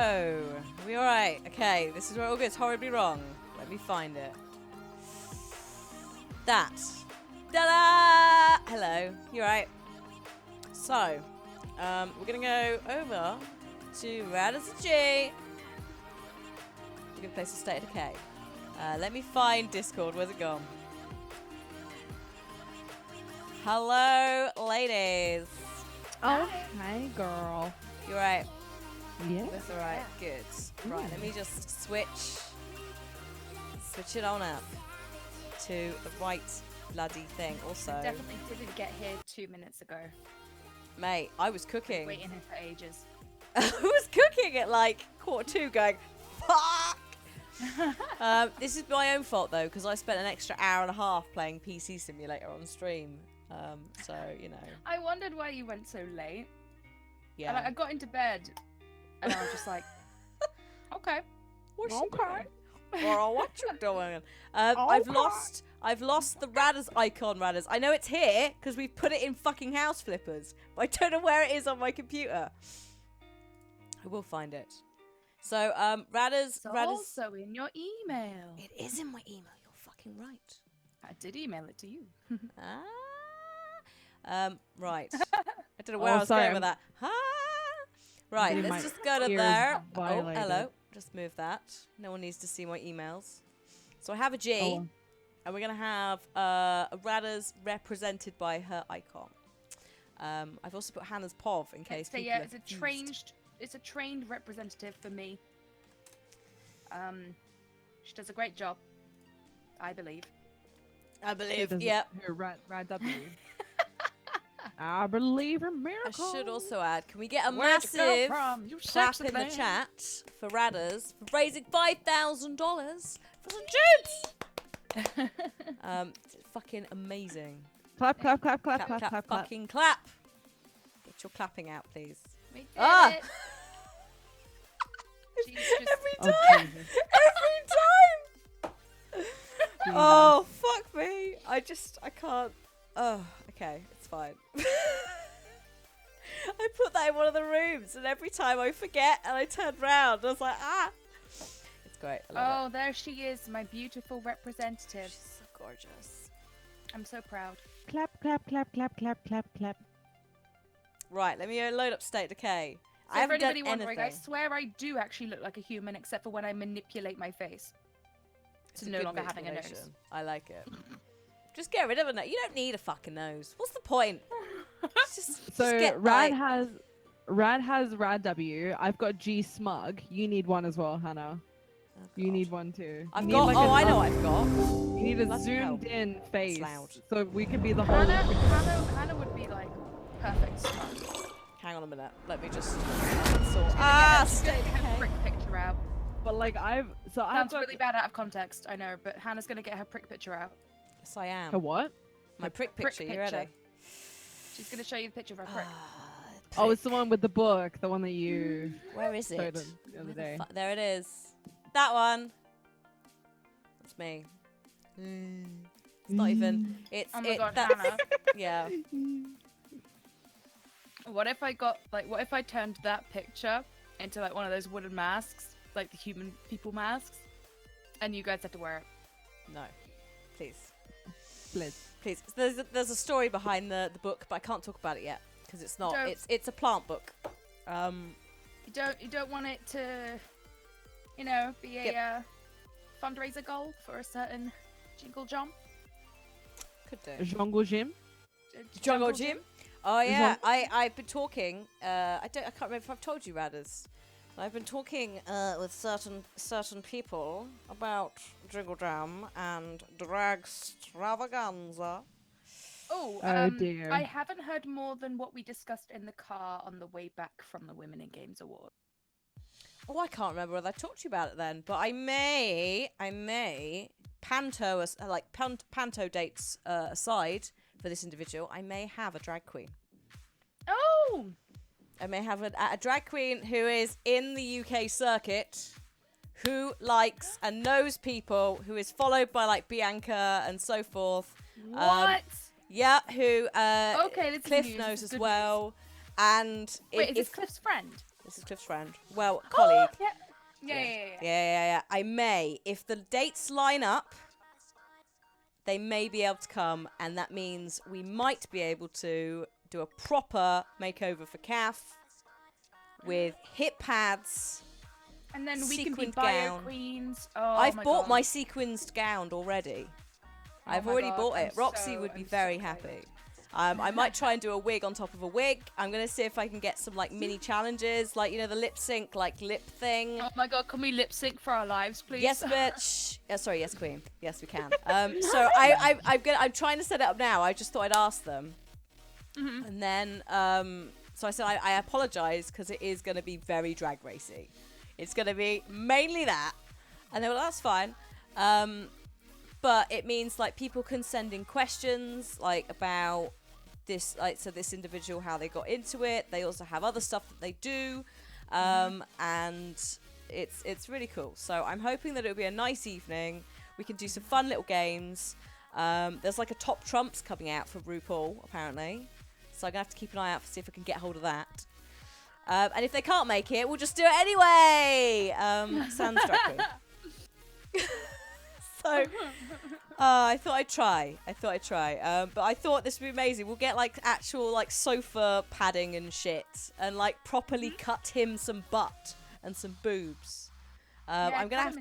go. Are we alright? Okay, this is where it all goes horribly wrong. Let me find it. That. Ta-da! Hello. You alright? So, we're gonna go over to Radderss and G. We're gonna play some State of Decay. Let me find Discord. Where's it gone? Hello, ladies. Oh, hi, girl. You alright? Yeah. That's alright. Good. Right, let me just switch it on up to the right bloody thing. Also, Definitely didn't get here 2 minutes ago. mate, I was cooking. Waiting here for ages. I was cooking at like 1:45, going, fuck. This is my own fault though, because I spent an extra hour and a half playing PC Simulator on stream. So you know. I wondered why you went so late. Yeah. And I got into bed, and I was just like, okay. What's she Okay. doing? Or what you doing? I've lost the Radderss icon, Radderss. I know it's here because we've put it in fucking House Flippers, but I don't know where it is on my computer. I will find it. So, Radderss. It's also in your email. It is in my email. You're fucking right. I did email it to you. Right. I don't know where I was going with that. Right, Maybe let's my just go to ears there. Oh, violated. hello. Just move that. No one needs to see my emails. So I have a G, Oh. and we're gonna have a Radderss represented by her icon. I've also put Hannah's POV in case. It's a, people yeah, are it's a confused. trained representative for me. She does a great job, I believe. I believe. Does Yeah. Her Rad W. I believe in I miracles. should also add. Can we get a Where'd you go massive from, you clap sexy in the man? chat for Radderss for raising $5,000 for some tunes? It's fucking amazing. Clap, clap, clap, clap, clap, clap, clap. Fucking clap. Get your clapping out, please. We did Ah! it. She's just Every Oh, time. Jesus. Every time. Jesus. Oh, fuck me. I can't. Oh, okay. It's fine. I put that in one of the rooms, and every time I forget and I turn round, I was like, ah. It's great. I love Oh, there she is, my beautiful it. representative. She's so gorgeous. I'm so proud. Clap, clap, clap, clap, clap, clap, clap. Right, let me load up State of Decay. So I for haven't done anybody wondering, I anything. swear I do actually look like a human, except for when I manipulate my face It's to a no good longer having a nose. manipulation. I like it. Just get rid of a nose. You don't need a fucking nose. What's the point? just So get Rad like, has Rad W. I've got G Smug. You need one as well, Hannah. Oh, You God. need one too. I've You got. need, like, Oh, an I know up- I've got. You need a Bloody hell. zoomed in face, loud. so we could be the whole. Hannah would be like perfect. Hang on a minute. Let me just. She's gonna get her Decay. prick picture out. But like I've Sounds got really bad out of context, I know, but Hannah's gonna get her prick picture out. Yes, I am. a what? My prick prick picture. You picture. ready? She's gonna show you the picture of her prick. Oh, it's the one with the book, the one that you Where is showed it? us the other Where the day. fu- there it is. That one. That's me. It's not even. It's. Oh my it, god, that's- Hannah. Yeah. What if I turned that picture into like one of those wooden masks, like the human people masks, and you guys had to wear it? No. Please. Please. Please. There's a story behind the book, but I can't talk about it yet because it's not. Don't. It's a plant book. You don't want it to, be a fundraiser goal for a certain jingle jump. Could do. Jungle Gym. Jungle Gym. Oh yeah, I've been talking. I can't remember if I've told you, Radderss. I've been talking with certain people about Jingle Jam and drag extravaganza. Oh, Oh, dear. I haven't heard more than what we discussed in the car on the way back from the Women in Games Award. Oh, I can't remember whether I talked to you about it then, but I may panto dates aside for this individual. I may have a drag queen. Oh, I may have a drag queen who is in the UK circuit, who likes and knows people, who is followed by like Bianca and so forth. what? Yeah, who Okay, this is Cliff news. knows This is as good well. And Wait, is if this Cliff's friend? This is Cliff's friend. Well, colleague. Yeah. I may, if the dates line up, they may be able to come, and that means we might be able to do a proper makeover for Kath with hip pads. And then we can be sequined bio gown. queens. Oh, I've my bought God. my sequenced gown already. Oh I've my already God, bought it. I'm Roxy so- would be I'm so very excited. happy. I might try and do a wig on top of a wig. I'm going to see if I can get some like mini challenges, like, you know, the lip sync, like lip thing. Oh my God, can we lip sync for our lives, please? Yes, bitch. Sorry, yes, queen. Yes, we can. So I'm trying to set it up now. I just thought I'd ask them. Mhm. And then, so I said I apologize because it is going to be very drag racy. It's going to be mainly that. And they were like, that's fine. But it means like people can send in questions like about this, like, so this individual, how they got into it. They also have other stuff that they do. And it's really cool. So I'm hoping that it'll be a nice evening. We can do some fun little games. There's like a top trumps coming out for RuPaul, apparently. So I'm going to have to keep an eye out to see if I can get hold of that. And if they can't make it, we'll just do it anyway. Sans drag queen. So I thought I'd try. But I thought this would be amazing. We'll get like actual like sofa padding and shit, and like properly cut him some butt and some boobs. I'm gonna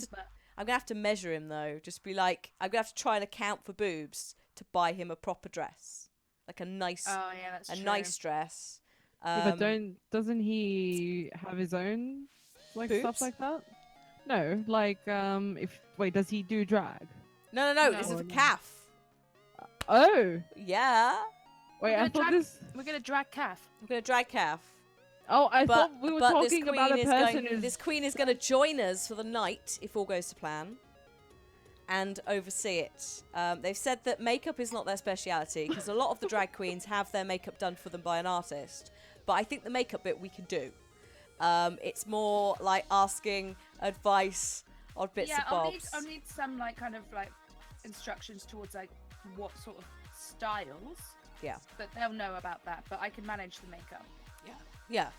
have to measure him though. Just be like, I'm gonna have to try and account for boobs to buy him a proper dress, like a nice, Oh yeah, that's true. nice dress. Yeah, but doesn't he have his own like Boobs? stuff like that? No, like does he do drag? No. No. This is a calf. Oh, Yeah, wait, We're I gonna thought drag- this. We're gonna drag calf. I'm gonna drag calf. Oh, I thought we were this talking about a queen is person going, who's. This queen is going to join us for the night, if all goes to plan, and oversee it. They've said that makeup is not their speciality, because a lot of the drag queens have their makeup done for them by an artist. But I think the makeup bit we can do. It's more like asking advice on bits Yeah, and bobs. I'll need some like kind of like instructions towards like what sort of styles. Yeah. But they'll know about that. But I can manage the makeup. Yeah.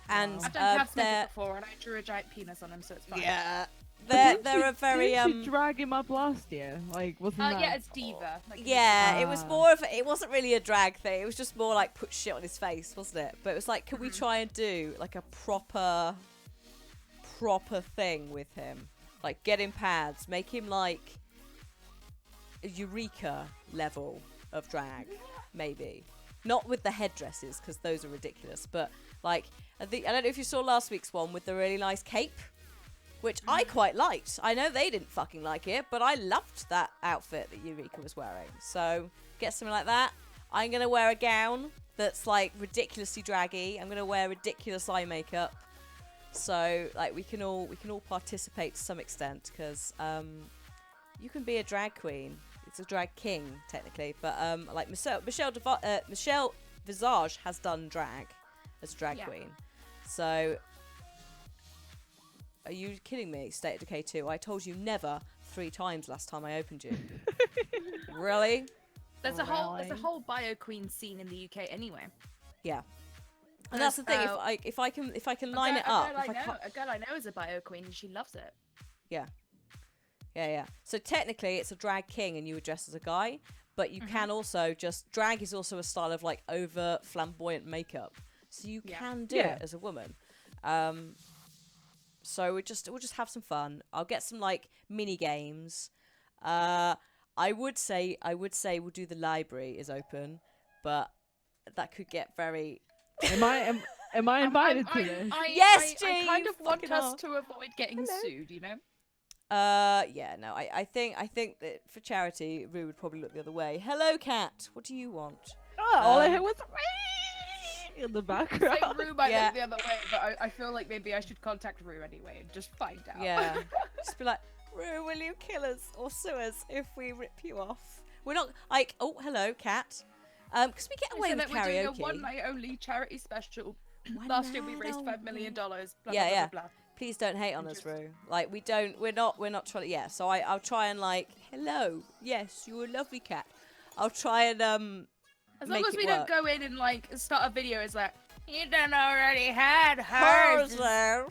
And I've done calf's they're, makeup before, and I drew a giant penis on him, so it's fine. yeah, Didn't they're a very Didn't she drag him up last year? Like, wasn't that? Yeah, it's diva. Like, Yeah, it was Ah. more of it wasn't really a drag thing. It was just more like put shit on his face, wasn't it? But it was like, can we try and do like a proper thing with him? Like get him pads, make him like a Eureka level of drag, maybe. Not with the headdresses because those are ridiculous, but like I don't know if you saw last week's one with the really nice cape, which I quite liked. I know they didn't fucking like it, but I loved that outfit that Eureka was wearing. So get something like that. I'm gonna wear a gown that's like ridiculously draggy. I'm gonna wear ridiculous eye makeup. So like we can all participate to some extent because you can be a drag queen. It's a drag king technically, but like Michelle Visage has done drag as a drag queen. So are you kidding me? State of Decay 2. I told you never 3 times last time I opened you. Really? There's a whole bio queen scene in the UK anyway. Yeah. And that's the thing. If I can line it up. A girl I know is a bio queen, and she loves it. Yeah. So technically, it's a drag king, and you would dress as a guy. But you can also just drag is also a style of like over flamboyant makeup, so you can do it as a woman. So we'll just have some fun. I'll get some like mini games. I would say we'll do the library is open, but that could get very. Am I invited to this? Yes, I kind Gee, of want fucking us hell. to avoid getting sued, you know. Yeah, no, I think that for charity, Rue would probably look the other way. Hello, cat. What do you want? All I heard was in the background. Say Rue might Yeah. look the other way, but I feel like maybe I should contact Rue anyway and just find out. Yeah, just be like, Rue, will you kill us or sue us if we rip you off? We're not like, oh, hello, cat. Because we get away So with that we're doing a karaoke. one night only charity special. One Last year we night raised $5 only. million. Blah, Yeah, blah, yeah. blah, blah. Please don't hate on us, Rue. Like we're not trying to. Yeah, so I'll try and like, hello, yes, you're a lovely cat. I'll try and As long make as it we work. don't go in and like start a video as like, You done already had hers. Hers.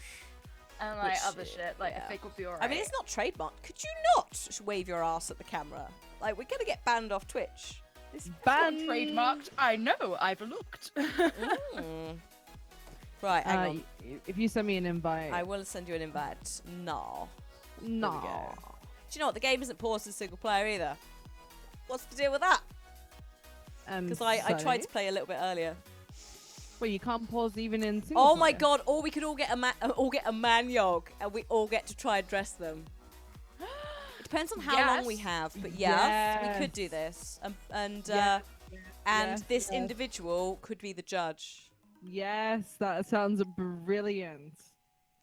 And like Which, other shit, like yeah. I think would be alright. I mean, it's not trademarked. Could you not wave your ass at the camera? Like, we're gonna get banned off Twitch. It's Ban trademarked. I know. I've looked. Mm. Right, hang on. If you send me an invite. I will send you an invite. No. No. There we go. Do you know what? The game isn't paused in single player either. What's the deal with that? Because I tried to play a little bit earlier. Well, you can't pause even in single Oh my player. god! Or we could all get a man yog, and we all get to try and dress them. It depends on how long we have, but yes, we could do this. And this individual could be the judge. Yes, that sounds brilliant.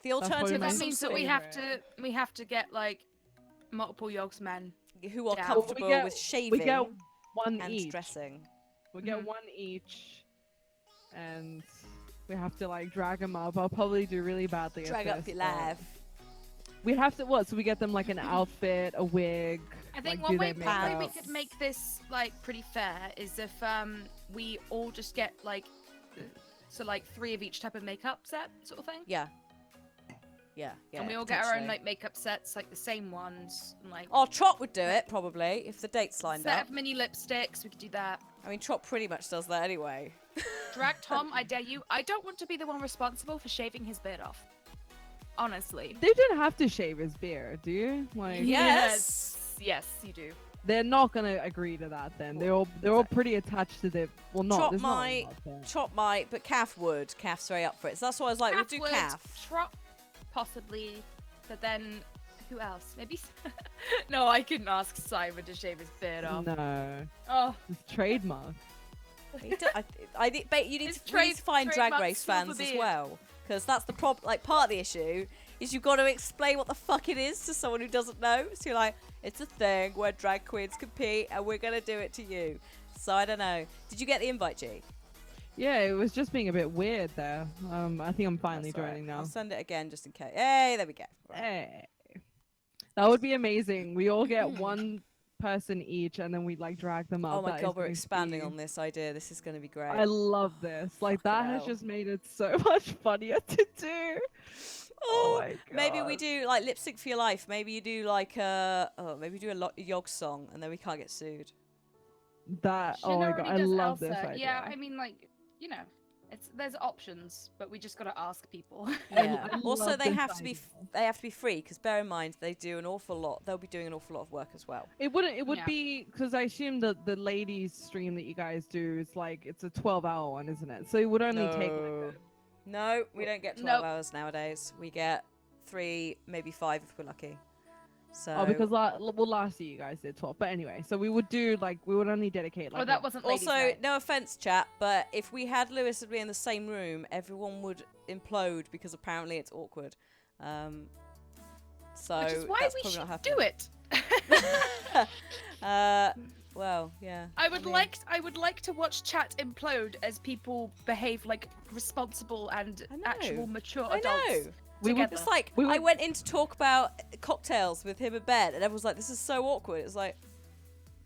The alternative that is means that we have to get like multiple yogs men who are Yeah. comfortable Well, with shaving We get one and each. dressing. We get one each, and we have to like drag them up. I'll probably do really badly. Drag at up this, your life. We have to what? So we get them like an outfit, a wig. I think like, one do way their probably we makeup. could make this like pretty fair is if we all just get like like 3 of each type of makeup set sort of thing. Yeah. And we all get our own potentially. like makeup sets, like the same ones, and like Oh, Trot would do it probably if the dates lined set up. of mini lipsticks. We could do that. I mean, Trot pretty much does that anyway. Drag Tom, I dare you. I don't want to be the one responsible for shaving his beard off. Honestly. They don't have to shave his beard, do you? Like, Yes. Yes, you do. they're not gonna agree to that. Then they're all pretty attached to the. Well, not. Trot there's not a might. lot there. Trot might, but Calf would. Calf's very up for it. So that's why I was like, we'll do would, Calf. Trot, possibly, but then who else? Maybe. No, I couldn't ask Simon to shave his beard off. No, Oh, it's trademark. I think, but you need It's to, we need to find Drag trademark Race silver fans as beard. well, because that's the problem. Like, part of the issue is you've got to explain what the fuck it is to someone who doesn't know. So you're like, it's a thing where drag queens compete, and we're gonna do it to you. So I don't know. Did you get the invite, G? Yeah, it was just being a bit weird there. I think I'm finally That's all right. joining now. I'll send it again just in case. Hey, there we go. Right. Hey. That would be amazing. We all get one person each, and then we like drag them up. Oh my That is god, we're going to expanding be- on this idea. This is going to be great. I love this. Like Fucking that has hell. just made it so much funnier to do. Oh my god. Maybe we do like lip sync for your life. Maybe you do like maybe do a Yog song, and then we can't get sued. that. Shin Oh my already god, I does love this Elsa. idea. Yeah, I mean, like, you know, there's options, but we just gotta ask people. Yeah. I Also, love they this have to be idea. they have to be free because bear in mind they do an awful lot. They'll be doing an awful lot of work as well. It wouldn't. It would Yeah. be because I assume that the ladies stream that you guys do is like it's a 12-hour one, isn't it? So it would only take. Like No, we don't get 12 hours nowadays. We get 3, maybe 5 if we're lucky. So because last year you guys did 12, but anyway, so we would do like we would only dedicate like. Well, that wasn't ladies' also, night. no offense, chat, but if we had Lewis and me in the same room, everyone would implode because apparently it's awkward. So Which is why that's we probably should not do happening. it. Well, yeah. I would like to watch chat implode as people behave like responsible and I know. actual mature I adults. know. We would- together. It's like We I would- went in to talk about cocktails with him in bed, and everyone's like, "This is so awkward." It's like,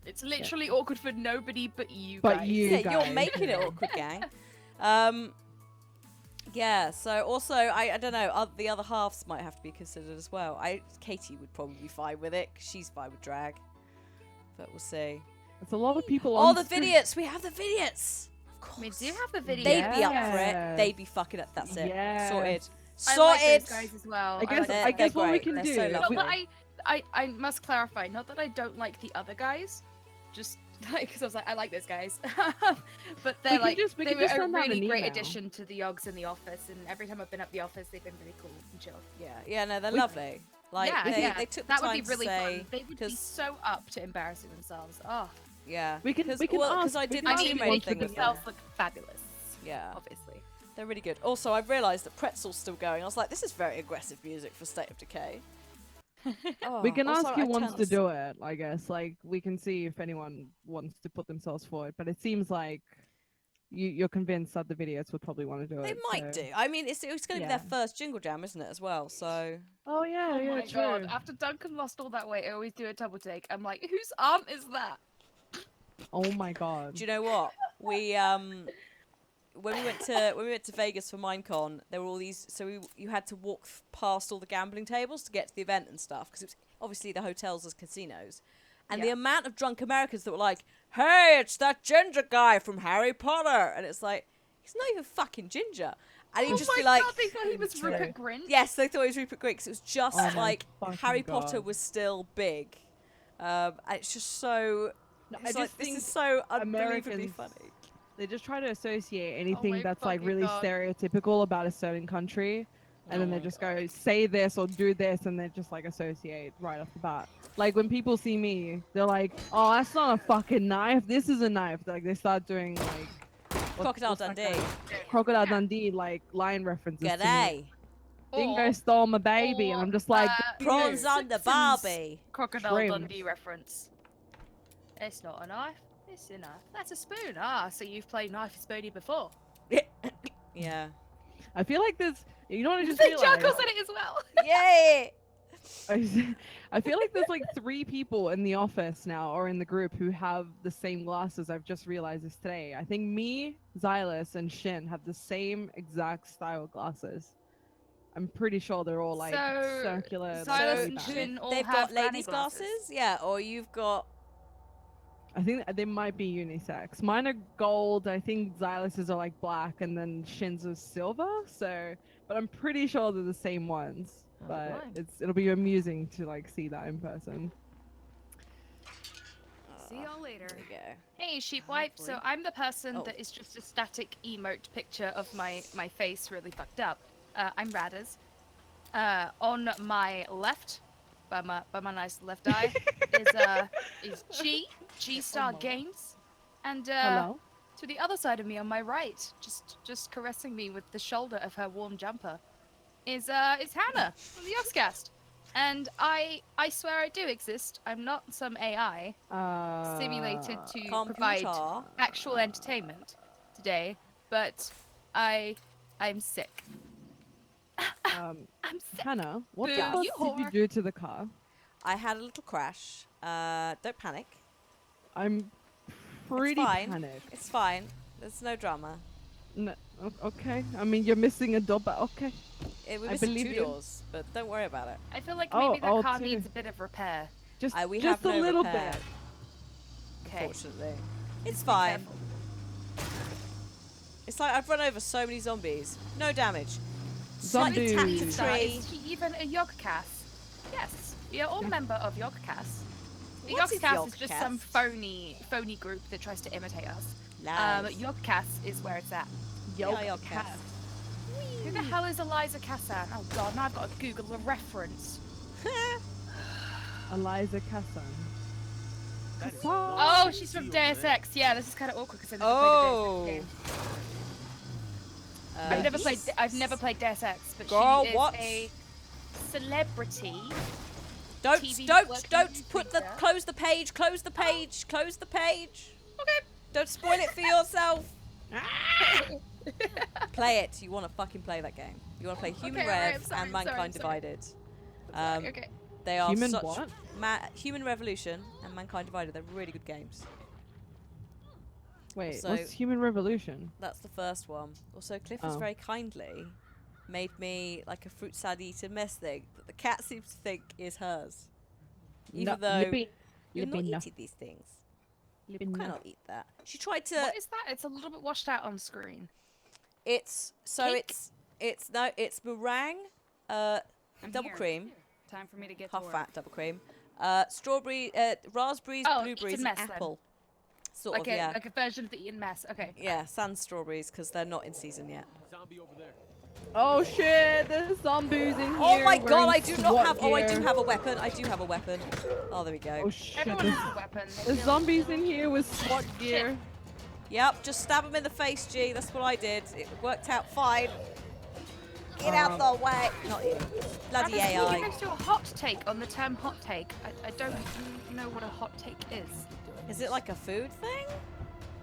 It's literally awkward for nobody but you But guys. you- yeah, guys. you're making it awkward, gang. Yeah. So also, I don't know. The other halves might have to be considered as well. Katie would probably be fine with it. 'Cause she's fine with drag, but we'll see. It's a lot of people. Oh, on the stream. vidiots! We have the vidiots. Of course. We do have the video. They'd be up for it. Yes. They'd be fucking it. That's it. Yes. Sorted. I Sorted. like those guys as well. I guess. they're- I guess they're what we great. can They're do. so Not lovely. that I must clarify, not that I don't like the other guys, just like because I was like, I like those guys, but We they're can like just- we they can were just a send out really an great email. addition to the Yogs in the office, and every time I've been up the office, they've been really cool and chill. Yeah. No, they're We- lovely. Like yeah, they took the that would time be really to say, fun. They would be 'cause- so up to embarrassing themselves. Oh, yeah. We can Cause, ask- I we did can the I ask mean, team them they rating to make with do them. themselves look fabulous. Yeah. Obviously. They're really good. Also, I realised that Pretzel's still going. I was like, this is very aggressive music for State of Decay. Oh, We can also, ask who I wants turned to this- do it. I guess like we can see if anyone wants to put themselves forward. But it seems like you're convinced that the videos would probably want to do They it. might so- do. I mean, it's going to be Yeah. their first Jingle Jam, isn't it, as well? So, Oh yeah, Oh yeah, my true. god! After Duncan lost all that weight, I always do a double take. I'm like, whose aunt is that? Oh my god. do you know what? when we went to Vegas for Minecon, there were all these. So you had to walk past all the gambling tables to get to the event and stuff, because it was obviously the hotels as casinos, and the amount of drunk Americans that were like, "Hey, it's that ginger guy from Harry Potter," and it's like, he's not even fucking ginger. And he'd just be like, God, they thought he was Rupert Grint. yes, they thought he was Rupert Grint, 'cause it was just like Harry Potter God. was still big. And it's just so. No, It's I like, just this think is so unbelievably Americans- funny. They just try to associate anything my that's like fucking really God. stereotypical about a certain country, and then they just go say this or do this, and they just like associate right off the bat. Like when people see me, they're like, "Oh, that's not a fucking knife. This is a knife." Like they start doing like Crocodile what's that Dundee. guy? Crocodile Dundee, like line references. To me. G'day. Dingo stole my baby, and I'm just like, Prawns on the Simpsons Barbie. Crocodile Shrimp. Dundee reference. It's not a knife. It's a knife. That's a spoon. Ah, so you've played Knife and Spoony before. Yeah. I feel like there's, you know what I just They realized? chuckles at it as well. Yay! I feel like there's like 3 people in the office now or in the group who have the same glasses. I've just realized this today. I think me, Xylus, and Shin have the same exact style glasses. I'm pretty sure they're all like So, circular. Xylus like, and really bad. Shin all They've have got granny ladies' glasses? Yeah, or you've got. I think they might be unisex. Mine are gold. I think Xylus's are like black, and then Shin's are silver. So, but I'm pretty sure they're the same ones. But right. it'll be amusing to like see that in person. See y'all later. There we go. Hey, Sheepwipe. So I'm the person Oh. that is just a static emote picture of my face really fucked up. I'm Radderss. On my left, by my nice left eye, is GeeStar Games, and Hello. to the other side of me on my right, just caressing me with the shoulder of her warm jumper, is Hannah from the Yogscast. And I swear I do exist. I'm not some AI simulated to provide Computer. actual entertainment today, but I'm sick. I'm sick. Hannah, what Boo, the fuck you did you whore. do to the car? I had a little crash. Don't panic. I'm pretty fine. panicked. It's fine. There's no drama. No, okay. I mean, you're missing a door, but okay. We're I missing believe 2 you. doors, but don't worry about it. I feel like Oh, maybe that oh, car too. needs a bit of repair. Just, We just have a no little repair, bit. Okay. Unfortunately. It's fine. careful. It's like I've run over so many zombies. No damage. Zombies. Slightly tapped a GeeStar, tree. is he even a Yogscast? Yes, we are all member of Yogscast. The What is Yogscast is just some Yogscast? phony group that tries to imitate us. Nice. Yogscast is where it's at. Yeah, Yogscast. Who the hell is Eliza Cassan? Oh god, now I've got to Google the reference. Eliza Cassan. Oh, she's from Deus Ex. Yeah, this is kind of awkward because I've never Oh. played a Deus Ex game. Uh, I've never played Deus Ex, but Girl, she is what? a celebrity. Don't TV don't put the YouTuber. close the page. Close the page. Close the page. Okay. Don't spoil it for yourself. Play it. You want to fucking play that game. You want to play Human Okay, alright, Rev I'm sorry, and I'm sorry, Mankind I'm sorry. Divided. Okay. They are Human such what? Human Revolution and Mankind Divided. They're really good games. Wait, So- what's Human Revolution? That's the first one. Also, Cliff has Oh. very kindly made me like a fruit salad eater mess thing that the cat seems to think is hers. Even though you're not eating these things. You cannot eat that. She tried to. What is that? It's a little bit washed out on screen. It's so Cake? it's meringue, double cream, Time for me to get half to work. fat double cream, strawberry, raspberries, Oh, blueberries, eaten and mess then. apple. Sort Like of, yeah. like a version of the Eaten Mess. Okay. Yeah, sans strawberries because they're not in season yet. Oh shit, there's zombies in here. Oh my god, wearing I do not SWAT have. Oh, I do gear. have a weapon. I do have a weapon. Oh, there we go. Oh shit, Everyone there's, has a weapon. there's zombies in here with SWAT gear. Yep, just stab him in the face, G. That's what I did. It worked out fine. Get out the way. Not you. Bloody Radderss, can you AI. guys do a hot take on the term hot take? I don't know what a hot take is. Is it like a food thing?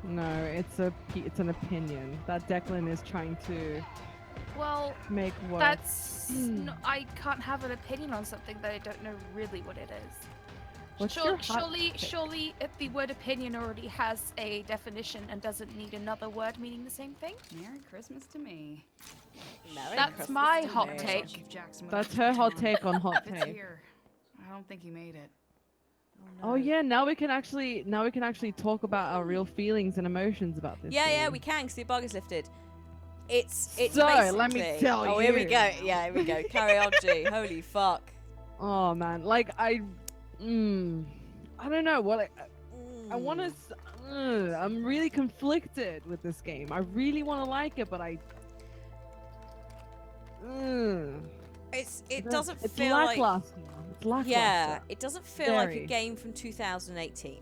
No, it's an opinion that Declan is trying to Well, make work. that's... No, I can't have an opinion on something that I don't know really what it is. What's your hot Surely, take? surely, if the word opinion already has a definition and doesn't need another word meaning the same thing. Merry Christmas to me. Merry That's Christmas my to hot me. take. Chief Jackson That's without her hot Tom. take on hot It's take. here. I don't think he made it. Oh yeah, now we can actually talk about our real feelings and emotions about this. Yeah, game. we can because the bug is lifted. It's So, basically. let me tell Oh, here we you. go. Yeah, here we go. Carry on, G. Holy fuck. Oh man, like I don't know what I want to. I'm really conflicted with this game. I really want to like it, but I. It doesn't it's feel like. lackluster. It's lackluster. Yeah, it doesn't feel like a Very. game from 2018.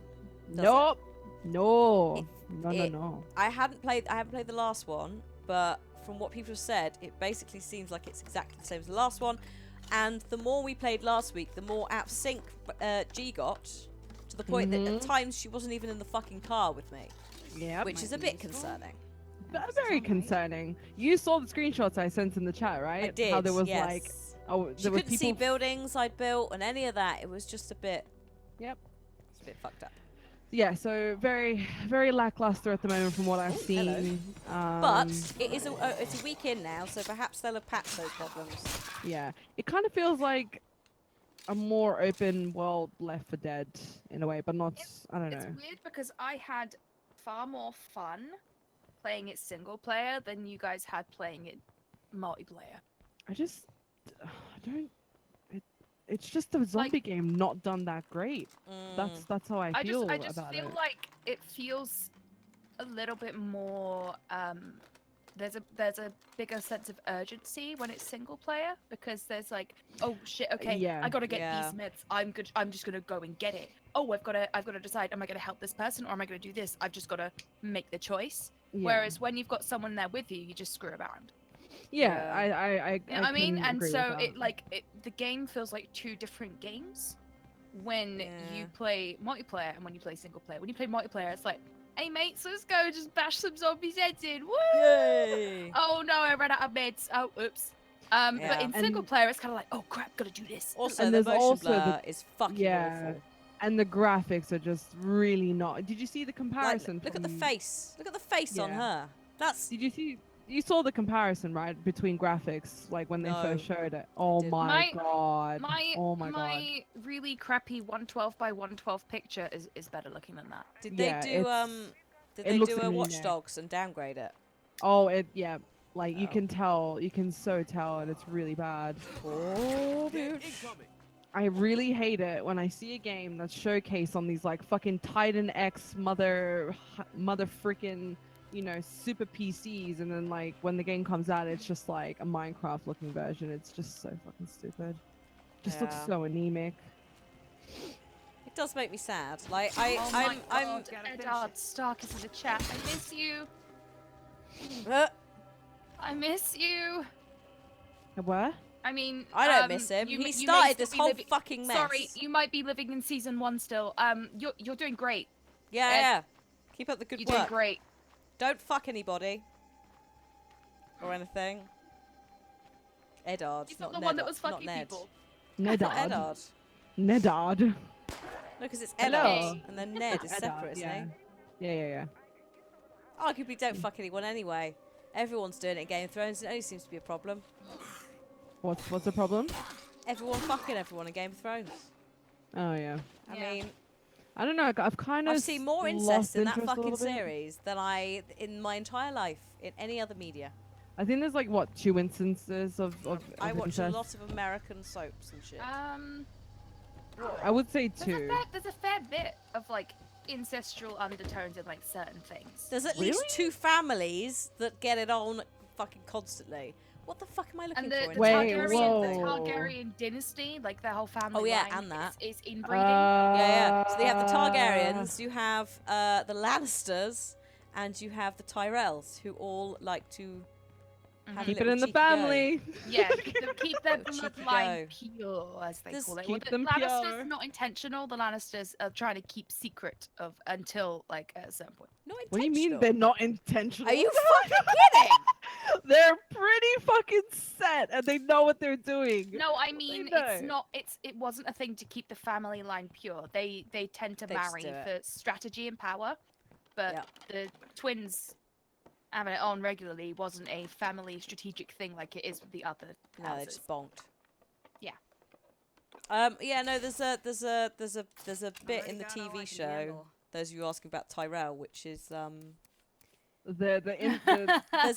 does it? Nope. No. it- No. I haven't played the last one, but from what people have said, it basically seems like it's exactly the same as the last one. And the more we played last week, the more out of sync G got, to the point that at times she wasn't even in the fucking car with me, Yeah. which is a bit concerning. Very concerning. You saw the screenshots I sent in the chat, right? I did. How there was yes. like, oh, she there was couldn't people. see buildings I'd built and any of that. It was just a bit. Yep. It's a bit fucked up. Yeah. So very, very lackluster at the moment from what I've seen. Hello. But it is it's a week in now, so perhaps they'll have patched those problems. Yeah, it kind of feels like a more open world Left 4 Dead in a way, but not. I don't It's know. weird because I had far more fun playing it single player than you guys had playing it multiplayer. I don't. It's just a zombie game not done that great. That's how I feel I just about feel it. like it feels a little bit more there's a bigger sense of urgency when it's single player because there's like, oh shit, okay, Yeah. I gotta get Yeah. these meds. I'm just gonna go and get it. Oh, I've gotta decide, am I gonna help this person or am I gonna do this? I've just gotta make the choice. Yeah. Whereas when you've got someone there with you, you just screw around. Yeah, Yeah. I. You know what I mean? can And agree so with that. the game feels like two different games when Yeah. you play multiplayer and when you play single player. When you play multiplayer, it's like, hey mates, let's go just bash some zombies' heads in. Woo! Yay! Oh no, I ran out of meds. Oh, oops. But Yeah. in single And- player, it's kind of like, oh crap, gotta do this. Also, And the there's motion also the- blur is fucking Yeah. awful. And the graphics are just really not. Did you see the Like, comparison? look at the from- face. Look at the face on Yeah. her. That's Did you see? You saw the comparison, right, between graphics, like when they No, first showed it. Oh didn't. my god! My Oh my god! really crappy 112 by 112 picture is better looking than that. Did they Yeah, do it's- did it they looks do a amazing. Watch Dogs and downgrade it? Oh, yeah. Like you Oh. can tell, you can so tell, and it's really bad. Oh, dude. I really hate it when I see a game that's showcased on these like fucking Titan X mother freaking, you know, super PCs, and then like when the game comes out, it's just like a Minecraft looking version. It's just so fucking stupid. Just looks Yeah. so anemic. It does make me sad. Like Oh my I'm god, Edard Stark is in the chat. I miss you. I miss you. Where? I mean, I don't miss him. you He may started still this be whole living- fucking mess. Sorry, you might be living in season 1 still. You're doing great. Yeah, Ed, yeah. Keep up the good You're doing work. great. Don't fuck anybody. Or anything. Edard, He's not not the Ned, one that was not fucking Ned. people. I thought Nedard. Edard. Nedard. No, because it's Hello. Eddard, and then Ned is Eddard, separate, isn't yeah. he? Yeah. Arguably, don't fuck anyone anyway. Everyone's doing it in Game of Thrones. It only seems to be a problem. What's the problem? Everyone fucking everyone in Game of Thrones. Oh yeah. I Yeah. mean, I don't know. I've kind of I've seen more incest lost in that interest a fucking little bit. series than in my entire life in any other media. I think there's like what 2 instances of I watch incest. a lot of American soaps and shit. I would say 2. There's a fair bit of like incestual undertones in like certain things. There's at Really? least 2 families that get it on fucking constantly. What the fuck am I looking And the, for? the, in Wait, Targaryen, the whoa. Targaryen dynasty, like their whole family Oh, yeah, line and that. is inbreeding. Yeah. So they have the Targaryens, you have the Lannisters, and you have the Tyrells, who all like to have a Keep it little in the cheeky go. family. Yeah, keep their Little cheeky bloodline pure, as they Just call it. keep the them Lannisters pure. are not intentional. The Lannisters are trying to keep secret of until like at a certain point. Not What do you mean intentional. they're not intentional? Are you fucking kidding? They're pretty fucking set, and they know what they're doing. No, I mean it's know. not. It wasn't a thing to keep the family line pure. They tend to They just marry do it. for strategy and power, but Yep. the twins having it on regularly wasn't a family strategic thing like it is with the other No, they houses. just bonked. Yeah. Yeah, no, there's a bit in the TV show. Those of you asking about Tyrell, which is The there's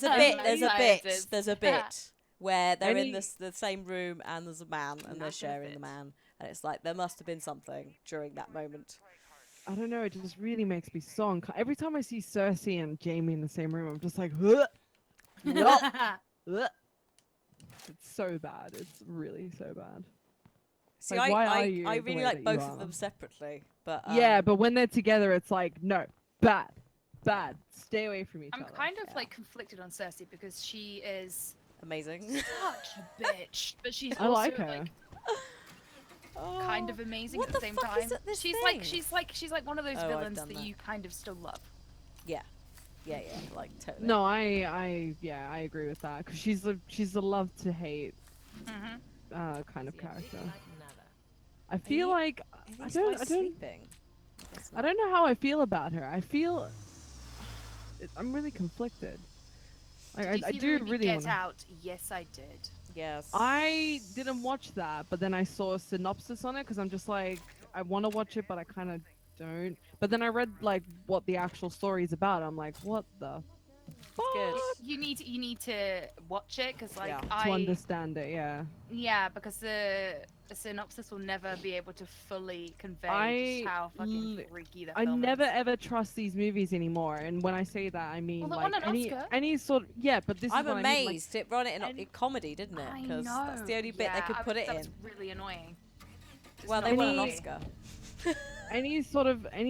a Anecdotes. bit where they're in Any- the same room and there's a man and they're sharing the man, and it's like there must have been something during that moment. I don't know. It just really makes me so every time I see Cersei and Jamie in the same room, I'm just like, huh, huh. It's so bad. It's really so bad. See, Like, why are I you the really way like that both you of are? them separately, but Yeah, but when they're together, it's like, no, bad. Stay away from each I'm other. kind of Yeah. like conflicted on Cersei because she is amazing. such a bitch, but she's I also like her. kind of amazing what at the the same fuck time. is it, this she's thing? she's like one of those Oh, I've villains done that that. you kind of still love. yeah, like totally. No, I agree with that because she's a love to hate Mm-hmm. kind of character. I feel you- like He's I don't sleeping. I don't know how I feel about her. I feel I'm really conflicted. Like, Did you I see the do movie really Get want. Out? Yes, I did. Yes. I didn't watch that, but then I saw a synopsis on it because I'm just like, I want to watch it, but I kind of don't. But then I read like what the actual story is about. I'm like, what the fuck? good. You need to watch it because like Yeah. To understand it, yeah. because the synopsis will never be able to fully convey I just how fucking li- freaky the I film never is. ever trust these movies anymore. And when I say that, I mean Well, it like won an any Oscar. any sort. Yeah, but this I'm is what I mean. Like, amazed it ran it in any- comedy, didn't it? I Because know. that's the only bit they could put it that in. was really annoying. Just Well, they not won an really. Oscar. any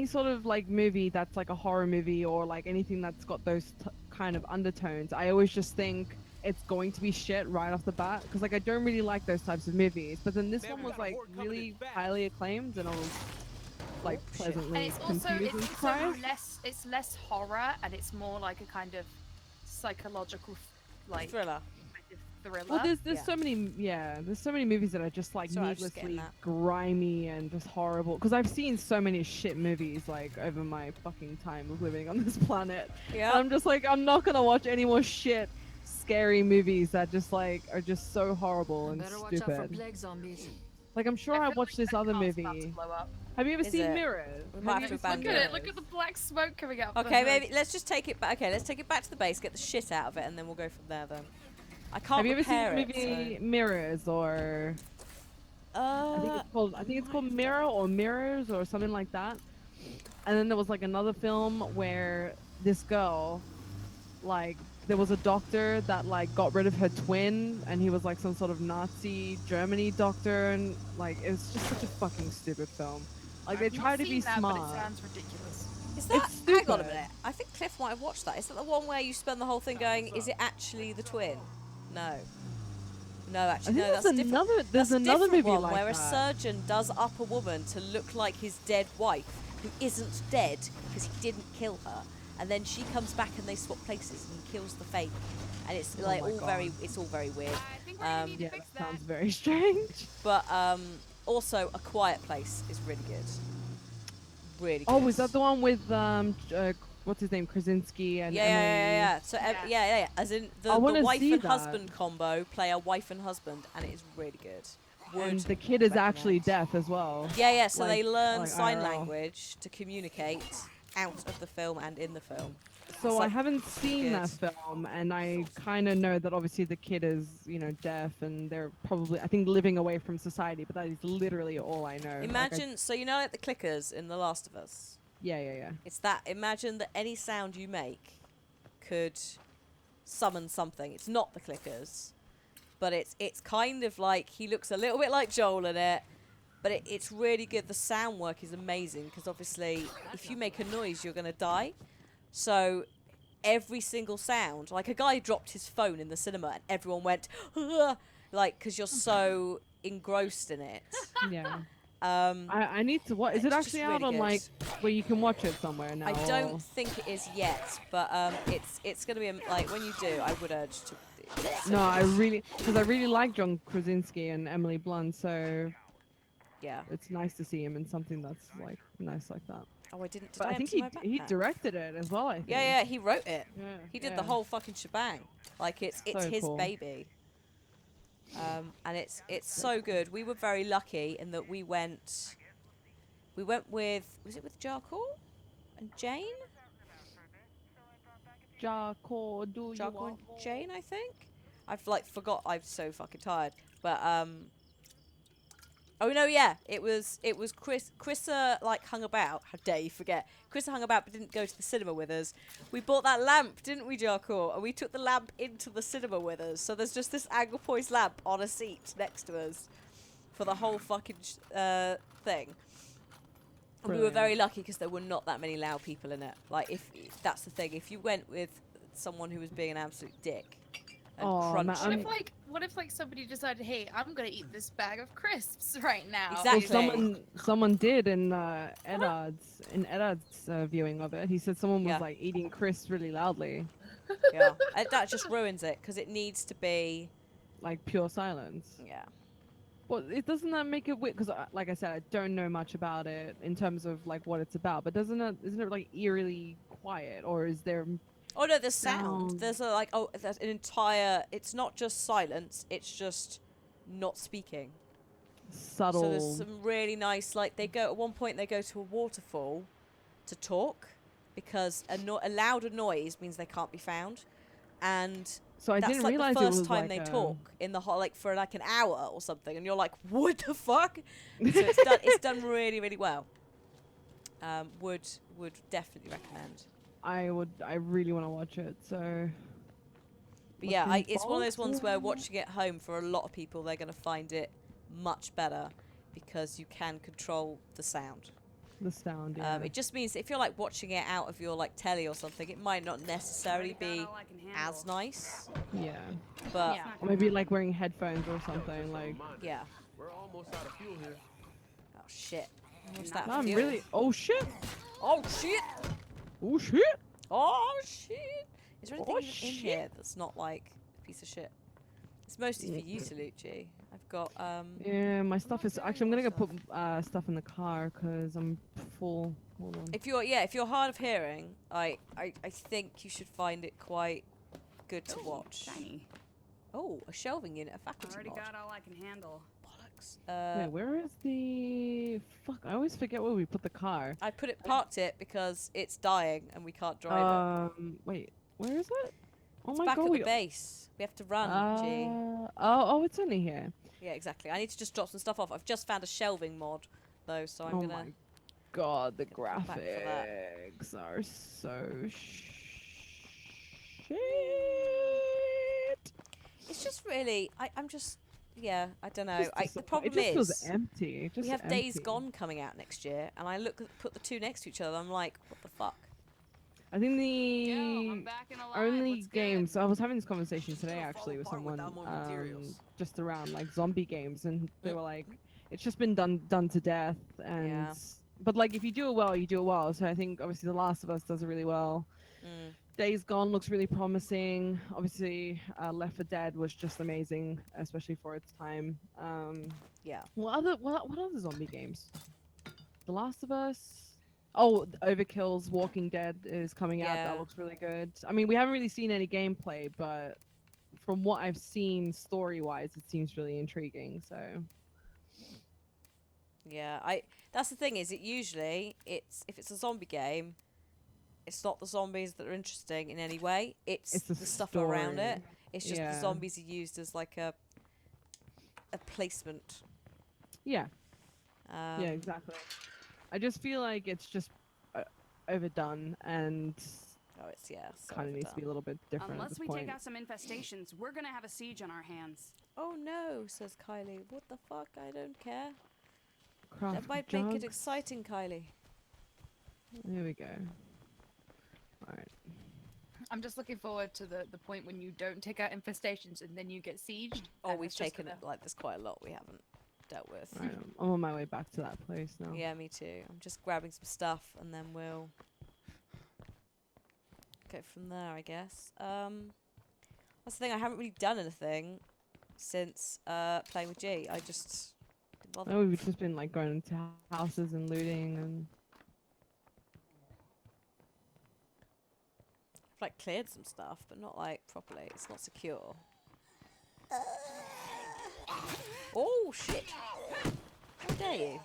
sort of like movie that's like a horror movie or like anything that's got those kind of undertones, I always just think it's going to be shit right off the bat because like I don't really like those types of movies. But then this one was like really highly acclaimed and I was like Oh, shit. And pleasantly it's also confused and surprised. less horror and it's more like a kind of psychological like Thriller. kind of thriller. Well, there's Yeah. there's so many movies that are just like Sorry, I was just getting needlessly that. grimy and just horrible. Because I've seen so many shit movies like over my fucking time of living on this planet. Yeah. I'm just like, I'm not gonna watch any more shit, scary movies that just like are just so horrible and Better watch out for stupid. plague zombies. Like I'm sure I feel watched like this that other car's about to movie. blow up. Have you ever Is seen it? Mirrors? We might have to Look abandon at it. it! Look at the black smoke coming out. Okay, maybe let's just take it back. Okay, let's take it back to the base, get the shit out of it, and then we'll go from there. Then I can't Have you ever seen repair the it. movie Mirrors or I think it's called Mirror or Mirrors or something like that. And then there was like another film where this girl, like, there was a doctor that like got rid of her twin, and he was like some sort of Nazi Germany doctor, and like it was just such a fucking stupid film. Like they I've not try to seen be that, smart. But it sounds ridiculous. Is that? It's Hang on a stupid. minute. I think Cliff might have watched that. Is that the one where you spend the whole thing going, "Is it actually the twin?" No. No, I actually, think no. there's That's different. another. There's That's a another different movie one like where a that. surgeon does up a woman to look like his dead wife, who isn't dead because he didn't kill her, and then she comes back and they swap places and he kills the fake, and it's Oh like my all God. very, it's all very weird. I think we're gonna need to Yeah, fix that that. sounds very strange. But also, A Quiet Place is really good. Really good. Oh, was that the one with what's his name, Krasinski and Yeah, Emily? yeah. So Yeah. as in I the wanna wife see and that. husband combo play a wife and husband, and it is really good. And Would the kid is actually recommend. deaf as well. Yeah. So they like- learn like sign IRL. language to communicate out of the film and in the film. So It's I like haven't seen that good. film, and I kind of know that obviously the kid is, deaf, and they're probably, I think, living away from society. But that is literally all I know. Like, Imagine, so you know, like the clickers in The Last of Us. yeah. It's that. Imagine that any sound you make could summon something. It's not the clickers, but it's kind of like he looks a little bit like Joel in it. But it's really good. The sound work is amazing because obviously, if you make a noise, you're gonna die. So every single sound, like a guy dropped his phone in the cinema and everyone went, "Ugh," like because you're so engrossed in it. Yeah. I need to watch. Is it It's just actually out really on good. like where you can watch it somewhere now? I or- don't think it is yet, but it's gonna be like when you do, I would urge to. No, I really because I really like John Krasinski and Emily Blunt, so Yeah. it's nice to see him in something that's like nice like that. Oh, I didn't. Did But I think empty my he backpack? directed it as well. I think. Yeah, he wrote it. Yeah, He did the yeah. whole fucking shebang. Like it's So his cool. baby. And it's so good. We were very lucky in that we went with, was it with Jarkor and Jane? Jarkor, do you Jarkor want and Jane, I think. I've like forgot. I'm so fucking tired. But oh no, yeah, it was Chris. Chrissa like hung about. How dare you forget? Chrissa hung about but didn't go to the cinema with us. We bought that lamp, didn't we, Jarkor? And we took the lamp into the cinema with us. So there's just this Anglepoise lamp on a seat next to us for the whole fucking thing. And we were Brilliant. very lucky because there were not that many loud people in it. Like if that's the thing, if you went with someone who was being an absolute dick and Oh, man, crunchy. What if somebody decided, hey, I'm gonna eat this bag of crisps right now? Exactly. Well, someone did in Eddard's viewing of it. He said someone was Yeah. like eating crisps really loudly, Yeah, that just ruins it because it needs to be. like pure silence. Yeah. Well, it doesn't that make it weird? Because, like I said, I don't know much about it in terms of like what it's about. But isn't it like eerily quiet, or is there? Oh no, there's sound. Sound. There's there's an entire. It's not just silence. It's just not speaking. Subtle. So there's some really nice. Like they go at one point. They go to a waterfall to talk because a louder noise means they can't be found, and So I that's didn't like realize the it first was time like they a- talk in the whole like for like an hour or something, and you're like, what the fuck? So it's done really really well. Would definitely recommend. I really want to watch it. So. But yeah, Looking it's one of those forward ones to where it. watching it home for a lot of people, they're going to find it much better because you can control the sound. The sound. Yeah. It just means if you're like watching it out of your like telly or something, it might not necessarily be as nice. yeah. But Yeah. Or maybe like wearing headphones or something. Like. yeah. We're almost out of fuel here. Oh shit. What's that? I'm feel? really. Oh shit. Oh shit. Oh shit. Oh shit. Is there anything Oh, even in shit. here that's not like a piece of shit? It's mostly for you to loot, G. I've got Yeah, my stuff is actually. I'm gonna go put stuff in the car because I'm full. Hold on. if you're hard of hearing, I think you should find it quite good to watch. Shiny. Oh, a shelving unit, a faculty Already mod. got all I can handle. Bollocks. Yeah, where is the fuck? I always forget where we put the car. I parked it because it's dying and we can't drive it. Wait, where is it? Oh It's my back god. at the base. We have to run, G. Oh, it's only here. Yeah, exactly. I need to just drop some stuff off. I've just found a shelving mod, though, so I'm Oh gonna. my god, the come back for that. graphics are so shit. It's just really. I'm just. Yeah, I don't know. Just The disappoint- problem it just feels is. empty. Just We have Days empty. Gone coming out next year, and I put the two next to each other. I'm like, what the fuck? I think Yo, the I'm back in alive. only What's good? games I was having this conversation today gonna actually fall with apart someone without more materials. just around like zombie games, and they Mm. were like, it's just been done to death, and Yeah. but like if you do it well, you do it well. So I think obviously The Last of Us does it really well. Mm. Days Gone looks really promising. Obviously, Left 4 Dead was just amazing, especially for its time. Yeah. What other zombie games? The Last of Us. Oh, Overkill's Walking Dead is coming out. Yeah. That looks really good. I mean, we haven't really seen any gameplay, but from what I've seen story-wise, it seems really intriguing. So Yeah, that's the thing is if it's a zombie game, it's not the zombies that are interesting in any way. It's it's the the stuff around story. it. It's just the Yeah. zombies are used as like a placement. Yeah, Um, yeah, exactly. I just feel like it's just overdone and Oh, it's so kind of needs to be a overdone. little bit different at Unless this we point. take out some infestations, we're gonna have a siege on our hands. Oh no, says Kylie. What the fuck? I don't care. Craft That might make it jugs. exciting, Kylie. There we go. All right. I'm just looking forward to the point when you don't take out infestations and then you get sieged. Oh, and we've it's just taken it gonna- like there's quite a lot we haven't. dealt with. Alright, I'm on my way back to that place now. Yeah, me too. I'm just grabbing some stuff and then we'll go from there, I guess. That's the thing, I haven't really done anything since playing with G. I just didn't bother. Oh, we've just been like going into houses and looting and I've like cleared some stuff, but not like properly. It's not secure. Oh shit! How dare you?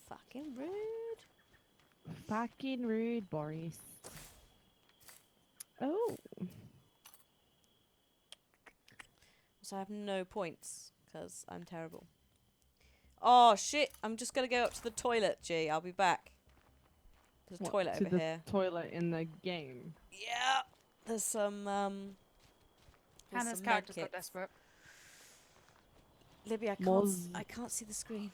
Fucking rude. fucking rude, Boris. Oh, So I have no points because I'm terrible. Oh shit! I'm just gonna go up to the toilet, G. I'll be back. There's a what, toilet to over the here. toilet in the game. Yeah. There's some there's Hannah's some character's got medkits. desperate. Libby, Moz. I can't see the screen.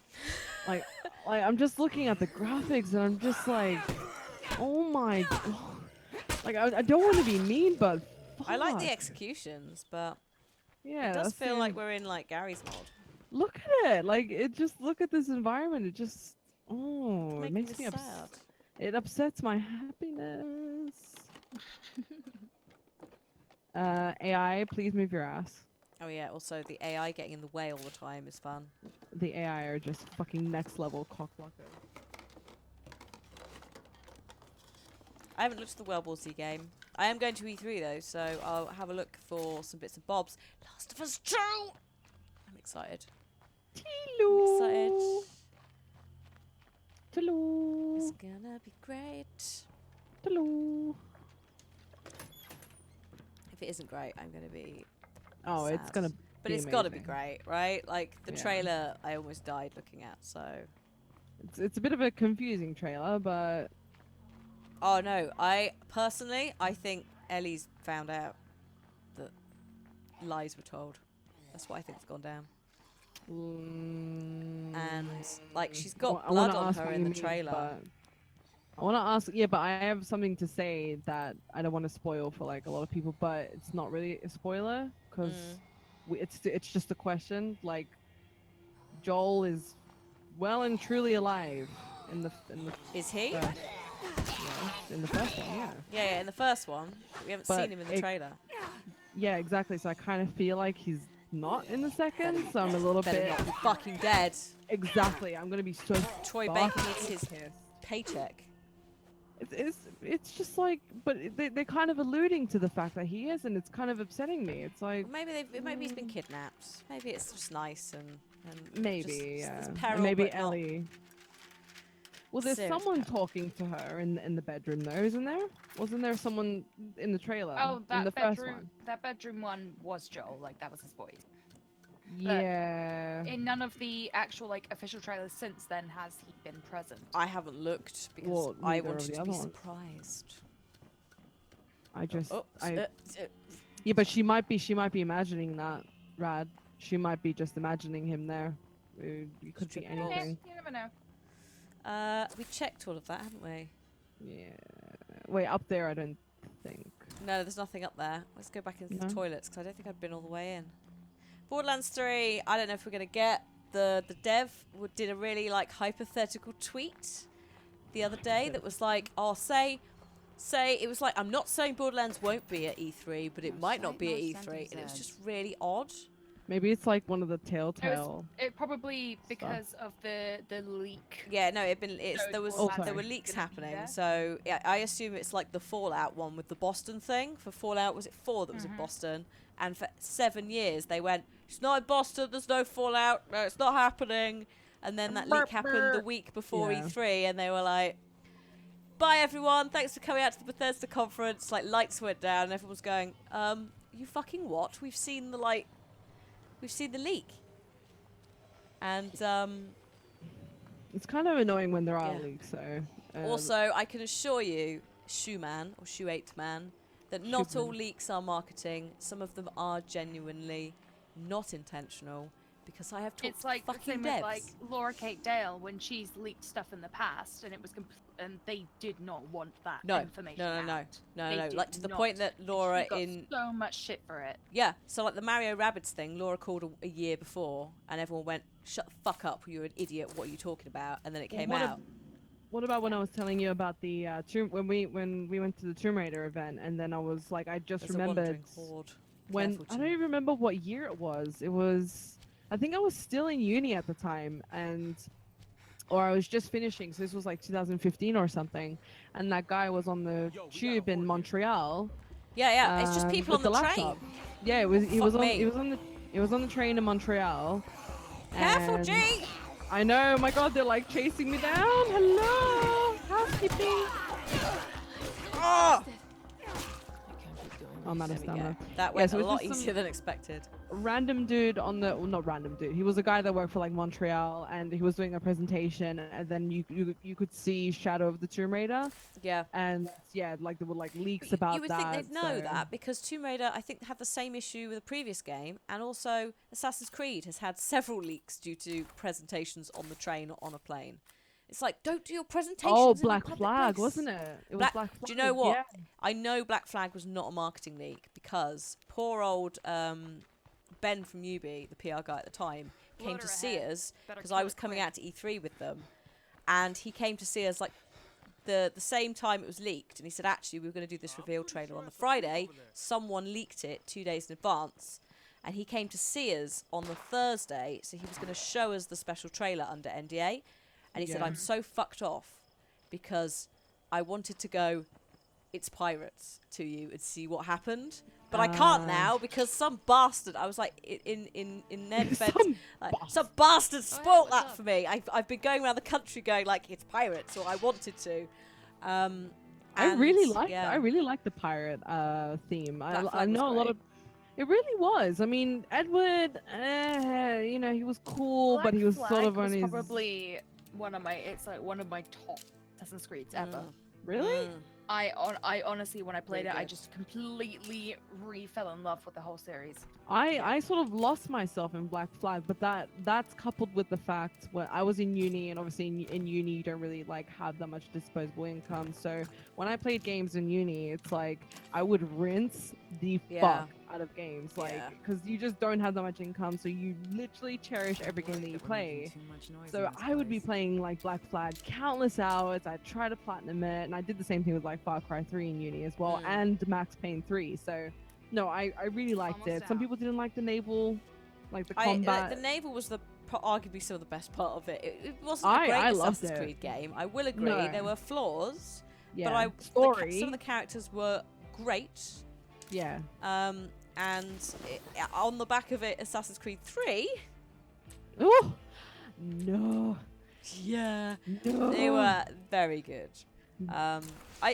Like I'm just looking at the graphics and I'm just like, oh my god. Like I don't want to be mean, but I like the fuck. executions, but Yeah, it does that's feel the- like we're in like Gary's mod. Look at it. Like it just look at this environment. It just it Making makes me sad. It upsets my happiness. AI, please move your ass. Oh yeah, also the AI getting in the way all the time is fun. The AI are just fucking next level cockblockers. I haven't looked at the World War Z game. I am going to E3 though, so I'll have a look for some bits and bobs. Last of Us 2! I'm excited. I'm excited. Hello. It's gonna be great. Hello. If it isn't great, I'm gonna be Oh, it's sad. gonna But be it's gotta be amazing. great, right? Like the Yeah. trailer I almost died looking at, so It's a bit of a confusing trailer, but oh no, I personally I think Ellie's found out that lies were told. That's what I think's gone down. And like she's got I wanna blood on ask her what in you the mean, trailer. but I want to ask, yeah, but I have something to say that I don't want to spoil for like a lot of people, but it's not really a spoiler because it's just a question. Like Joel is well and truly alive in the Is he? first, in the first one, yeah. Yeah, in the first one. We haven't But seen him in the it- trailer. Yeah, exactly. So I kind of feel like he's not in the second, so I'm a little Better bit not be fucking dead. exactly. I'm gonna be so Troy fucking Baker needs his pissed. paycheck. It's just like, but they're kind of alluding to the fact that he is, and it's kind of upsetting me. It's like Or maybe he's been kidnapped. Maybe it's just nice and maybe, just, yeah, there's and peril, maybe but not Ellie. Well, there's serious someone peril. talking to her in the bedroom, though, isn't there? Wasn't there someone in the trailer? Oh, in that the first bedroom. one. That bedroom one was Joel. Like that was his voice. Yeah. In none of the actual like official trailers since then has he been present. I haven't looked because Well, I neither of wanted the to other be ones. surprised. I just, Oh, yeah, but she might be imagining that, Rad. She might be just imagining him there. It could be Strip Yeah, anything. you never know. we checked all of that, haven't we? Yeah. Wait, up there, I don't think. No, there's nothing up there. Let's go back into the No? toilets because I don't think I've been all the way in. Borderlands 3. I don't know if we're gonna get the dev did a really like hypothetical tweet the other day that was like, oh, say it was like, I'm not saying Borderlands won't be at E3, but it might not be at E3, and it was just really odd. Maybe it's like one of the Telltale. It probably because of the leak. Yeah, no, So there Borderlands were is leaks gonna be happening, there? so yeah, I assume it's like the Fallout one with the Boston thing. For Fallout, was it 4 that was in Mhm. Boston? And for 7 years they went, it's not in Boston, there's no Fallout, no, it's not happening. And then that leak happened the week before Yeah. E3, and they were like, bye everyone, thanks for coming out to the Bethesda conference. Like lights went down, and everyone was going, you fucking what? We've seen the leak. And It's kind of annoying when there are Yeah. leaks, so. also, I can assure you, Shoeman or Shoe 8 Man, that not all Shoeman. leaks are marketing. Some of them are genuinely not intentional, because I have talked It's like to the fucking same devs. with like Laura Kate Dale when she's leaked stuff in the past, and it was and they did not want that No, information. no. out. They No. did Like to the not. point that And Laura she got in so much shit for it. yeah, so like the Mario Rabbids thing, Laura called a year before, and everyone went, "Shut the fuck up! You're an idiot. What are you talking about?" And then it came out. What about when I was telling you about the when we went to the Tomb Raider event, and then I was like, I just There's a remembered wandering horde. when Careful, I don't Jim. even remember what year it was. It was, I think I was still in uni at the time, or I was just finishing. So this was like 2015 or something, and that guy was on the tube in Montreal. Yeah. It's just people with on the laptop. train. Yeah, it was. He was Fuck on. me. It was on the train in Montreal. Careful, and G. I know. My God, they're like chasing me down. Hello, housekeeping. Oh! I'm out of There we go. stamina. That Yeah, went so a it was lot just some- easier than expected. Random dude on the, well, not random dude. He was a guy that worked for like Montreal, and he was doing a presentation, and then you could see Shadow of the Tomb Raider, Yeah. and yeah, like there were like leaks about that. You would think they'd know so- that because Tomb Raider, I think, had the same issue with the previous game, and also Assassin's Creed has had several leaks due to presentations on the train or on a plane. It's like, don't do your presentations. Oh, in a Black public Flag, place. wasn't it? It was Black- Black Flag. Do you know what? Yeah. I know Black Flag was not a marketing leak because poor old Ben from UB, the PR guy at the time, came Loader to see ahead. us Better because kill I it was coming quick. out to E3 with them, and he came to see us like the same time it was leaked, and he said, actually, we were going to do this reveal trailer on the Friday. Someone leaked it 2 days in advance, and he came to see us on the Thursday, so he was going to show us the special trailer under NDA, and he said, Yeah. I'm so fucked off because I wanted to go, it's pirates, to you and see what happened. But I can't now because some bastard, I was like, in Ned Fed's, some bastard spoilt that for me. I've been going around the country going like, it's pirates, or I wanted to. I really like yeah. I really like the pirate theme. Black I Flag was know a lot great. of. It really was. I mean, Edward, you know, he was cool, but he was Black sort Flag of on was his. probably one of my. It's like one of my top Assassin's Creeds ever. Really? Mm. I honestly, when I played Really it, I good. just completely fell in love with the whole series. I sort of lost myself in Black Flag, but that's coupled with the fact when I was in uni, and obviously in uni you don't really like have that much disposable income. So when I played games in uni, it's like I would rinse the Yeah. fuck out of games, like Yeah. because you just don't have that much income, so you literally cherish every game that you play. So I would be playing like Black Flag countless hours. I'd try to platinum it, and I did the same thing with like Far Cry 3 in uni as well, and Max Payne 3. So no, I really liked Almost it. Some out. people didn't like the naval, like the Like, combat. the naval was arguably some of the best part of it. It wasn't I a great loved Assassin's it. Creed game. I will agree. No. There were flaws, Yeah, but story. some of the characters were great. Yeah. And on the back of it, Assassin's Creed 3. Oh no. Yeah. No. They were very good.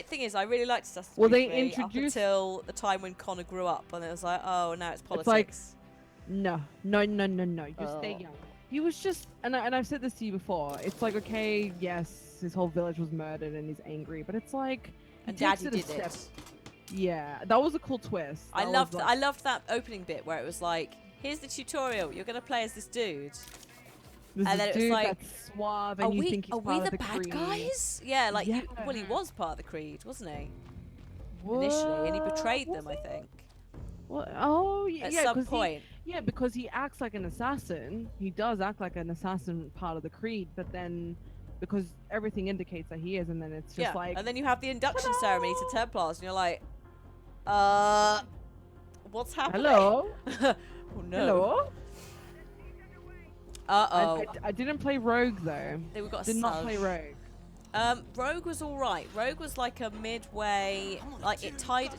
Thing is, I really liked Assassin's Well, Creed they 3 up introduced- until the time when Connor grew up, and it was like, oh, now it's politics. like- No. You stay Oh. young. He was just, and I've said this to you before. It's like, okay, yes, his whole village was murdered, and he's angry, but it's like, he And takes Daddy it a did step. it. Yeah, that was a cool twist. I That loved was, I loved that opening bit where it was like, here's the tutorial. You're gonna play as this dude. This and then it was dude like, that's suave, Are and you we think he's are part we of the bad Creed. guys? Yeah, like Yeah. well, he was part of the Creed, wasn't he? Initially, and he betrayed them, I think, What? Oh, yeah, at yeah, some 'cause point. Yeah, because he acts like an assassin. He does act like an assassin part of the Creed, but then because everything indicates that he is, and then it's just Yeah, like, and then you have the induction ceremony to Templars, and you're like, what's happening? hello, Oh no. hello. Uh-oh. I didn't play Rogue though. Then we got a Did not Sug. play Rogue. Rogue was alright. Rogue was like a midway, like it tied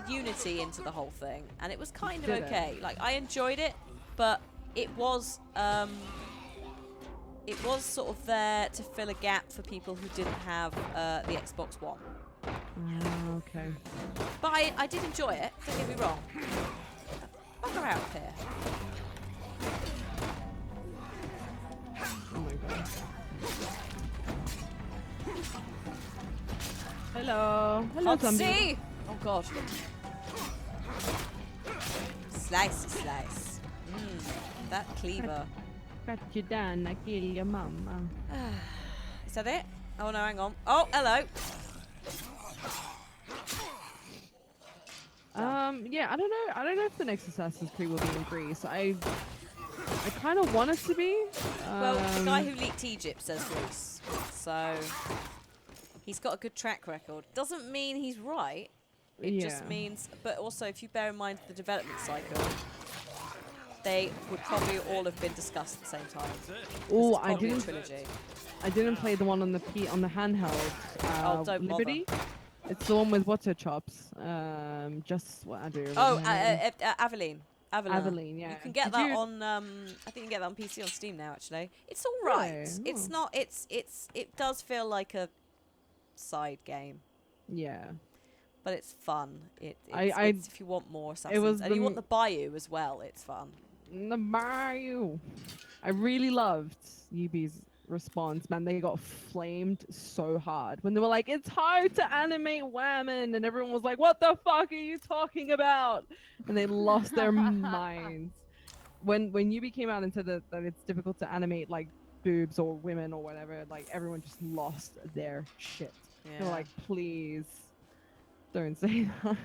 Unity into the whole thing, and it was kind of Did it? okay. Like I enjoyed it, but it was sort of there to fill a gap for people who didn't have the Xbox One. Oh, okay. But I did enjoy it. Don't get me wrong. Bugger out here. Oh my god. Hello. Hello, Can't zombie. see. Oh god. Slice. That cleaver. Cut you down, I kill your mama. Is that it? Oh no, hang on. Oh, hello. Yeah, I don't know. I don't know if the next Assassin's Creed will be in Greece. I kind of want it to be. Well, the guy who leaked Egypt says Greece, so he's got a good track record. Doesn't mean he's right. It just means, but also if you bear in mind the development cycle, they would probably all have been discussed at the same time. Oh, I didn't. Trilogy. I didn't play the one on the handheld. Oh, don't Liberty. It's the one with what's her chops. Just what I do. Oh, Aveline. Aveline, yeah. You can get that on. I think you can get that on PC on Steam now. Actually, it's all right. Really? It's not. It does feel like a side game. Yeah. But it's fun. It's if you want more assassins, and you want the Bayou as well. It's fun. The Bayou. I really loved Yubi's response, man. They got flamed so hard when they were like, "It's hard to animate women," and everyone was like, "What the fuck are you talking about?" And they lost their minds. When Yubi came out and said that it's difficult to animate like boobs or women or whatever, like everyone just lost their shit. Yeah. They're like, please don't say that.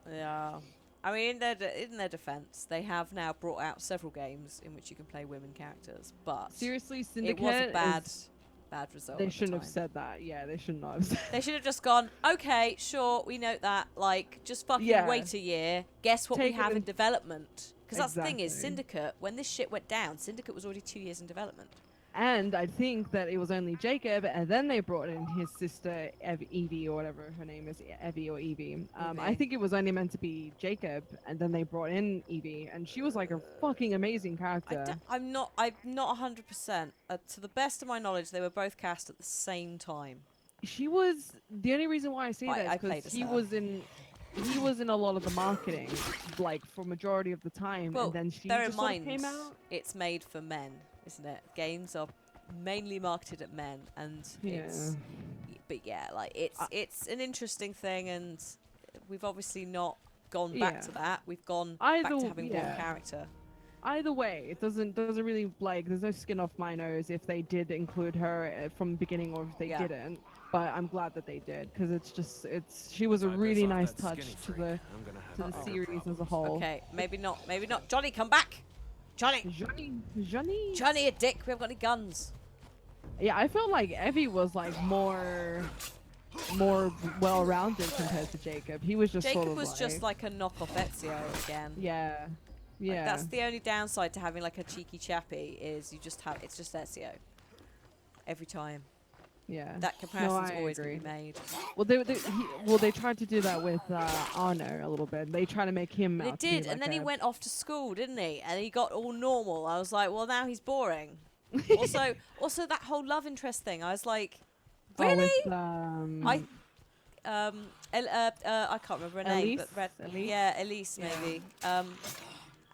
Yeah. I mean, in their defense, they have now brought out several games in which you can play women characters, but Seriously, Syndicate it was a bad result. They at the shouldn't have time. said that. Yeah, they should not have said. They should have just gone, okay, sure, we note that. Like, just fucking wait a year. Guess what we have in development? Because that's the thing is, Syndicate, when this shit went down, Syndicate was already 2 years in development. And I think that it was only Jacob, and then they brought in his sister Evie or whatever her name is, Evie or Evie. I think it was only meant to be Jacob, and then they brought in Evie, and she was like a fucking amazing character. I'm not 100%. To the best of my knowledge, they were both cast at the same time. She was the only reason why I say that is because he was in a lot of the marketing, like for majority of the time, Well, and then she bear just in sort of mind, came out. it's made for men, isn't it? Games are mainly marketed at men, and it's an interesting thing, and we've obviously not gone back to that. We've gone back to having one character. Either way, it doesn't really, like, there's no skin off my nose if they did include her from the beginning or if they didn't. But I'm glad that they did, because she was a really nice touch to the series as a whole. Okay, maybe not. Johnny, come back. Johnny, a dick. We haven't got any guns. Yeah, I felt like Evie was like more well-rounded compared to Jacob. He was just just like a knockoff Ezio again. Yeah. Like, that's the only downside to having like a cheeky chappy is it's just Ezio every time. Yeah. That comparison's always going to be made. Well, they tried to do that with Arno a little bit. They tried to make him. They did, and then he went off to school, didn't he? And he got all normal. I was like, well, now he's boring. also that whole love interest thing. I was like, really? I can't remember her name, but Elise maybe.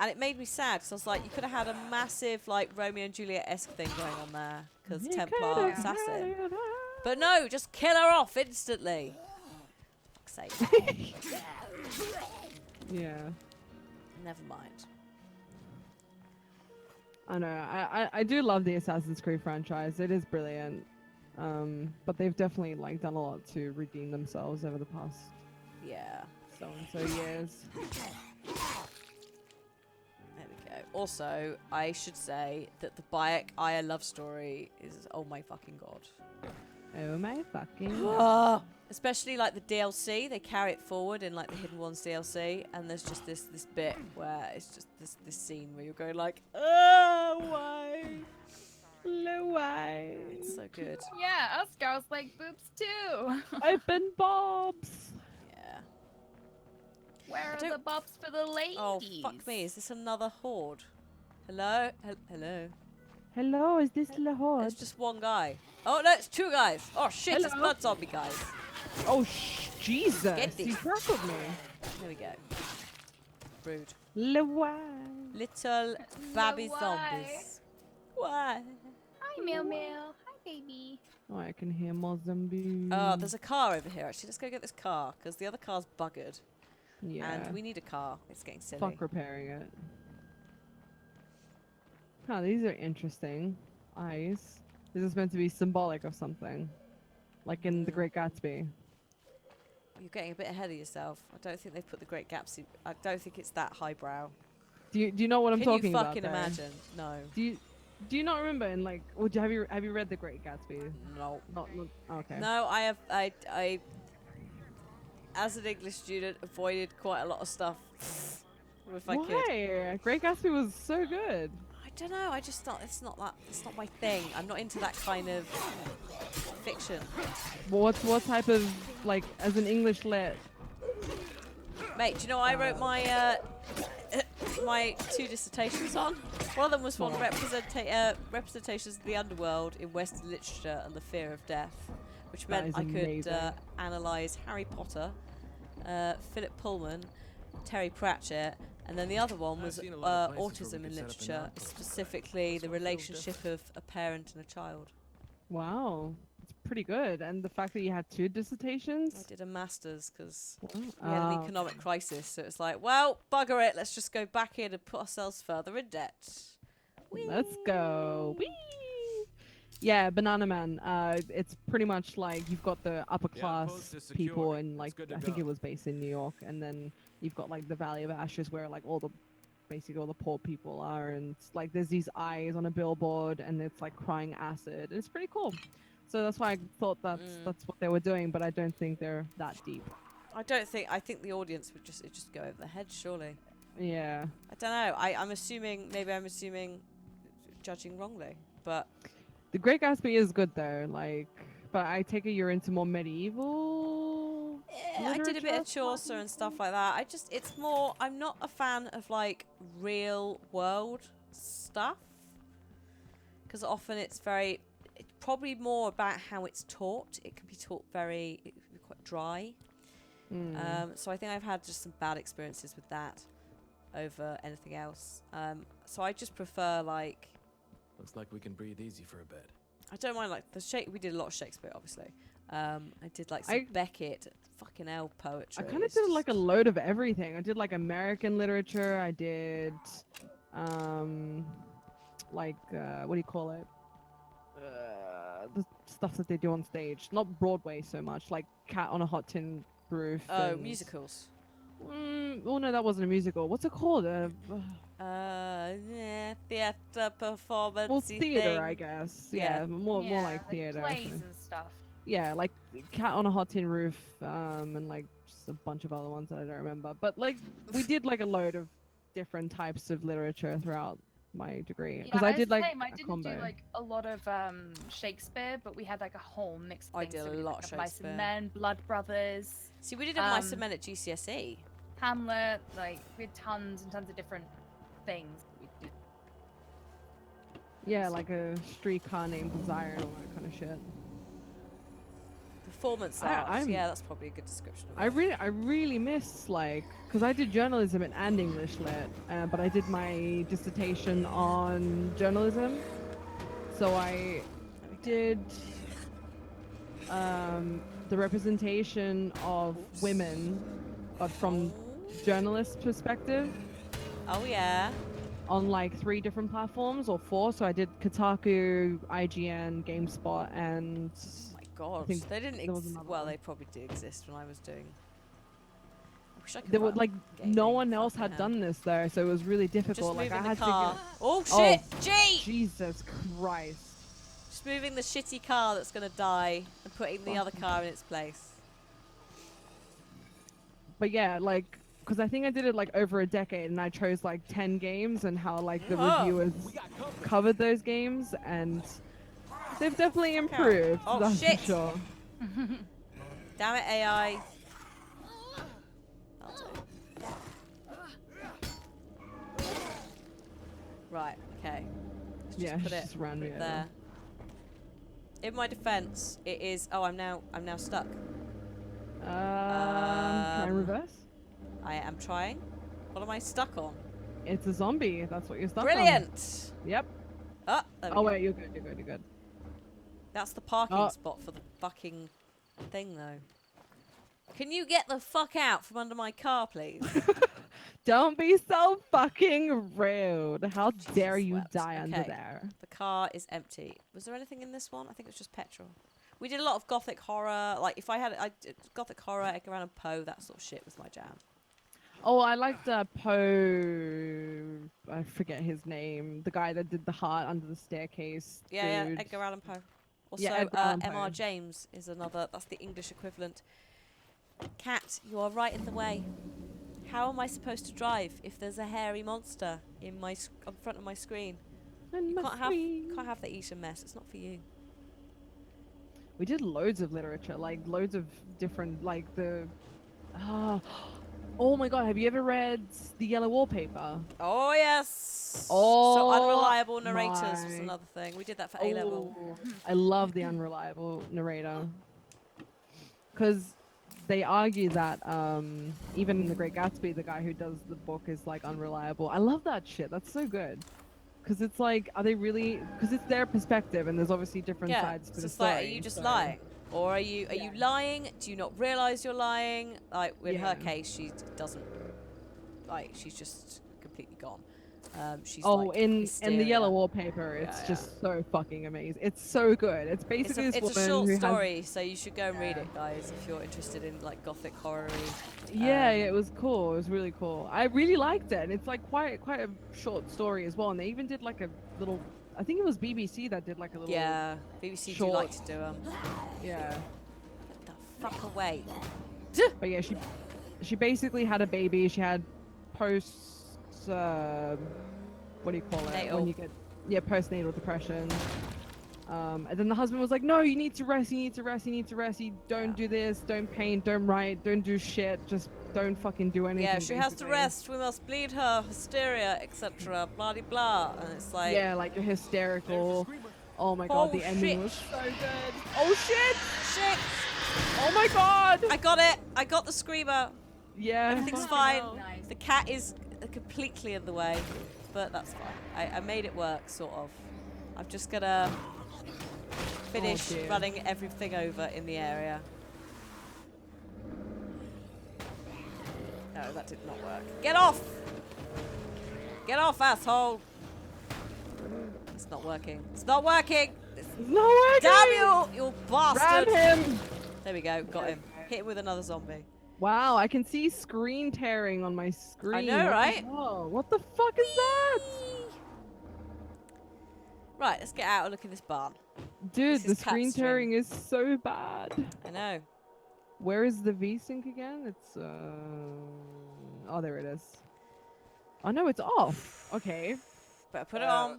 And it made me sad because I was like, you could have had a massive like Romeo and Juliet-esque thing going on there because Templar assassin. But no, just kill her off instantly. Fuck's sake. Yeah. Never mind. I know. I do love the Assassin's Creed franchise. It is brilliant. But they've definitely like done a lot to redeem themselves over the past so years. There we go. Also, I should say that the Bayek Aya love story is oh my fucking god. Oh my fucking god. Especially like the DLC, they carry it forward in like the Hidden Ones DLC, and there's just this bit where it's just this scene where you're going like, oh, why? No way. It's so good. Yeah, us girls like boobs too. Open bobs. Yeah. Where are the bobs for the ladies? Oh, fuck me. Is this another horde? Hello? Hello? Hello, is this the horde? It's just one guy. Oh, no, it's two guys. Oh, shit, it's blood zombie guys. Oh, Jesus. Get this. He tackled me. There we go. Rude. Little baby zombies. Why? Hi, Meow Meow. Hi, baby. Oh, I can hear more zombies. Oh, there's a car over here, actually. Let's go get this car, because the other car's buggered. Yeah. And we need a car. It's getting silly. Fuck repairing it. Oh, these are interesting. Eyes. This is meant to be symbolic of something, like in The Great Gatsby. You're getting a bit ahead of yourself. I don't think they've put the Great Gatsby. I don't think it's that highbrow. Do you know what I'm Can talking you about? fucking There? imagine? No. Do you not remember in like? Well, have you read The Great Gatsby? No. Not okay. No, I have. I as an English student avoided quite a lot of stuff. If I could. Why? Great Gatsby was so good. I don't know. I just thought it's not my thing. I'm not into that kind of fiction. What type of like as an English lit? Mate, do you know what I wrote my my 2 dissertations on? One of them was on representations of the underworld in Western literature and the fear of death, which That meant is I could amazing. analyse Harry Potter, Philip Pullman, Terry Pratchett, and then the other one I've was seen a lot of places autism where we in can set up an literature, outdoor. specifically the This one feels relationship of a parent and a child. Wow, it's pretty good. And the fact that you had 2 dissertations. I did a master's because Wow. we had an economic crisis, so it's like, well, bugger it, let's just go back in and put ourselves further in debt. Let's go. Whee! Yeah, Banana Man. It's pretty much like you've got the upper class post is people secured. in It's like good to I think go. it was based in New York, and then you've got like the Valley of Ashes where like basically all the poor people are, and like there's these eyes on a billboard, and it's like crying acid. It's pretty cool. So that's why I thought that's what they were doing, but I don't think they're that deep. I think the audience would just go over their heads, surely. Yeah. I don't know. I'm assuming, judging wrongly, but The Great Gatsby is good though, like, but I take it you're into more medieval. yeah, I did a bit of literature, Chaucer and stuff like that. It's more, I'm not a fan of like real world stuff, because often it's probably more about how it's taught. It can be taught it can be quite dry. So I think I've had just some bad experiences with that over anything else. So I just prefer like, Looks like we can breathe easy for a bit. I don't mind like we did a lot of Shakespeare, obviously. I did like some Beckett, fucking hell poetry. I kind of It's did like a just- load of everything. I did like American literature. I did, like what do you call it? The stuff that they do on stage, not Broadway so much, like Cat on a Hot Tin Roof. Oh, and- musicals. Oh no, that wasn't a musical. What's it called? Yeah, theatre performance. Well, theater, I guess. Yeah. Yeah, more like theater. Plays so. and stuff. Yeah, like Cat on a Hot Tin Roof, and like just a bunch of other ones that I don't remember. But like we did like a load of different types of literature throughout my degree because I did like I a didn't combo. do like a lot of Shakespeare, but we had like a whole mix of I things. did So a we did, lot like, of Mice Shakespeare. and Men, Blood Brothers, See, we did a Mice and Men at GCSE. Hamlet. Like we had tons and tons of different things. Yeah, like a streetcar named Desire and all that kind of shit. Performance I- arts. I'm- Yeah, that's probably a good description of I it. really miss like because I did journalism and English lit, but I did my dissertation on journalism, so I did the representation of women, but from journalist perspective Oh yeah. on like 3 different platforms or 4. So I did Kotaku, IGN, GameSpot, and Oh my god. think They didn't there was exist. another Well, one. they probably did exist when I was doing. I wish I could there were run like gaming, no one else fucking had hell. done this though, so it was really Just difficult. Like moving I the had car. to. Oh Oh. shit! Gee! Jesus Christ. Just moving the shitty car that's gonna die and putting the other car in its place. But yeah, like, because I think I did it like over a decade, and I chose like 10 games and how like the Whoa. reviewers covered those games, and they've definitely improved. Oh, that's shit. for sure. Damn it, AI. I'll do. Right. Okay. Let's just Yeah, put it just ran me over. there. In my defense, it is. Oh, I'm now stuck. Try and reverse. I am trying. What am I stuck on? It's a zombie. That's what you're stuck on. Brilliant. Yep. Oh, there we Oh go. wait, you're good. You're good. You're good. That's the parking Oh. spot for the fucking thing, though. Can you get the fuck out from under my car, please? Don't be so fucking rude. How dare Jesus you wept. die under Okay. there? The car is empty. Was there anything in this one? I think it was just petrol. We did a lot of gothic horror. Like, if I had... gothic horror, Edgar Allan Poe, that sort of shit was my jam. Oh, I liked Poe. I forget his name. The guy that did the heart under the staircase. Yeah, dude. yeah, Edgar Allan Poe. Also, Yeah, Edgar Allan M.R. Poe. James is another... That's the English equivalent. Cat, you are right in the way. How am I supposed to drive if there's a hairy monster in my in front of my screen? And You my can't screen. have the Eton mess. It's not for you. We did loads of literature, like loads of different, like the. Oh my god! Have you ever read The Yellow Wallpaper? Oh yes. Oh, so unreliable narrators was my- another thing. We did that for A level. Oh, I love the unreliable narrator. Because they argue that even in The Great Gatsby, the guy who does the book is like unreliable. I love that shit. That's so good. Because it's like, are they really? Because it's their perspective, and there's obviously different Yeah. sides to It's the just story. like, are you just so- lying, or are you lying? Do you not realize you're lying? Like in her Yeah. case, she doesn't. Like she's just completely gone. She's Oh, like in the hysteria. Yellow Wallpaper, Yeah, it's yeah. just so fucking amazing. It's so good. It's basically It's this a woman short who story, so you should go and read Yeah. it, guys, if you're interested in like gothic horror. Yeah, it was cool. It was really cool. I really liked it, and it's like quite a short story as well. And they even did like a little. I think it was BBC that did like a little. Yeah, BBC do short- like to do them. Yeah. Get the fuck away. But yeah, she basically had a baby. She had post. What do you call it? Natal. When you get postnatal depression. And then the husband was like, "No, you need to rest. You need to rest. You need to rest. You don't do this. Don't paint. Don't write. Don't do shit. Just don't fucking do anything." Yeah, she has to basically." rest. We must bleed her, hysteria, etc. Blah de blah. And it's like, Yeah, like you're hysterical. Oh my Oh, god, the ending shit. was so good. Oh shit! shit! Oh my god! I got it. I got the screamer. Yeah. Everything's Oh, fine. no. Nice. The cat is completely in the way, but that's fine. I made it work, sort of. I'm just gonna finish dear. running everything over in the area. No, that did not work. Get off! Get off, asshole! It's not working. It's not working! No way! Damn you, you bastard! Ram him! There we go, got him. Hit him with another zombie. Wow, I can see screen tearing on my screen. know, right? Oh, what the fuck is that? Right, let's get out and look in this barn. Dude, This the is cat screen string. tearing is so bad. I know. Where is the V-Sync again? It's, oh, there it is. Oh, no, it's off. Okay. Better put it on.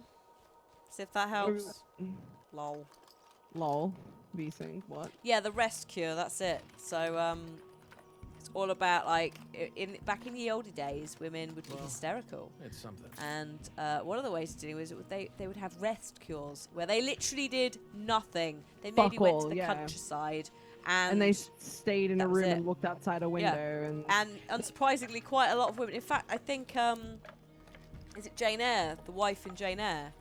See if that helps. Mm, Lol. Lol. V-Sync, what? Yeah, the rest cure, that's it. So, it's all about, like, back in the older days, women would be Well. hysterical. It's something. And one of the ways to do it was they would have rest cures, where they literally did nothing. They maybe Fuck went all, to the yeah. countryside, And they stayed in a that was room it. and looked outside a window and unsurprisingly, quite a lot of women. In fact, I think is it Jane Eyre, the wife in Jane Eyre?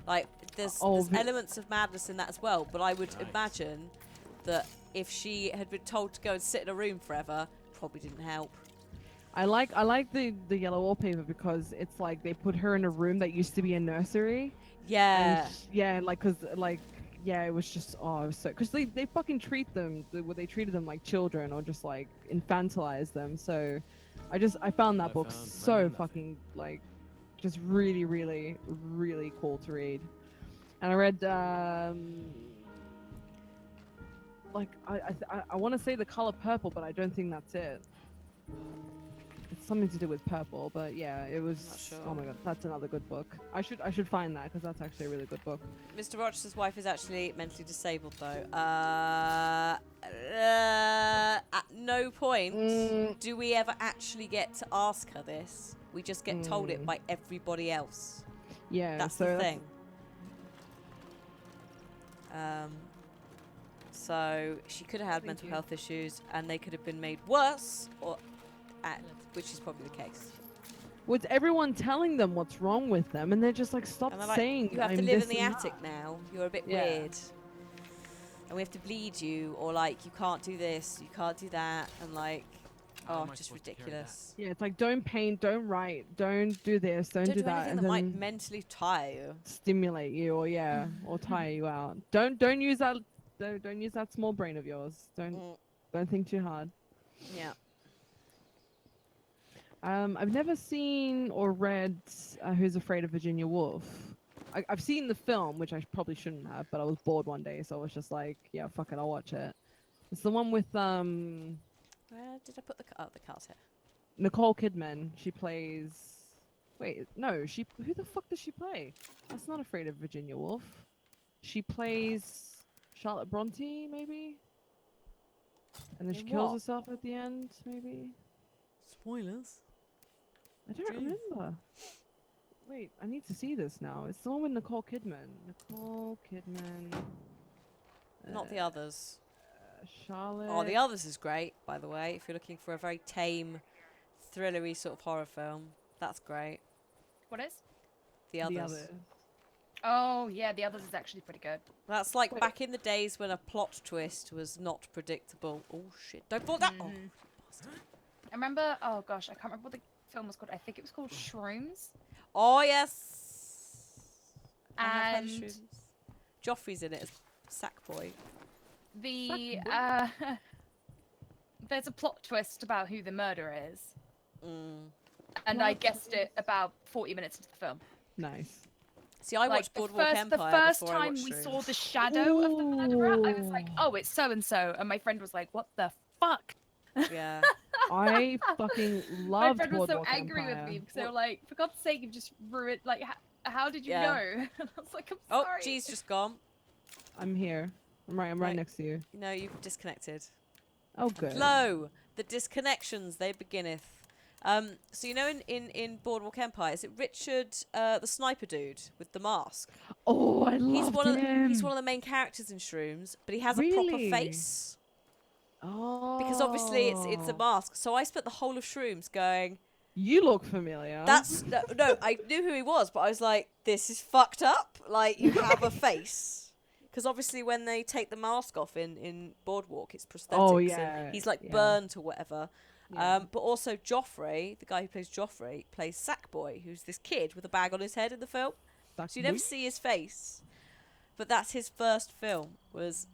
Like, there's elements of madness in that as well. But I would Right. imagine that if she had been told to go and sit in a room forever, probably didn't help. I like the Yellow Wallpaper because it's like they put her in a room that used to be a nursery. Yeah. And yeah, like, cause like, yeah, it was just, oh, it was so, cause they fucking treat them, they treated them like children or just like infantilize them. So I found that I book found so nothing. fucking like, just really, really, really cool to read. And I read, like, I want to say The Color Purple, but I don't think that's it. It's something to do with purple, but yeah, it was. Not sure. Oh my god, that's another good book. I should find that because that's actually a really good book. Mr. Rochester's wife is actually mentally disabled, though. At no point do we ever actually get to ask her this. We just get told it by everybody else. Yeah, That's so the thing. So she could have had mental health issues, and they could have been made worse, which is probably the case. With everyone telling them what's wrong with them, and they're just like, stop And they're like, saying. you have to I'm live this in the and attic that." now. You're a bit Yeah. weird. And we have to bleed you, or like, you can't do this, you can't do that, and like, How am Oh, I just supposed to carry that? ridiculous. Yeah, it's like don't paint, don't write, don't do this, don't do that, anything and that might then mentally tire you. stimulate you or or tire you out. Don't use that. Don't use that small brain of yours. Mm, Don't think too hard. yeah. I've never seen or read Who's Afraid of Virginia Woolf. I've seen the film, which I probably shouldn't have, but I was bored one day, so I was just like, yeah, fuck it, I'll watch it. It's the one with Where did I put the the cards here? Nicole Kidman. She plays. Wait, no, Who the fuck does she play? That's not Afraid of Virginia Woolf. She plays Charlotte Bronte, maybe. And then she In kills what? herself at the end, maybe. Spoilers. I don't Jeez. remember. Wait, I need to see this now. It's the one with Nicole Kidman. Nicole Kidman. Not the others. Charlotte. Oh, the others is great, by the way. If you're looking for a very tame, thrillery sort of horror film, that's great. What is? The others. The others. Oh yeah, the others is actually pretty good. That's like Wait. back in the days when a plot twist was not predictable. Oh shit! Don't fall down. Oh, Mhm. I remember. Oh gosh, I can't remember what the film was called. I think it was called Shrooms. oh yes. I have heard of And Shrooms. Joffrey's in it as Sackboy. the there's a plot twist about who the murderer is, Mm. and I guessed it about 40 minutes into the film. Nice. See, I Like watched Boardwalk the Empire first before I time watched we Shrooms. saw the shadow of the murderer, I was like, Ooh. "Oh, it's so and so," and my friend was like, "What the fuck?" Yeah. I fucking My loved friend was so Boardwalk angry with Empire. me because they were like, "For God's sake, you've just ruined. Like, how did you Yeah. know?" And I was like, "I'm Oh, sorry." G's just gone. I'm here. I'm right Right. next to you. No, you've disconnected. Oh, good. Lo, the disconnections they beginneth. So you know in Boardwalk Empire, is it Richard, the sniper dude with the mask? Oh, I He's loved one of him. he's one of the main characters in Shrooms, but he has a Really? proper face Oh. because obviously it's a mask. So I spent the whole of Shrooms going, You look familiar. that's no, I knew who he was, but I was like, this is fucked up. Like you have a face. Because obviously when they take the mask off in Boardwalk, it's prosthetics. Oh, and yeah, he's like yeah. burnt or whatever. Yeah. But also Joffrey, the guy who plays Joffrey, plays Sackboy, who's this kid with a bag on his head in the film. So you never see his face. But that's his first film, was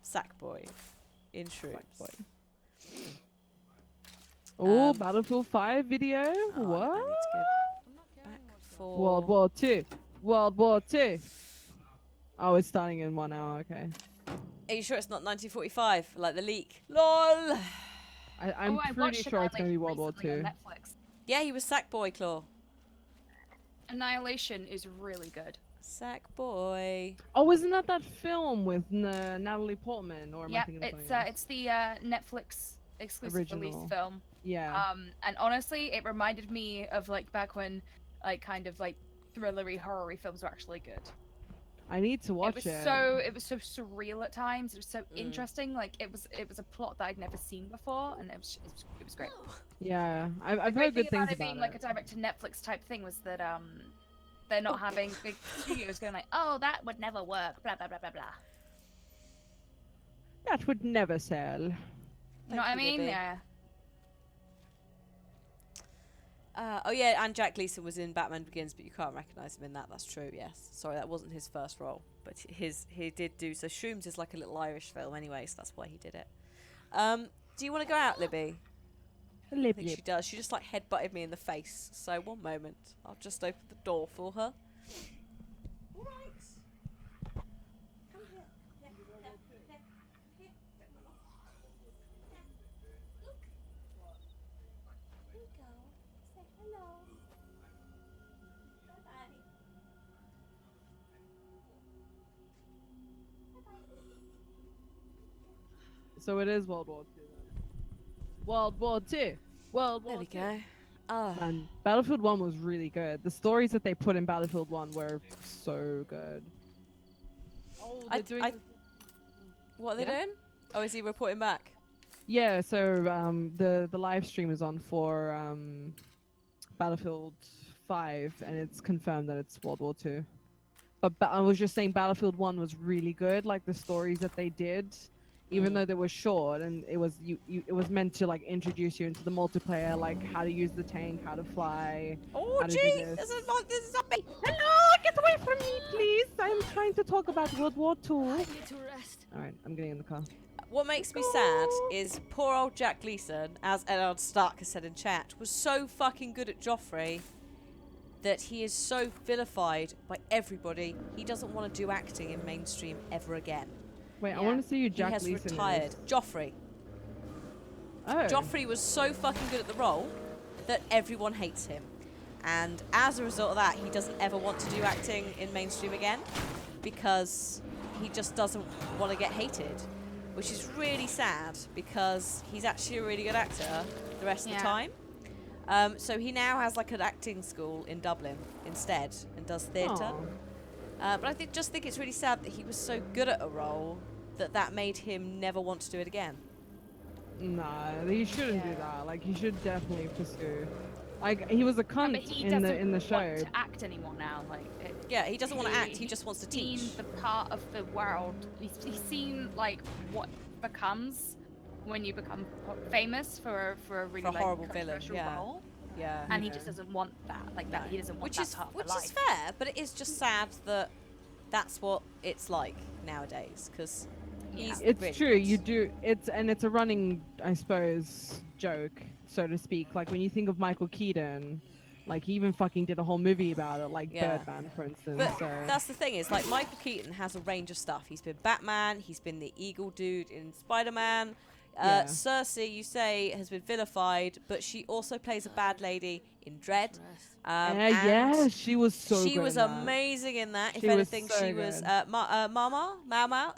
Sackboy in Shrooms. Oh, Um, Battlefield 5 video? Oh, I need What? to go back for... World War II. World War II. Oh, it's starting in 1 hour. Okay. Are you sure it's not 1945, like the leak? LOL! I'm I pretty watched sure it's going to be World War Annihilation II. recently on Netflix. Yeah, he was Sackboy, Claw. Annihilation is really good. Sackboy. Oh, isn't that film with Natalie Portman? Or am I Yeah, thinking of it's something else? it's the Netflix exclusive release Original. film. Yeah. And honestly, it reminded me of like back when like kind of like thrillery horror-y films were actually good. I need to watch it. It was so surreal at times. It was so interesting. Like it was a plot that I'd never seen before, and it was great. Yeah, I've The heard great thing good things about it about being like a direct to Netflix type thing was that they're not having big studios going like, oh, that would never work, blah blah blah blah blah. That would never sell. You know what I Thank you, mean? Libby. Yeah. Oh yeah, and Jack Gleason was in Batman Begins, but you can't recognise him in that. That's true. Yes, sorry, that wasn't his first role, but he did do. So Shrooms is like a little Irish film anyway, so that's why he did it. Do you want to go out, Libby? I think she does. She just like headbutted me in the face. So one moment, I'll just open the door for her. So it is World War II. World War II. World War There we II. go. Oh, Man, Battlefield 1 was really good. The stories that they put in Battlefield 1 were so good. Oh, I- they're doing. I- what are they Yeah? doing? Oh, is he reporting back? Yeah, so the live stream is on for Battlefield 5, and it's confirmed that it's World War 2. But I was just saying Battlefield 1 was really good. Like the stories that they did even though they were short, and it was it was meant to like introduce you into the multiplayer, like how to use the tank, how to fly. Oh, How to do gee, this. this is zombie. Hello, get away from me, please! I'm trying to talk about World War II. I need to rest. All right, I'm getting in the car. What makes me sad is poor old Jack Gleason, as Ed Stark has said in chat, was so fucking good at Joffrey that he is so vilified by everybody. He doesn't want to do acting in mainstream ever again. Wait, I Yeah. want to see you, He Jack has Gleason. retired. Joffrey. Oh. Joffrey was so fucking good at the role that everyone hates him. And as a result of that, he doesn't ever want to do acting in mainstream again because he just doesn't want to get hated, which is really sad because he's actually a really good actor the rest of the Yeah. time. So he now has like an acting school in Dublin instead and does theatre. Aw. But I just think it's really sad that he was so good at a role that made him never want to do it again. Nah, he shouldn't do Yeah. that. Like, he should definitely pursue. Like, he was a Yeah, cunt but he in doesn't the show. want to act anymore now. Like, Yeah, he doesn't want to act, he just wants to seen teach. the part of the world. He's seen like what becomes when you become famous for a really For a like horrible villain, controversial yeah. role, Yeah. and he Yeah. just doesn't want that. Like that, he doesn't want Which that is part of which life. is fair, but it is just sad that that's what it's like nowadays because he's It's really true. good. You do. It's a running, I suppose, joke, so to speak. Like when you think of Michael Keaton, like he even fucking did a whole movie about it, like Yeah. Birdman, for instance. But So that's the thing is, like, Michael Keaton has a range of stuff. He's been Batman, he's been the Eagle Dude in Spider-Man. Yeah. Cersei, you say, has been vilified, but she also plays a bad lady in Dread. And yeah, she was so she good was in that. amazing in that. If She was anything, so she was good. Mama, not Mama, Mama,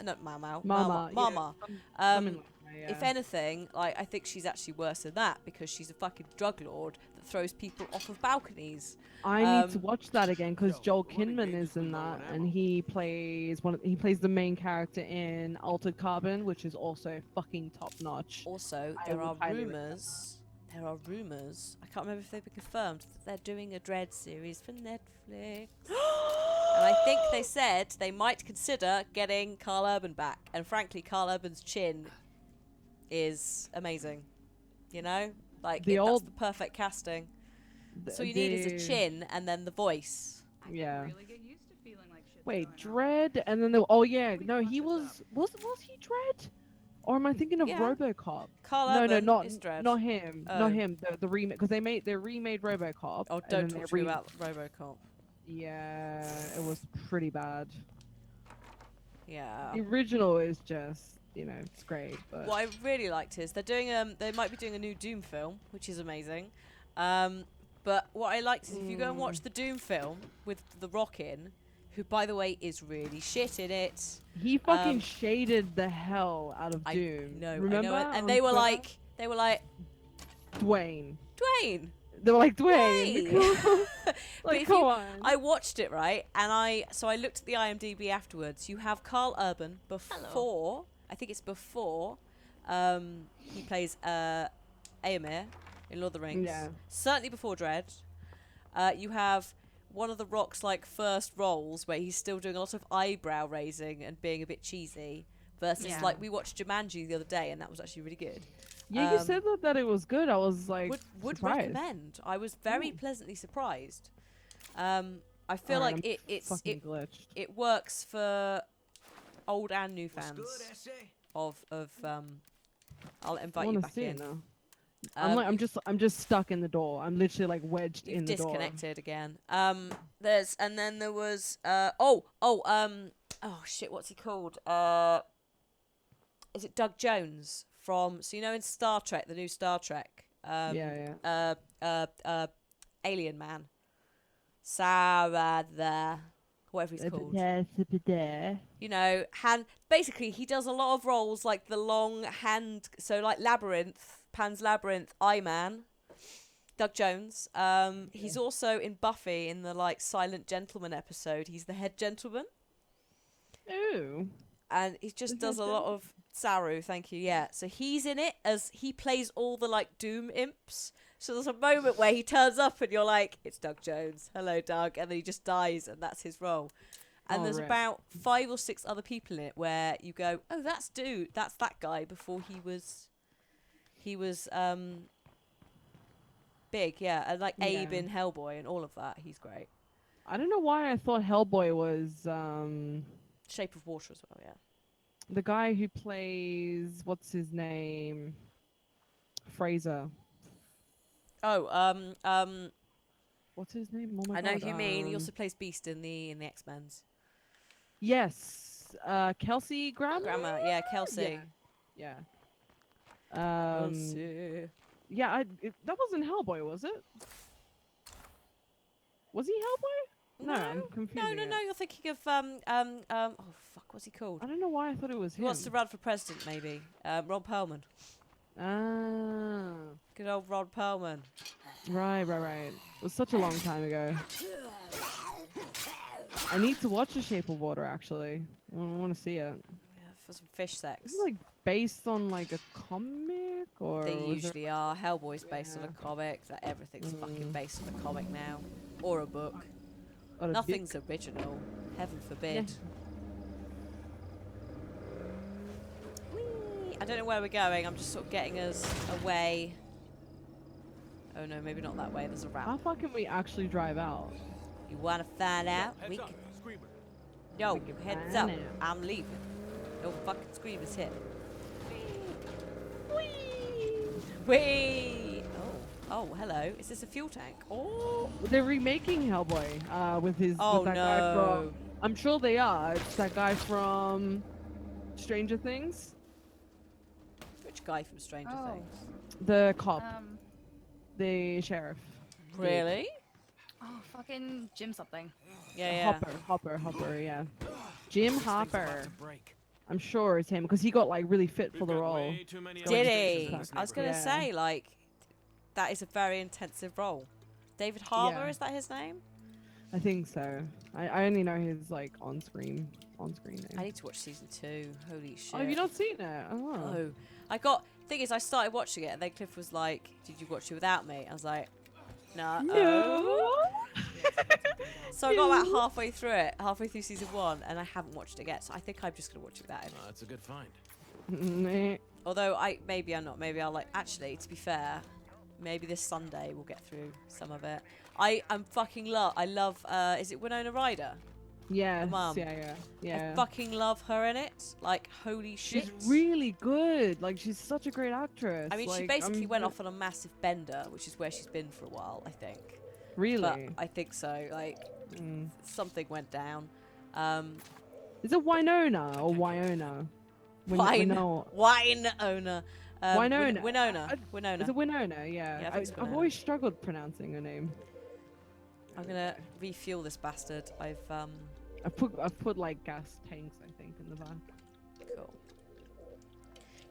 yeah, Mama. something like that, yeah. If anything, like I think she's actually worse than that because she's a fucking drug lord that throws people off of balconies. I need to Um, watch that again because Joel Kinnaman is in that, and he plays he plays the main character in Altered Carbon, which is also fucking top notch. Also, I there would are highly recommend rumors. There are rumors. I can't remember if they've been confirmed that they're doing a Dread series for Netflix. And I think they said they might consider getting Carl Urban back. And frankly, Carl Urban's chin is amazing. You know, like The that's old- the perfect casting. Th- So you need is a the- chin and then the voice. Yeah. Really get used to feeling like shit. Wait, Dread, and then oh yeah, no, he was he Dread, or am I thinking of Yeah. RoboCop? Carl No, Urban not is Dread. not him, Oh. not him. The remake because they remade RoboCop. Oh, and don't then talk they to me about RoboCop. Yeah, it was pretty bad. Yeah. The original is just it's great, but What I really liked is they're doing they might be doing a new Doom film, which is amazing. But what I liked is if you go and watch the Doom film with The Rock in, who by the way is really shit in it. he fucking shaded the hell out of I Doom. know, Remember? I know, and on they were Twitter? like Dwayne. Dwayne. They were like Dwayne. Dwayne. But like if come you- on. I watched it right, and I looked at the IMDb afterwards. You have Carl Urban before. I think it's before. He plays Éomer in Lord of the Rings. Yeah. Certainly before Dread. You have one of the Rock's like first roles where he's still doing a lot of eyebrow raising and being a bit cheesy. Versus Yeah. like we watched Jumanji the other day, and that was actually really good. Yeah, you said that it was good. I was like, Would surprised. recommend. I was very Ooh. pleasantly surprised. I feel Alright, like I'm fucking glitched. it works for old and new fans of I'll I invite you want to back see in. it now. I'm just stuck in the door. I'm literally like wedged You've in the door. disconnected again. There was shit, what's he called? Is it Doug Jones from in Star Trek, the new Star Trek? Yeah. Alien Man. Sarah whatever he's called. Basically he does a lot of roles like the long hand, so like Labyrinth, Pan's Labyrinth, Eye Man. Doug Jones. He's also in Buffy in the like Silent Gentleman episode. He's the head gentleman. Ooh. And he just The does a head lot of Saru, thank you, yeah. So he's in it as he plays all the like Doom imps. So there's a moment where he turns up and you're like, it's Doug Jones. Hello, Doug. And then he just dies and that's his role. And Oh, there's right. about 5 or 6 other people in it where you go, oh, that's that guy before he was big, yeah. And like Abe Yeah. in Hellboy and all of that, he's great. I don't know why I thought Hellboy was Shape of Water as well, yeah. the guy who plays what's his name? Fraser. Oh, What's his name? Oh my I god. know who you mean. He also plays Beast in the X-Men's. Yes. Kelsey Grammer? Grammar, yeah, Kelsey. Yeah. Kelsey. Yeah, that wasn't Hellboy, was it? Was he Hellboy? No, I'm confusing No, it. you're thinking of oh fuck, what's he called? I don't know why I thought it was He him. wants to run for president, maybe. Ron Perlman. Ah. Good old Ron Perlman. Right. It was such a long time ago. I need to watch The Shape of Water, actually. I want to see it. Yeah, for some fish sex. Is it like based on like a comic or? They was it- usually are. Hellboy's based on Yeah. a comic. That everything's fucking Mm. based on a comic now, or a book. or a Nothing's book? original. Heaven forbid. Whee! I don't know where we're going. I'm just sort of getting us away. Oh no, maybe not that way. There's a How ramp. far can we actually drive out? You want to find out? We can. Yo, We can heads find up. out. I'm leaving. No fucking screamers here. Whee! Oh, hello. Is this a fuel tank? Oh. They're remaking Hellboy with his. Oh with that guy no. from, I'm sure they are. It's that guy from Stranger Things, Which guy from Stranger Oh. Things? the cop, Um. the sheriff. Really? Oh, fucking Jim something. Yeah, yeah. Hopper, yeah. Jim Hopper. I'm sure it's him because he got like really fit for the role. Did he? This I was gonna Yeah. say, like, that is a very intensive role. David Harbour, Yeah. is that his name? I think so. I only know his like on-screen name. I need to watch season 2. Holy shit. Oh, have you not seen it? Oh. No. I got. Thing is, I started watching it, and then Cliff was like, "Did you watch it without me?" I was like, "No." No. So I got about halfway through season 1, and I haven't watched it yet. So I think I'm just gonna watch it without him. That's a good find. Nah. Although maybe I'm not. Maybe I'll like. Actually, to be fair, maybe this Sunday we'll get through some of it. I'm fucking love. I love. Is it Winona Ryder? Yes. mum. Yeah. I fucking love her in it. Like, holy shit. She's really good. Like, she's such a great actress. I mean, she Like, basically I'm went re- off on a massive bender, which is where she's been for a while, I think. Really? But I think so. Like, Mm. something went down. Is it Winona or Wyona? Wine owner. Winona. Winona. Winona. Is it Winona? Yeah. Yeah, I think it's I've Winona. always struggled pronouncing her name. I'm gonna refuel this bastard. I've put like gas tanks, I think, in the back. Cool.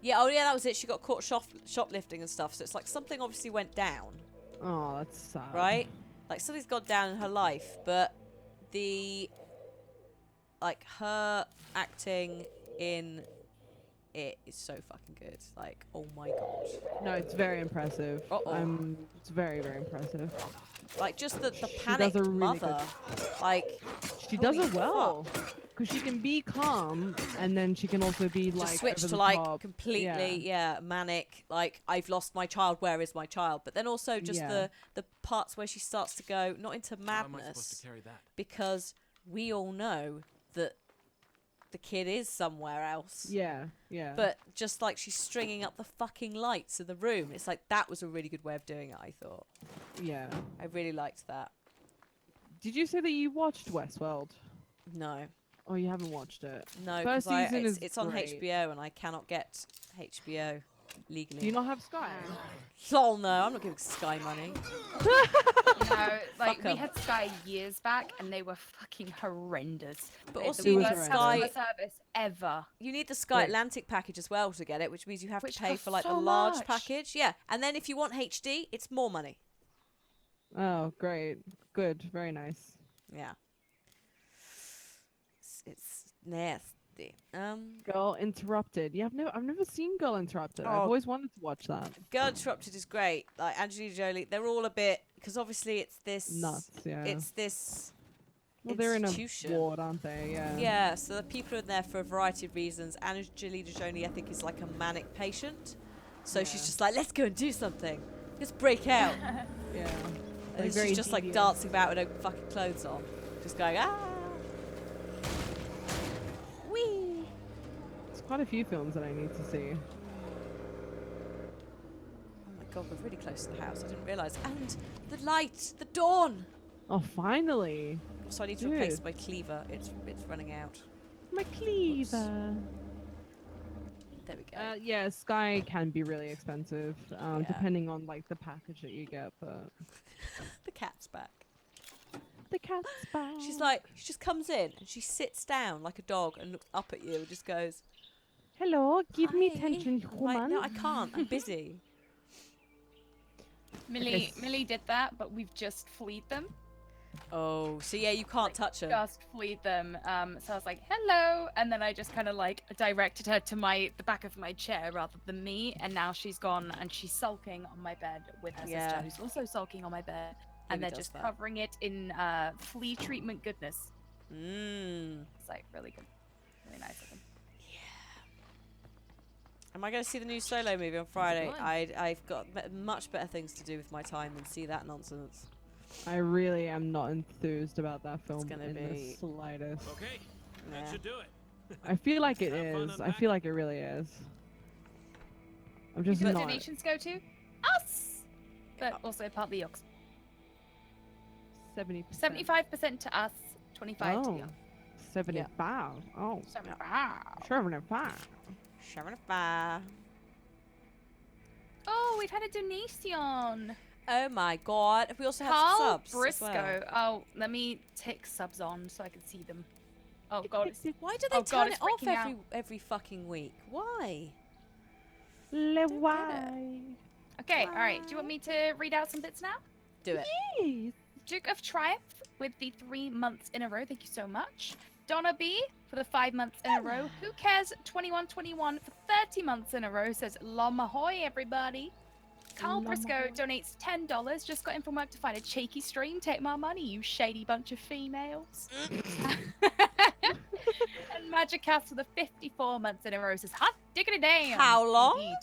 Yeah, oh yeah, that was it. She got caught shoplifting and stuff. So it's like something obviously went down, Oh, that's sad. right? Like something's gone down in her life, but her acting in it is so fucking good. Like, oh my god. No, it's very impressive. Uh-oh. It's very, very impressive. Like just the She does panicked a really mother. Like She does holy it well. fuck. Because she can be calm, and then she can also be like Just switch over to the like top. completely manic, like I've lost my child, where is my child? But then also just Yeah. the parts where she starts to go not into How am I supposed madness, to carry that? because we all know that the kid is somewhere else. Yeah. But just like she's stringing up the fucking lights in the room, it's like that was a really good way of doing it, I thought. Yeah. I really liked that. Did you say that you watched Westworld? No. Oh, you haven't watched it. No, First because season is it's on great. HBO and I cannot get HBO legally. Do you not have Sky? Lol, no, I'm not giving Sky money. No, like Fuck we 'em. had Sky years back, and they were fucking horrendous. But Like, also the you was need worst horrendous. Sky. customer service ever. You need the Sky Wait. Atlantic package as well to get it, which means you have Which to pay costs for like the so large much. package. Yeah, and then if you want HD, it's more money. Oh, great. Good. Very nice. Yeah. It's nasty. Girl Interrupted. Yeah, I've never seen Girl Interrupted. I've Oh. always wanted to watch that. Girl Interrupted is great. Like Angelina Jolie, they're all a bit because obviously it's this Nuts. Yeah. It's this Well, they're in a institution. ward, aren't they? Yeah. Yeah, so the people are in there for a variety of reasons. Angelina Jolie, I think, is like a manic patient. So she's Yeah. just like, let's go and do something. Let's break out. Yeah. And Like, she's very just like devious. dancing about with no fucking clothes on. Just going, ah. Whee. There's quite a few films that I need to see. Oh my god, we're really close to the house. I didn't realise. And the light, the dawn. Oh, finally. So I need to replace Dude. my cleaver. It's running out. My cleaver. There we go. Yeah, Sky can be really expensive, Yeah. depending on like the package that you get. But The cat's back. the cat's back. She's like, she just comes in and she sits down like a dog and looks up at you and just goes, "Hello, give me "Hi." attention, I'm like, woman." no, I can't. I'm busy. Millie did that, but we've just fleed them. Oh, so yeah, you can't touch her. Just fleed them. So I was like, "Hello," and then I just kind of like directed her to the back of my chair rather than me. And now she's gone and she's sulking on my bed with her Yeah. sister, who's also sulking on my bed. And Maybe they're does just that. covering it in flea treatment goodness. Mmm. It's like really good, really nice of them. Am I going to see the new Solo movie on Friday? fun. I've got much better things to do with my time than see that nonsense. I really am not enthused about that film gonna in be- the slightest. Okay, Yeah. that should do it. I feel like it Have fun is. on I that. feel like it really is. I'm just Who do not. donations go to? Us! But also partly Yogs. 70%. 75% to us, 25 to Oh, Yogs. 75. Oh, 75. 75. Sharifah. Oh, we've had a donation. Oh my god. We also have some Carl subs. as Briscoe. well. Oh, let me tick subs on so I can see them. Oh god, it's Why do they Oh God, turn it's it off freaking every fucking week? Why? Le get it. why? okay. All right. Do you want me to read out some bits now? Do it. Yes. Duke of Triumph with the 3 months in a row. Thank you so much. Donna B for the 5 months in a row. Who cares? 2121 for 30 months in a row says Lamahoy, everybody. Carl Briscoe donates $10. Just got in from work to find a cheeky stream. Take my money, you shady bunch of females. And Magic Cast for the 54 months in a row says, hot diggity damn. How long? Indeed.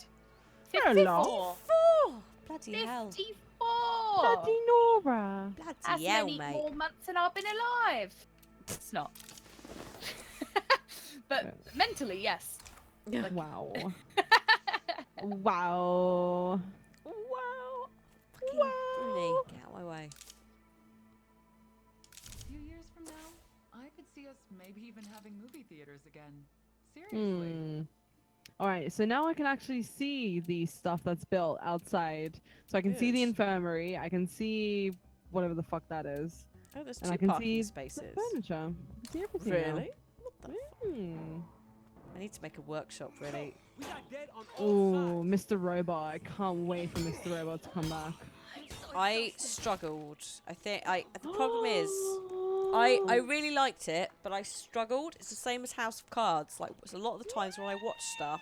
How 54. long? 4. Bloody hell. 54. Bloody Nora. Bloody That's hell, many mate. more months than I've been alive. It's not. But mentally, yes. Like- Wow. Wow. Wow. Fucking Wow. Bruni, get out of my way. A few years from now, I could see us maybe even having movie theaters again. Seriously. Hmm. All right, so now I can actually see the stuff that's built outside. So I can see the Good. infirmary. I can see whatever the fuck that is. Oh, there's And I two can parking see spaces. the furniture. I can see everything now. Really? What the Hmm. I need to make a workshop, really. We got dead on all Oh, Mr. Robot. I can't wait for Mr. Robot to come back. I struggled. The problem is, I really liked it, but I struggled. It's the same as House of Cards. Like, it's a lot of the times when I watch stuff,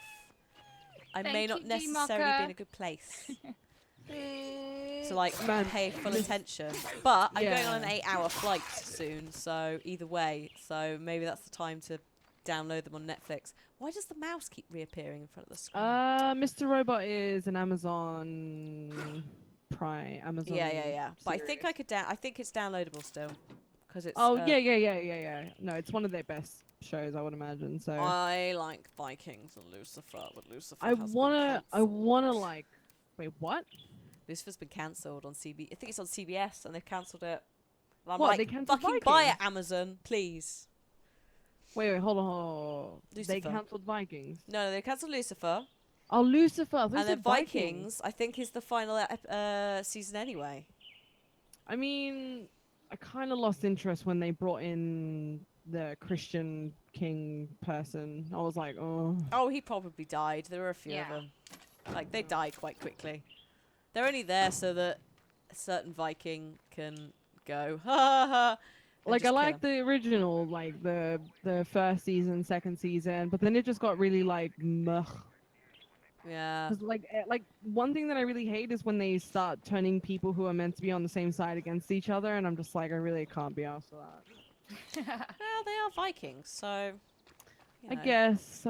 I may Thank not you, necessarily D-Marker. be in a good place to like Man, pay full attention. But I'm going on an Yeah. 8-hour flight soon, so either way, so maybe that's the time to download them on Netflix. Why does the mouse keep reappearing in front of the screen? Mr. Robot is an Amazon Prime. Amazon. Yeah. But I think series. I could I think it's downloadable still, because it's. Oh yeah. No, it's one of their best shows, I would imagine. So I like Vikings and Lucifer, but Lucifer I has been wanna cancelled. like. Wait, what? Lucifer's been cancelled on CB. I think it's on CBS, and they've cancelled it. And I'm What, like, they cancelled fucking buy it, Vikings? Amazon, please. Wait, hold on. They Lucifer. cancelled Vikings. No, they cancelled Lucifer, Oh, Lucifer. I thought you and then said Vikings. I think is the final season anyway. I mean, I kind of lost interest when they brought in the Christian king person. I was like, oh. Oh, he probably died. There were a few Yeah. of them. Like they died quite quickly. They're only there so that a certain Viking can go ha ha ha. and Like I just kill like him. the original, like the first season, second season, but then it just got really like meh. Yeah. 'Cause, like one thing that I really hate is when they start turning people who are meant to be on the same side against each other, and I'm just like, I really can't be asked for that. Well, they are Vikings, so. You I know. guess.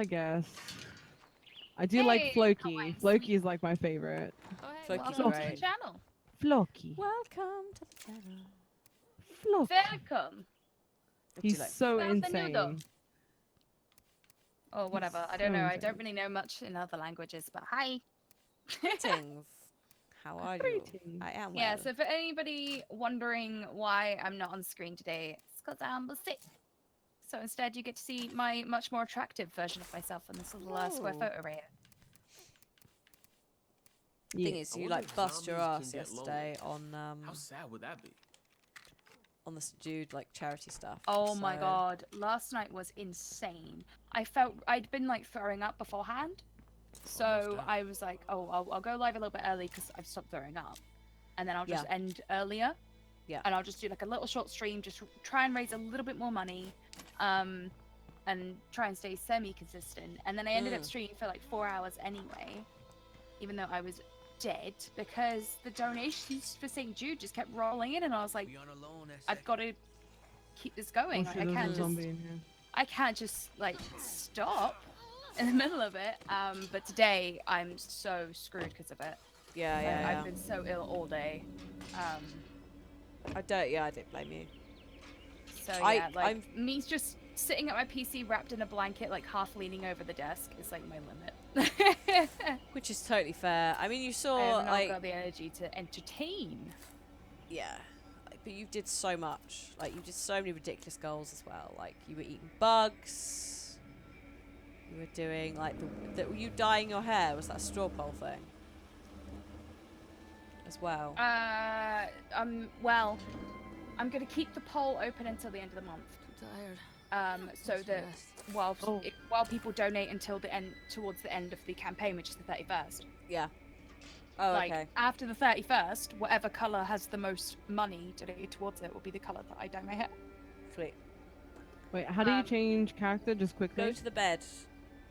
I do like Hey, Floki. always. Floki is like my favorite. Oh, hey, Floki's welcome to great. the channel. Floki. Welcome to the channel. Floki. Welcome. What do you He's like? so Bienvenido. insane. Or whatever. He's I don't so know. I insane. don't really know much in other languages, but hi. Greetings. How are you? Greetings. I am well. Yeah, so for anybody wondering why I'm not on screen today, it's because I'm sick. So instead, you get to see my much more attractive version of myself in this little square Oh. photo right here. Thing Yeah. is, I you wonder like if bust your zombies ass can get yesterday on How sad would that be? the subdued like charity stuff. Oh my so- god, last night was insane. I felt I'd been like throwing up beforehand, so Almost done. I was like, oh, I'll go live a little bit early because I've stopped throwing up, and then I'll just Yeah. end earlier. Yeah. And I'll just do like a little short stream, just try and raise a little bit more money, and try and stay semi-consistent. And then I ended up Mm. streaming for like 4 hours anyway, even though I was dead because the donations for St. Jude just kept rolling in, and I was like, We aren't alone, I've got to keep this going. Oh, Like, shit, I there's can't a just zombie in here. I can't just like stop in the middle of it. But today I'm so screwed because of it. Yeah, Like, yeah, I've been so ill all day. I don't blame you. So I- yeah, like I'm- me just sitting at my PC wrapped in a blanket, like half leaning over the desk, is like my limit. Which is totally fair. I mean, you I saw have not like got the energy to entertain. yeah, but you did so much. Like you did so many ridiculous goals as well. Like you were eating bugs. You were doing like were you dyeing your hair? Was that a straw poll thing? As well. Well, I'm gonna keep the poll open until the end of the month. I'm tired. So that while while people donate until the end, towards the end of the campaign, which is the 31st. Yeah. Oh, Like okay. after the 31st, whatever color has the most money donated towards it will be the color that I dye my hair. Sweet. Wait, how do you Um, change character just quickly? Go to the bed.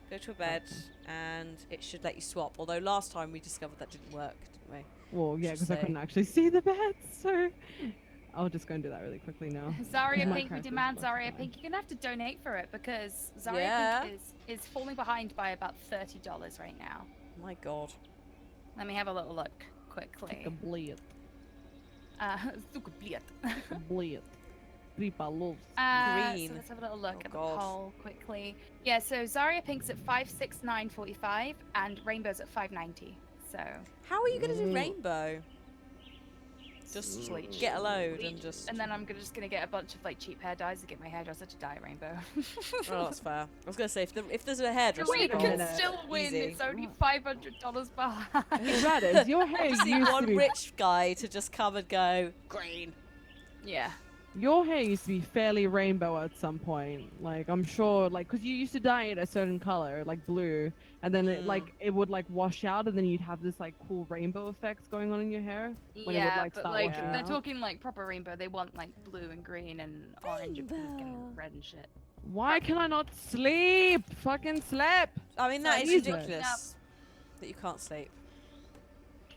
Go to a bed, and it should let you swap. Although last time we discovered that didn't work, didn't we? Well, yeah, Just because I say- couldn't actually see the bed, so I'll just go and do that really quickly now. Zaria My Pink, we character's demand about to Zaria die. Pink. You're gonna have to donate for it because Zaria Yeah. Pink is falling behind by about $30 right now. My God. Let me have a little look quickly. A bleed. Zuckerbliet. A bleed. Pripalov. Green. So let's have a little look Oh, at God. the poll quickly. Yeah, so Zaria Pink's at 569.45 and Rainbow's at 590. So How are you gonna do Mm. rainbow? Just Bleach. get a load Bleach. and just. and then I'm just gonna get a bunch of like cheap hair dyes and get my hairdresser to dye rainbow. Oh, that's fair. I was gonna say if there's a hairdresser, We Wait a can minute. still win. Easy. It's only $500 behind. Hey, Radderss, your hair just need used to one be rich guy to just come and go green. Yeah. Your hair used to be fairly rainbow at some point. Like, I'm sure, like, because you used to dye it a certain color, like blue, and then it, Mm. like, it would, like, wash out, and then you'd have this, like, cool rainbow effects going on in your hair. When it would, Yeah, like, but start like washing they're out. talking like proper rainbow. They want like blue and green and orange and pink Rainbow. and red and shit. Why can I not sleep? Fucking sleep! I mean, that is Jesus. ridiculous that you can't sleep.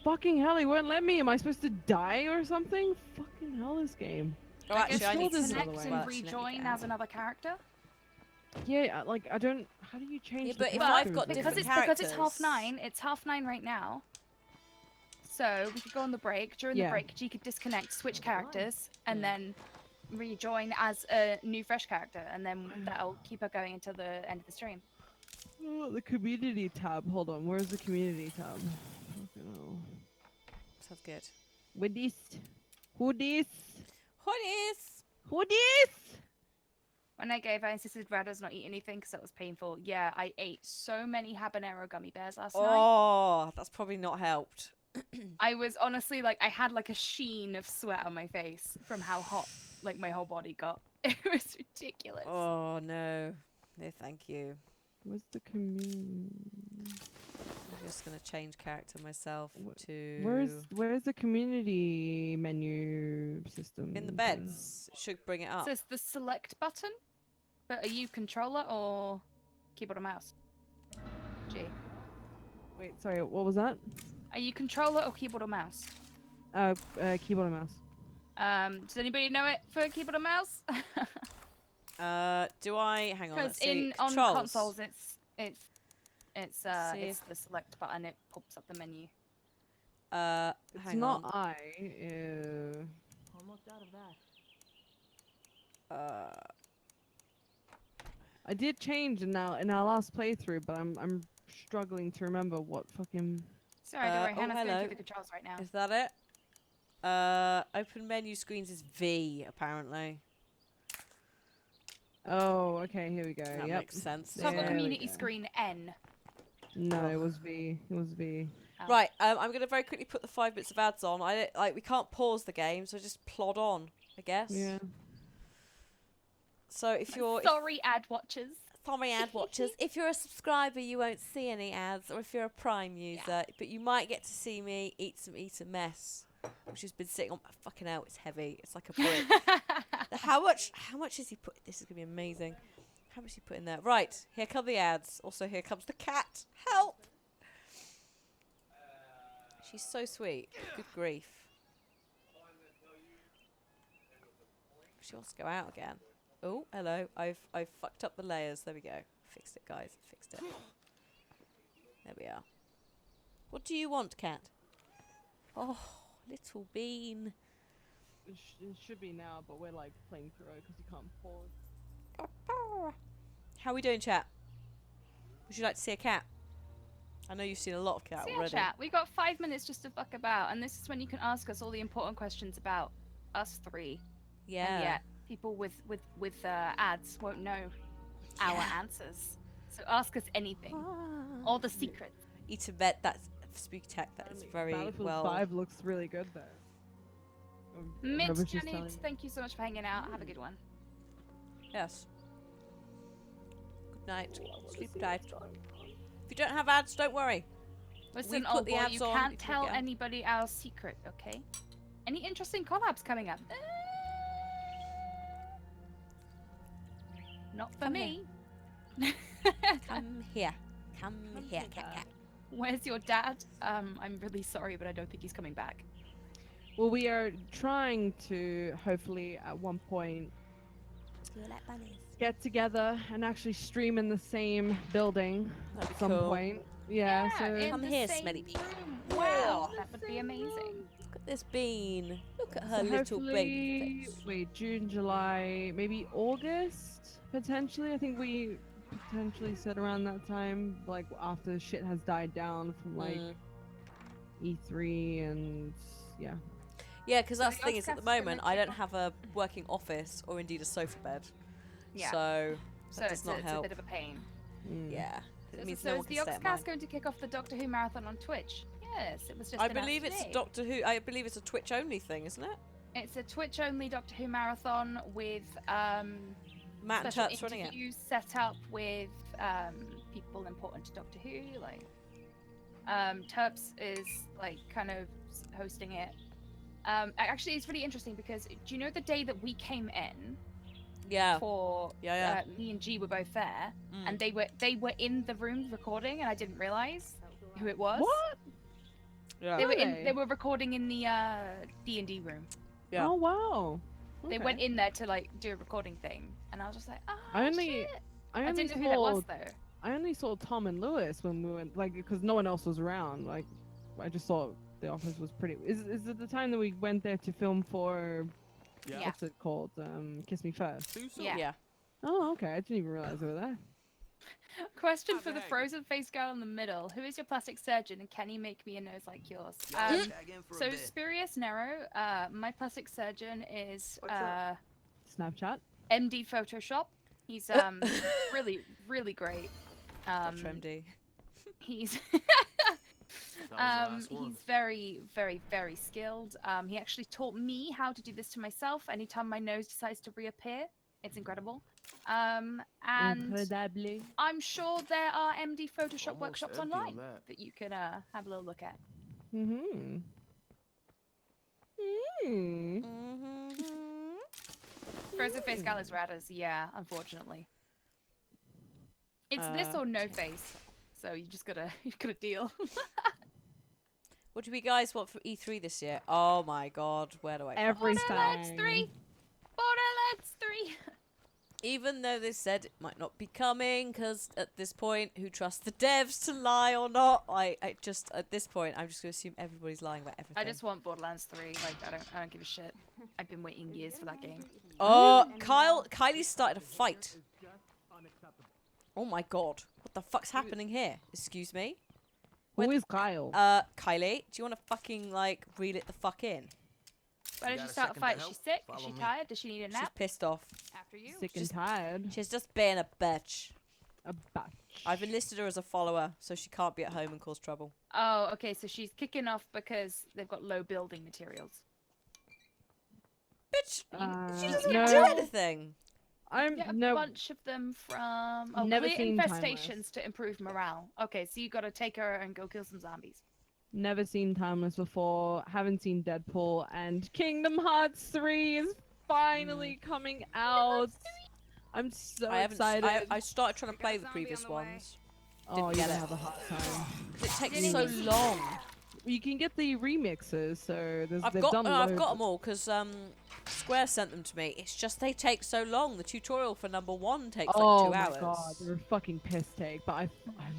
Fucking hell, he won't let me. Am I supposed to die or something? Fucking hell, this game. Oh, I actually, guess I need to this sleep. connect another and way. Well, actually, let me rejoin get as out. another character. Yeah, like, I don't. How do you change Yeah, the but if characters I've got again? Because different it's half characters. 9. It's half 9 right now. So we could go on the break. During Yeah. the break, you could disconnect, switch Oh, good line. characters, and Yeah. then rejoin as a new fresh character, and then that'll keep her going until the end of the stream. Oh, the community tab. Hold on, where's the community tab? Fucking hell. Sounds good. With this? Who this? Hoodies. Who this? When I gave, I insisted Radderss not eat anything because that was painful. Yeah, I ate so many habanero gummy bears last night. Oh, that's probably not helped. I was honestly like, I had like a sheen of sweat on my face from how hot like my whole body got. It was ridiculous. Oh no. No, thank you. Where's the community? I'm just gonna change character myself to. Where's the community menu system? in the thing? beds? Should bring it It up. says the select button, but are you controller or keyboard or mouse? G. Wait, sorry, what was that? Are you controller or keyboard or mouse? Keyboard and mouse. Does anybody know it for keyboard or mouse? Do I hang on? Let's Because see. on Controls. consoles, it's See it's if- the select button. It pops up the menu. It's Hang not on. I. Almost out of that. I did change in our last playthrough, but I'm struggling to remember what fucking. Sorry, don't worry. oh, Hannah's going hello. through the controls right now. Is that it? Open menu screens is V apparently. Oh, okay. Here we go. That Yep. makes sense. Toggle There we community go. screen N. No, it was V. It was V. Oh. Right, I'm gonna very quickly put the 5 bits of ads on. We can't pause the game, so just plod on, I guess. Yeah. So if you're Sorry, ad watchers. Sorry, ad watchers. If you're a subscriber, you won't see any ads, or if you're a Prime user, but you might get to see me eat a mess, which has been sitting on my fucking hell. It's heavy. It's like a brick. How much has he put? This is gonna be amazing. How much he put in there? Right, here come the ads. Also, here comes the cat. Help! She's so sweet. Good grief. She wants to go out again. Oh, hello. I've fucked up the layers. There we go. Fixed it, guys. Fixed it. There we are. What do you want, cat? Oh, little bean. It should be now, but we're like playing through it because you can't pause. How are we doing, chat? Would you like to see a cat? I know you've seen a lot of cat So yeah, already. chat. We got 5 minutes just to fuck about, and this is when you can ask us all the important questions about us three. Yeah. And yet, people with ads won't know our answers. So ask us anything, all the secrets. Eat a vet. That's spooky tech. That is very Battlefield well. 5 looks really good though. Mitch, Whatever she's Janet, telling you. thank you so much for hanging out. Have a good one. Yes. Good night. Sleep tight. If you don't have ads, don't worry. Listen, put old the boy, ads you on can't if you tell can. anybody our secret, okay? Any interesting collabs coming up? Not for Come me. Come here. Come here, cat, cat. Where's your dad? I'm really sorry, but I don't think he's coming back. Well, we are trying to hopefully at one point Do you like bunnies? get together and actually stream in the same building That'd be at some cool. point. Yeah, so in Come the here, same smelly bean. room. Wow, that would be amazing. Look at this bean. Look at her so little baby hopefully- face. Wait, June, July, maybe August potentially. I think we potentially said around that time, like after shit has died down from like Mm. E3 and yeah. Yeah, because So that's the thing is at the Yogscast is gonna moment I kick don't have a working office or indeed a sofa bed. Yeah. So So that does it's, not it's a help. bit of a pain. Mm. Yeah. It means So no is one the can stay at mine. Yogscast going to kick off the Doctor Who marathon on Twitch? Yes, it was just I announced believe it's a today. Doctor Who. I believe it's a Twitch only thing, isn't it? It's a Twitch only Doctor Who marathon with Matt and special Turt's running it. interviews set up with people important to Doctor Who. Like Terps is like kind of hosting it. Actually, it's really interesting because do you know the day that we came in Yeah. for Yeah. me and G were both there, Mm. and they were in the room recording, and I didn't realize who it was. What? Yeah. They were Really? they were recording in the D&D room. Yeah. Oh wow. They Okay. went in there to like do a recording thing, and I was just like, oh I only- shit. I I only didn't know who that was saw though. I only saw Tom and Lewis when we went, like, because no one else was around. Like, I just thought the office was pretty. Is it the time that we went there to film for? Yeah. What's it called? Kiss Me First. Too soon. Yeah. Yeah. Oh, okay. I didn't even realize they were there. Question for the Okay. frozen face girl in the middle. Who is your plastic surgeon, and can you make me a nose like yours? Tag in for a So bit. Spurious Nero, my plastic surgeon is What's up? uh, Snapchat. MD Photoshop. He's really really great. Dr. MD. He's That was the last one. he's very very very skilled. He actually taught me how to do this to myself anytime my nose decides to reappear. It's incredible. And Incredibly. I'm sure there are MD Photoshop Almost workshops empty on online that. that you can have a little look at. Mm-hmm. Mm. Mm-hmm. Frozen face gal is Radderss, yeah, unfortunately. It's this or no face, so you just gotta deal. What do we guys want for E3 this year? Oh my god, where do I? Every Borderlands time. 3! Borderlands 3! Even though they said it might not be coming, because at this point, who trusts the devs to lie or not? I just, at this point, I'm just going to assume everybody's lying about everything. I just want Borderlands 3. Like, I don't give a shit. I've been waiting years for that game. Oh, Kylie started a fight. Oh my god. What the fuck's happening here? Excuse me? Who is Kyle? Kylie, do you want to fucking, like, reel it the fuck in? Why did got she a start a second to fight? help? She's sick? Is Follow she me. tired? Does she need a She's nap? pissed off. After you? Sick and just- tired. She's just being a bitch. A batch. I've enlisted her as a follower, so she can't be at home and cause trouble. Oh, okay, so she's kicking off because they've got low building materials. Bitch, she doesn't no. do anything. I'm Get a no. bunch of them from Never clear seen Timeless. infestations to improve morale. Okay, so you gotta take her and go kill some zombies. Never seen Timeless before. Haven't seen Deadpool, and Kingdom Hearts 3 is finally coming out. I'm so I haven't. excited. I started trying to We got play a the zombie previous on the way. ones. oh, didn't you're get gonna it. have a hard time. 'Cause it takes Didn't so you- long. You can get the remixes, so I've they've got done I've loads got of- them all because Square sent them to me. It's just they take so long. The tutorial for number 1 takes Oh like 2 my hours. god, they're a fucking piss take. But I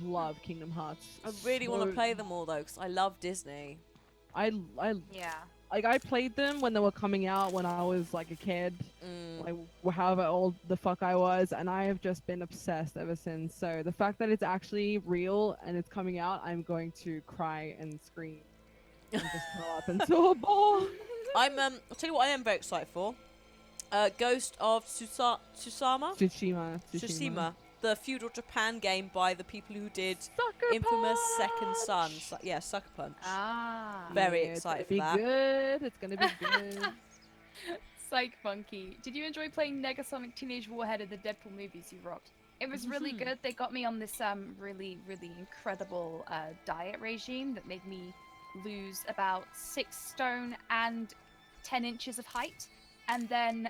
love Kingdom Hearts. I really want to so- play them all though because I love Disney. I Yeah. like I played them when they were coming out when I was like a kid, like however old the fuck I was, and I have just been obsessed ever since. So the fact that it's actually real and it's coming out, I'm going to cry and scream and just curl up into a ball. I'm I'll tell you what I am very excited for. Ghost of Tsushima. Tsushima. The feudal Japan game by the people who did Sucker infamous Punch! Second Son. Yeah, Sucker Punch. Ah. Very Yeah, excited it's gonna for be that. good. It's gonna be good. Psych Monkey. Did you enjoy playing Negasonic Teenage Warhead in the Deadpool movies you rocked? It was really good. They got me on this really incredible diet regime that made me lose about 6 stone and 10 inches of height. And then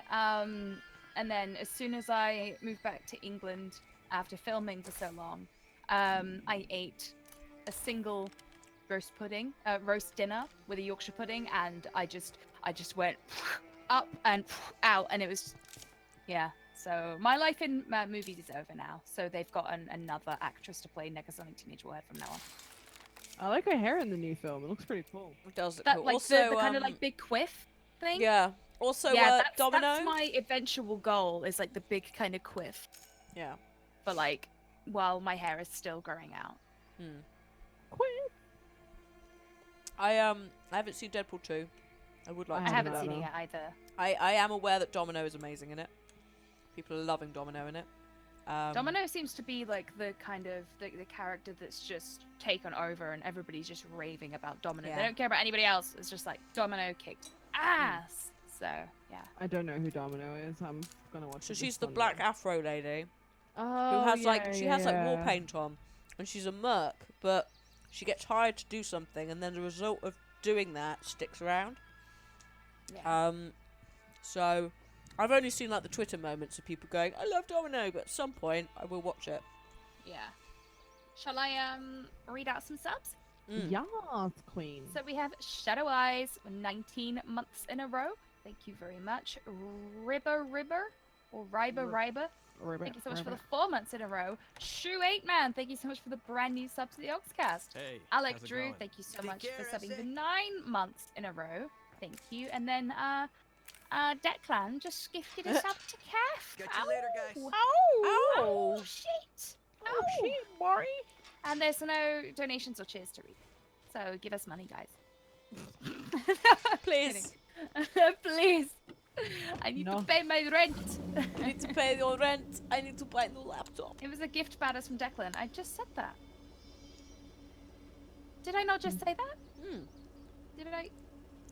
as soon as I moved back to England after filming for so long, I ate a single roast dinner with a Yorkshire pudding, and I just went up and out, and it was, yeah. So my life in movies is over now. So they've got another actress to play Negasonic Teenage Warhead from now on. I like her hair in the new film. It looks pretty cool. It does look That cool. like Also, the kind of like big quiff thing. yeah. Also, yeah, Domino. that's my eventual goal. Is like the big kind of quiff, Yeah. but like while my hair is still growing out. Quit. I haven't seen Deadpool 2. I would like I I to. haven't know. seen it yet either. I am aware that Domino is amazing in it. People are loving Domino in it. Domino seems to be like the kind of the character that's just taken over, and everybody's just raving about Domino. Yeah. They don't care about anybody else. It's just like Domino kicked ass. So yeah. I don't know who Domino is. I'm gonna watch. So it she's this the black Sunday. afro lady Oh, who has yeah, like she has like war yeah. paint on, and she's a merc, but she gets hired to do something, and then the result of doing that sticks around. Yeah. So I've only seen like the Twitter moments of people going, "I love Domino," but at some point I will watch it. Yeah. Shall I read out some subs? Yes, queen. So we have Shadow Eyes 19 months in a row. Thank you very much. Ribber or Riber. Thank you so much for the 4 months in a row. Shoe 8 Man, thank you so much for the brand new sub to the Yogscast. Hey, Alec how's it Drew, going? thank you so Take much for care, I subbing say. for 9 months in a row. Thank you. And then Declan just gifted us up to Calf. Catch you later, guys. Oh shit. Oh shit, Mari. And there's no donations or cheers to read. So give us money, guys. Please, Please. I need No. to pay my rent. I need to pay your rent. I need to buy a new laptop. It was a gift badders from Declan. I just said that. Did I not just say that? Hmm. Did I?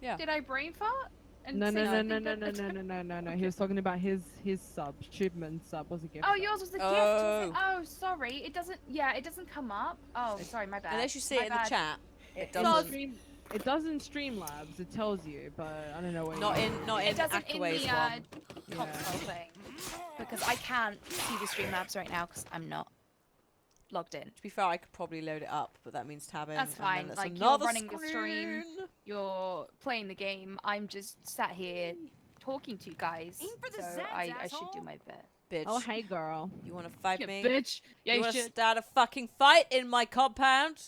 Yeah. Did I brain fart? And No, say no, no, something no, no, that- no, no, no, no, no. He was talking about his sub. Shipment sub was a gift. Oh, sub. yours was a gift. Oh. Oh, sorry. It doesn't. Yeah, it doesn't come up. Oh, sorry, my bad. Unless you see My it in the bad. chat, it It doesn't. It does in Streamlabs. It tells you, but I don't know where. Not you- in It doesn't in Akaway's the one. console thing because I can't see the Streamlabs right now because I'm not logged in. To be fair, I could probably load it up, but that means tabbing. That's and then fine, that's like, you're another running the stream. screen. You're playing the game. I'm just sat here talking to you guys. Aim for the so Zeds, I should do asshole. my bit. Bitch. Oh, hey, girl. You want to fight Yeah, me? bitch. Yeah, you you want to should. start a fucking fight in my compound?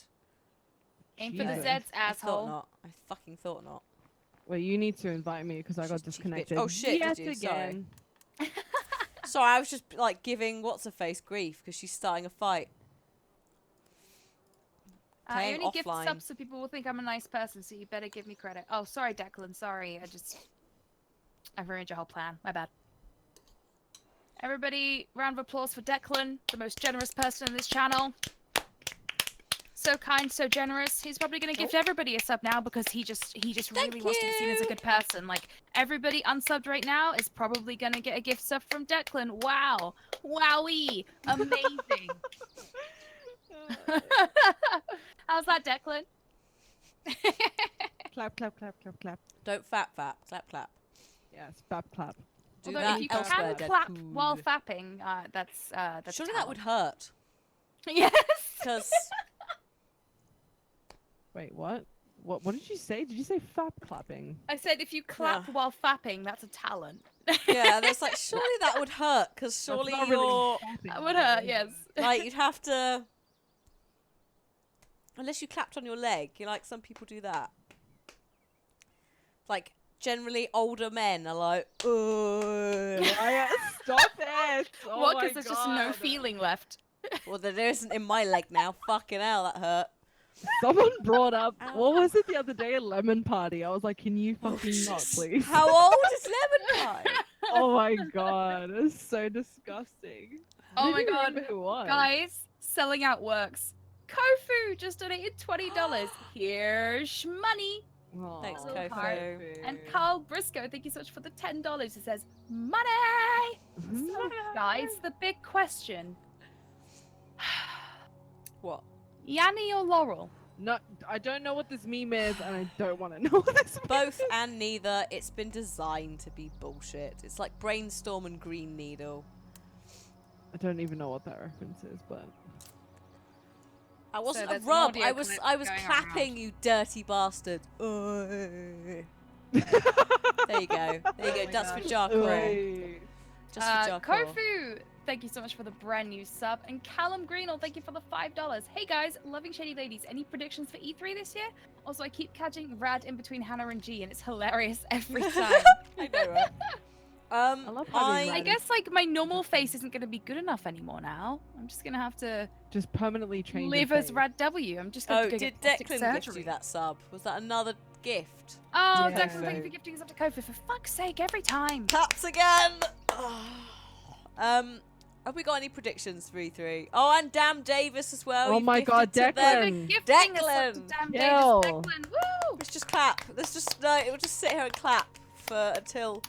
Aim for the Jesus. Zeds, I thought asshole. not. I fucking thought not. Wait, you need to invite me because I got She's a cheeky bitch. disconnected. Oh, shit, Yet did you? Sorry. again. Sorry, I was just like giving what's-her-face grief because she's starting a fight. I Playing only give offline. subs so people will think I'm a nice person, so you better give me credit. Oh, sorry, Declan. Sorry, I've ruined your whole plan. My bad. Everybody, round of applause for Declan, the most generous person in this channel. So kind, so generous. He's probably going to gift everybody a sub now because he just really wants to be seen as a good person. Like, everybody unsubbed right now is probably going to get a gift sub from Declan. Wow. Wowie. Amazing. How's that, Declan? Clap, clap, clap, clap, clap. Don't fap. Clap, clap. Yes, clap, clap. Do Although that if you elsewhere, can clap Deadpool. while fapping, that's Surely that talent. would hurt. Yes. Because Wait, what? What did you say? Did you say fap clapping? I said if you clap Yeah. while fapping, that's a talent. yeah, there's like surely that would hurt because That's surely not really you're fapping, That would though. hurt, yes. like you'd have to unless you clapped on your leg. You know, like some people do that. Like generally older men are like, oh. Stop it! Oh What? my Because there's just no God. feeling left. Well, there isn't in my leg now. Fucking hell, that hurt. Someone brought up, Ow. what was it the other day? A lemon party. I was like, can you Oh, fucking not, jeez. please? How old is lemon pie? Oh my god, it's so disgusting. I Oh don't my even God, remember who it was. Guys, selling out works. Kofu just donated $20. Here's money. Aw, Thanks, Kofu. Kofu. And Carl Briscoe, thank you so much for the $10. It says, money! So, guys, the big question. What? Yanni or Laurel? No, I don't know what this meme is, and I don't want to know what this meme Both is. and neither. It's been designed to be bullshit. It's like Brainstorm and Green Needle. I don't even know what that reference is, but I wasn't a there's an rub. audio I was clip going clapping, around. you dirty bastard. There you go. There you go. my That's gosh. for Jarkor. Wait. Just for Jarkor. Kofu, thank you so much for the brand new sub. And Callum Greenall, thank you for the $5. Hey guys, loving Shady Ladies. Any predictions for E3 this year? Also, I keep catching Rad in between Hannah and G, and it's hilarious every time. I know, right? I love having I Rad. guess like my normal face isn't going to be good enough anymore now. I'm just going to have to Just permanently change live your as face. Rad W. I'm just going Oh, to go did get plastic Declan gift surgery. you that sub? Was that another gift? Oh, Yeah. Declan, thank you for gifting us up to Kofu. For fuck's sake, every time. Claps again! Have we got any predictions for E3? Oh, and Damn Davis as well. Oh You've my God, gifted to them. Declan. Gifting us up to Declan. Damn Kill. Davis. Declan, woo! Let's just clap. Let's just we'll just sit here and clap for until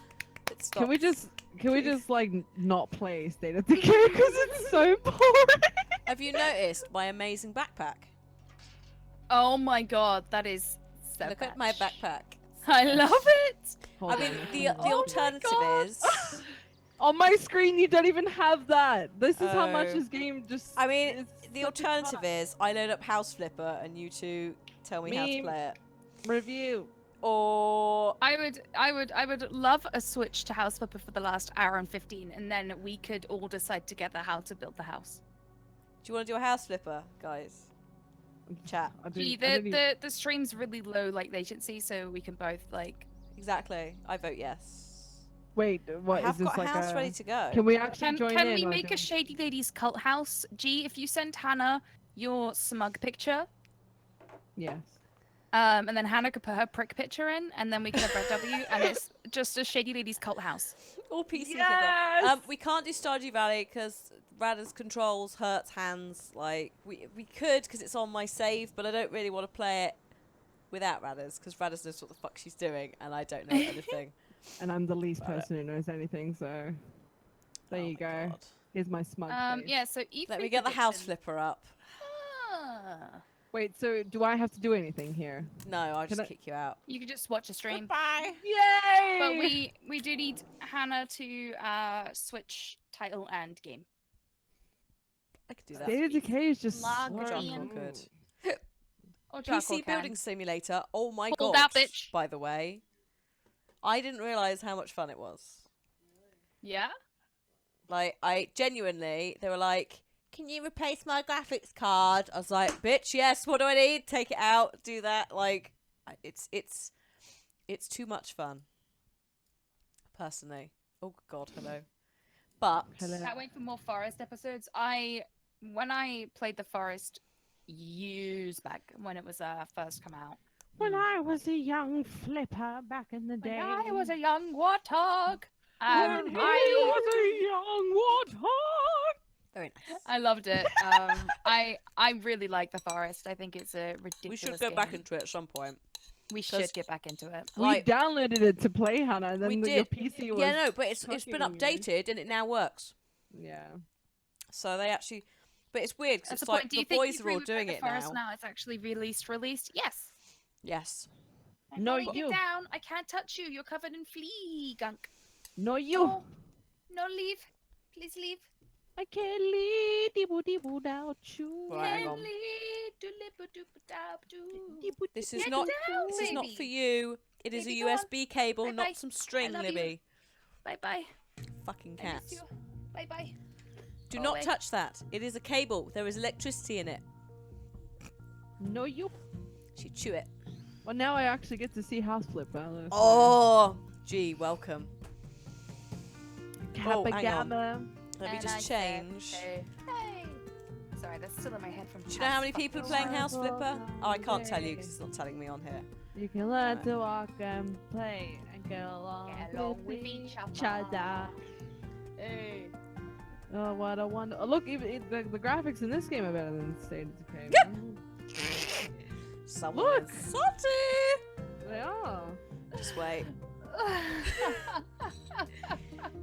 it stops. Can we just like not play State of Decay because it's so boring? Have you noticed my amazing backpack? Oh my god, that is so Look at my backpack. I love it. Hold I on, mean, let the me- Oh my alternative God. is. on my screen you don't even have that. This is how much Oh. this game just. I mean, is the such a alternative is I load up House Flipper and you two tell me how to Meme. play it. review. Or I would love a switch to House Flipper for the last hour and 15, and then we could all decide together how to build the house. do you want to do a House Flipper, guys? Chat. Gee, I didn't even- the stream's really low like latency, so we can both like. Exactly. I vote yes. Wait, what I is have this got a like house a? ready to go. Can we actually Can join in? we or make a don't- Shady Ladies cult house? G, if you send Hannah your smug picture, Yes. and then Hannah could put her prick picture in, and then we can have Red W, and it's just a Shady Ladies cult house. All PC Yes! Flipper. We can't do Stardew Valley because Radderss controls hurts hands. Like we could because it's on my save, but I don't really want to play it without Radderss because Radderss knows what the fuck she's doing and I don't know anything. And I'm the least Got it. person who knows anything, so there Oh you my go. God. Here's my smug face. Yeah, so E3 Let me get the House prediction. Flipper up. Ah. Wait, so do I have to do anything here? No, I'll just I- kick you out. You could just watch a stream. Bye. Yay! But we do need Hannah to switch title and game. I could do that. State of Decay is just Log so John in. could. Or PC Building Simulator. Oh my Pull god. that bitch. By the way, I didn't realize how much fun it was. Yeah. Like, I genuinely, they were like, can you replace my graphics card? I was like, bitch, yes, what do I need? Take it out, do that. Like, it's too much fun. Personally. Oh, God, hello. But, Hello. Can't wait for more Forest episodes. When I played the Forest years back when it was first come out. When I was a young flipper back in the day. When I was a young warthog. When he was a young warthog. very nice. I loved it. I really like the Forest. I think it's a ridiculous We should go game. back into it at some point. We 'cause- should get back into it. We Like- downloaded it to play, Hannah, and then We your did. PC was... Yeah, no, but it's been fucking you. updated and it now works. Yeah. So they actually... But it's weird because That's it's the like point. Do the you think boys if are we all would play doing the it Forest now. It's actually released? Yes. Yes. I'm No, laying you. it down. I can't touch you. You're covered in flea gunk. No, you. No, no, leave. Please leave. I can't leave dee-boo without you. Right, hang Can't on. leave. Do-lip-a-doop-a-dap-doo. This is Get not. down, This is not baby. for you. It is Baby, a go on. USB cable, Bye-bye. not some string, love you. Libby. Bye bye. Fucking I miss cats. you. Bye bye. Do Go not away. touch that. It is a cable. There is electricity in it. No, you. She chew it. Well, now I actually get to see House Flip. Alice. Oh, gee, welcome. Kappa oh, hang on. Gamma. Let me And just I said, change. Hey. Sorry, that's still in my head from. Do you know how many people are playing House Flipper. Flipper? Oh, I can't tell you because it's not telling me on here. You can learn to walk and play and get along, Get along with each other. Hey. Oh, what a wonder! Oh, look, even the graphics in this game are better than State of Decay. Someone Look. is salty. They are. Just wait.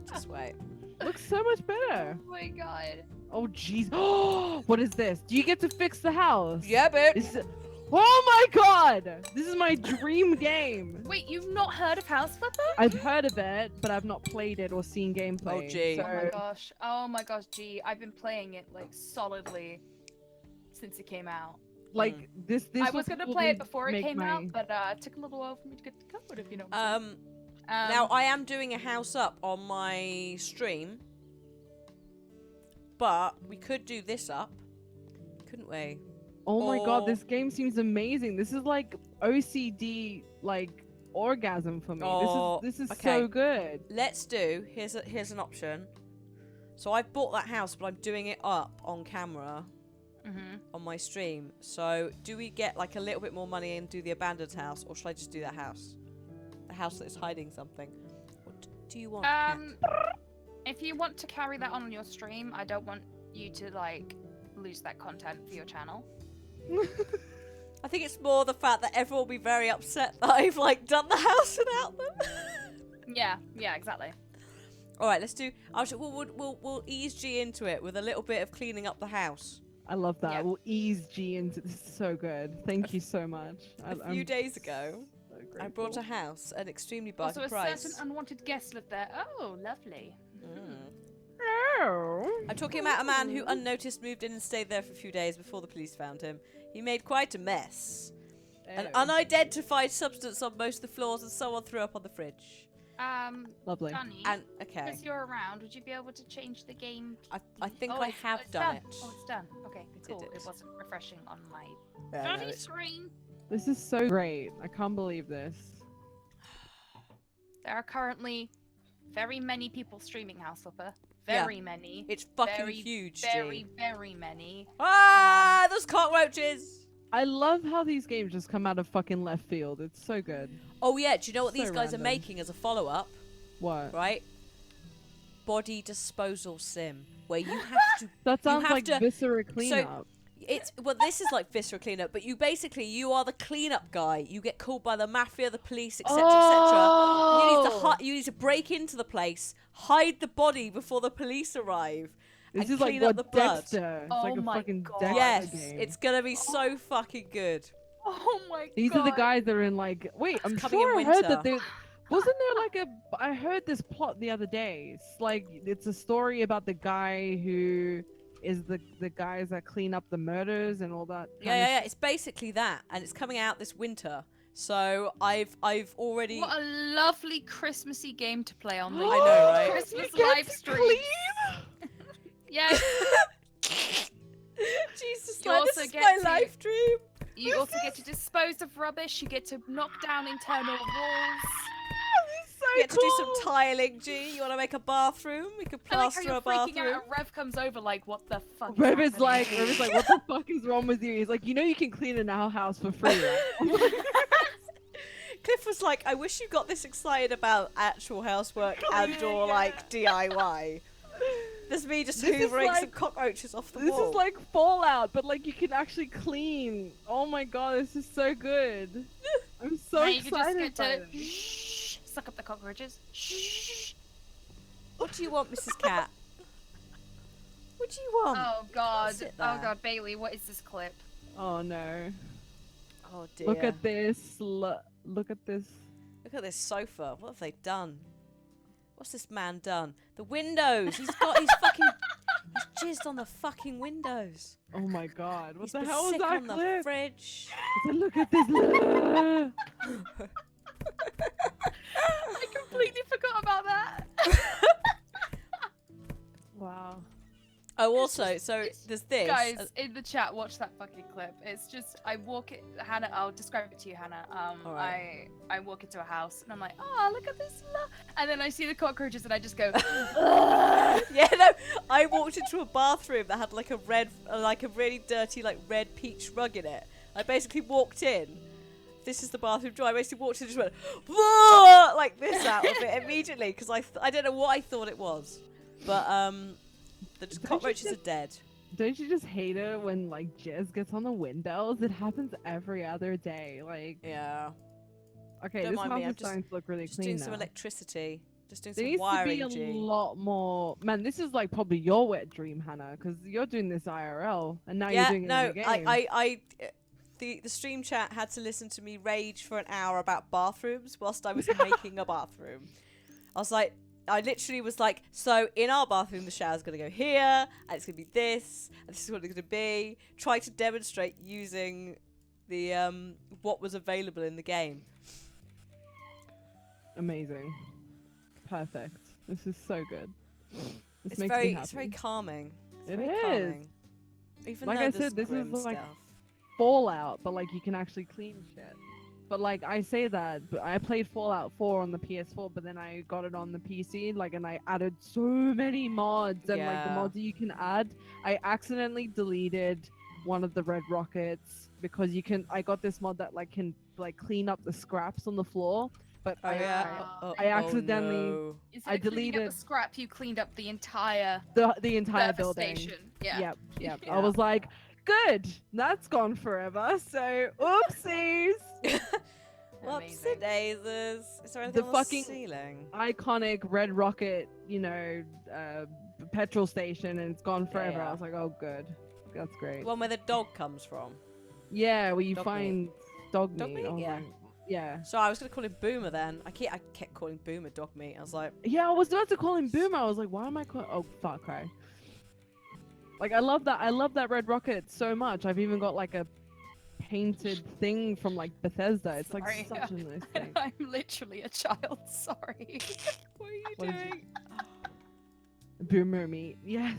Just wait. Looks so much better. Oh my god. Oh jeez. Oh, what is this? Do you get to fix the house? Yeah, bitch. Is it... Oh my god! This is my dream game. Wait, you've not heard of House Flipper? I've heard of it, but I've not played it or seen gameplay. Oh, gee. So... Oh my gosh. Oh my gosh, gee. I've been playing it like solidly since it came out. Like this I will was gonna play probably it before it make came my- out, but it took a little while for me to get the code, if you know what I'm saying. Now I am doing a house up on my stream, but we could do this up, couldn't we? Oh my god, or- this game seems amazing. This is like OCD like orgasm for me. Or- This is okay. so good. Let's do. Here's an option. So I've bought that house, but I'm doing it up on camera on my stream. So do we get like a little bit more money and do the abandoned house, or should I just do that house? The house that is hiding something. What do you want? Kat? If you want to carry that on your stream, I don't want you to like lose that content for your channel. I think it's more the fact that everyone will be very upset that I've like done the house without them. Yeah, exactly. All right, let's do. We'll ease G into it with a little bit of cleaning up the house. I love that. Yeah. We'll ease G into this. Is so good. Thank you so much. A few days ago, so I brought grateful. a house at an extremely Also, bargain a price. certain unwanted guest lived there. Oh, lovely. Oh. I'm talking about a man who unnoticed moved in and stayed there for a few days before the police found him. He made quite a mess. An Oh. unidentified substance on most of the floors, and someone threw up on the fridge. Lovely. Johnny, And okay, because you're around, would you be able to change the game? I think Oh, I it's- have it's done it. Oh, it's done. Okay, cool. did It it. wasn't refreshing on my Yeah, no, Johnny it's- screen. This is so great. I can't believe this. There are currently very many people streaming House Flipper. Yeah. Very many. It's fucking very, huge, Very, G. very many. Ah, those cockroaches! I love how these games just come out of fucking left field. It's so good. Oh yeah, do you know what So these guys are random. making as a follow-up? What? Right? Body disposal sim, where you have to. That sounds have like to- Viscera cleanup. It's this is like viscera cleanup, but you are the cleanup guy. You get called by the mafia, the police, etc., Oh! You need to break into the place, hide the body before the police arrive, This and is like clean up what the blood. Dexter. It's Oh like a my fucking God. Dexter Yes, game. it's gonna be so fucking good. Oh my These god. are the guys that are in like. Wait, I'm coming sure I in heard that winter. there wasn't there like a. I heard this plot the other day. It's like it's a story about the guy who is the guys that clean up the murders and all that. Yeah. It's basically that, and it's coming out this winter. So I've already. What a lovely Christmassy game to play on the I know, right? Christmas You get live to stream. clean? Yeah. Jesus, You like, also this is get my to- life dream. You also get to dispose of rubbish. You get to knock down internal walls. You get to do some tiling, G. You want to make a bathroom? We could I like how plaster you're a freaking bathroom. out. And Rev comes over like, what the fuck? is Rev is happening?" like, what the fuck is wrong with you? He's like, you know, you can clean in our house for free, right? I'm like, Cliff was like, I wish you got this excited about actual housework and/or like DIY. There's me just This is hoovering some like- cockroaches off the this wall. is like Fallout, but like you can actually clean. Oh my god, this is so good. I'm so Now you can just excited get by to this. shh, suck up the cockroaches. Shh. What do you want, Mrs. Cat? What do you want? Oh god. Sit Oh there. god, Bailey, what is this clip? Oh no. Oh dear. Look at this. Look at this. Look at this sofa. What have they done? What's this man done? The windows. He's jizzed on the fucking windows. Oh my god. What He's the been hell was sick that on the clip? fridge. I said, look at this. I completely forgot about that. Wow. Oh, It's also, just- so it's- there's this. Guys, in the chat, watch that fucking clip. It's just, I walk it, Hannah, I'll describe it to you, Hannah. Alright. I walk into a house and I'm like, oh, look at this. And then I see the cockroaches and I just go, Yeah, no, I walked into a bathroom that had like a really dirty, like red peach rug in it. I basically walked in. This is the bathroom door. I basically walked in and just went, "Whoa!" like this out of it immediately because I don't know what I thought it was, but the Don't you cockroaches are just- dead. Don't you just hate it when like jizz gets on the windows? It happens every other day. Like, Yeah, okay, Don't this mind house me, I'm is starting to look really just clean doing some now. electricity, just doing There some needs to be wiring. a G. lot more. Man, this is like probably your wet dream, Hannah, because you're doing this IRL and now you're Yeah, doing it no, in the game. the stream chat had to listen to me rage for an hour about bathrooms whilst I was making a bathroom. I literally was like, so in our bathroom, the shower's going to go here, and it's going to be this, and this is what it's going to be. Try to demonstrate using the what was available in the game. Amazing. Perfect. This is so good. This It's makes very me happy. it's very calming. It's It very is. calming. Even Like though I there's said, this is grim like- stuff. Fallout, but like you can actually clean shit. But like I say that, but I played Fallout 4 on the PS4, but then I got it on the PC, like, and I added so many mods and like the Yeah. mods that you can add. I accidentally deleted one of the red rockets because you can. I got this mod that like can like clean up the scraps on the floor, but Oh I yeah. I accidentally- no. instead I of cleaning up deleted- the scrap, you cleaned up the entire the entire building. devastation. Yeah. Yep, yep. Yeah. I was like, good, that's gone forever. So oopsies. Whoops Amazing. daisies. Is there anything The on fucking- the ceiling? Iconic red rocket, you know, petrol station, and it's gone forever. Yeah. I was like, oh, good, that's great. The one where the dog comes from. Yeah, where you Dog meat. find dog Dog meat. meat? I was Yeah. like, yeah. So I was gonna call him Boomer then. I kept calling Boomer dog meat. I was like, Yeah, I was about to call him Boomer. I was like, why am I calling? Oh, fuck, right. Like, I love that. I love that red rocket so much. I've even got like a painted thing from like Bethesda. It's like Sorry. such a nice thing. I'm literally a child. Sorry. what are you What did you- doing? Boomer meat. Yes.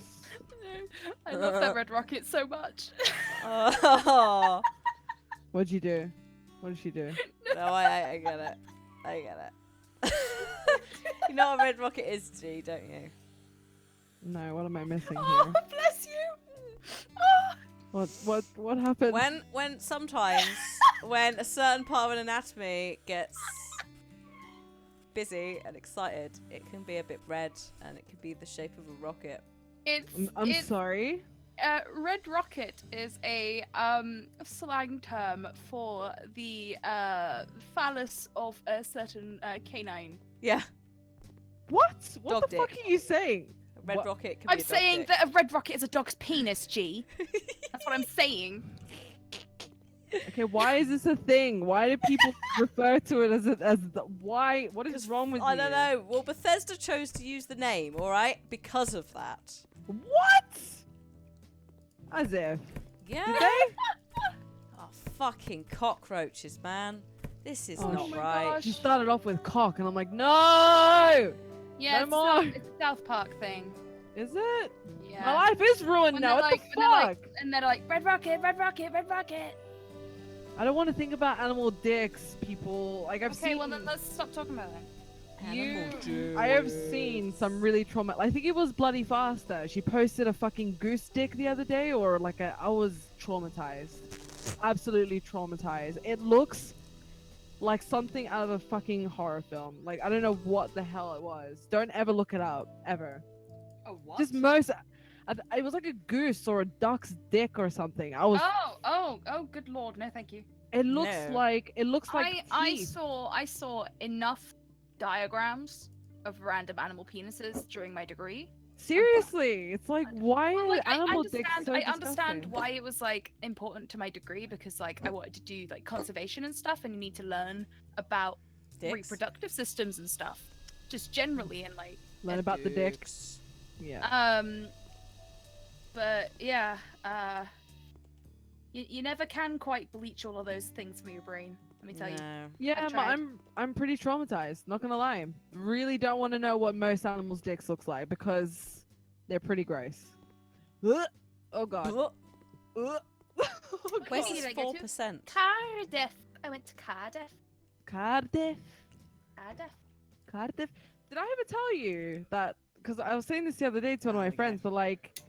I love that red rocket so much. Oh, What'd you do? What did she do? no, I get it. I get it. You know what Red Rocket is, G, don't you? No, what am I missing Oh, here? bless you. Oh. What happened? When sometimes when a certain part of an anatomy gets busy and excited, it can be a bit red and it can be the shape of a rocket. I'm it's sorry. red rocket is a slang term for the phallus of a certain canine. Yeah, What? What Dog the fuck dick. are you saying? a red What? rocket can I'm be a dog saying dick. that a red rocket is a dog's penis, G. That's what I'm saying. Okay, why is this a thing? Why do people refer to it as why? What is wrong with I you? don't know. Well, Bethesda chose to use the name, all right, because of that. What? As if. Yeah. Did they? Oh, fucking cockroaches, man. This is Oh, not my right. gosh. She started off with cock, and I'm like, no. Yeah, No more. it's a South Park thing. Is it? Yeah. My life is ruined When now. they're What like, the when they're fuck? and they're like, red rocket, red rocket, red rocket. I don't want to think about animal dicks, people. Like I've Okay, seen. well then let's stop talking about that. I have seen some really trauma. I think it was Bloody Faster. She posted a fucking goose dick the other day, or like I was traumatized, absolutely traumatized. It looks like something out of a fucking horror film. Like I don't know what the hell it was. Don't ever look it up ever. Oh what? Just most. It was like a goose or a duck's dick or something. I was. Oh, good lord, no thank you. It looks No. like I teeth. saw enough diagrams of random animal penises during my degree. Seriously, it's like why Well, are like, animal dicks so I understand disgusting? why it was like important to my degree because like I wanted to do like conservation and stuff, and you need to learn about Dicks? reproductive systems and stuff, just generally and like. Learn about the dicks. Yeah. But yeah, you never can quite bleach all of those things from your brain. Let me tell you. No. Yeah, I've tried. I'm pretty traumatized. Not gonna lie. Really don't want to know what most animals' dicks looks like because they're pretty gross. Ugh. Oh god. Ugh. Oh, Where's God. did this I get to? 4%? Cardiff. I went to Cardiff. Cardiff. Cardiff. Cardiff. Did I ever tell you that? Because I was saying this the other day to one of my Okay. friends, but like,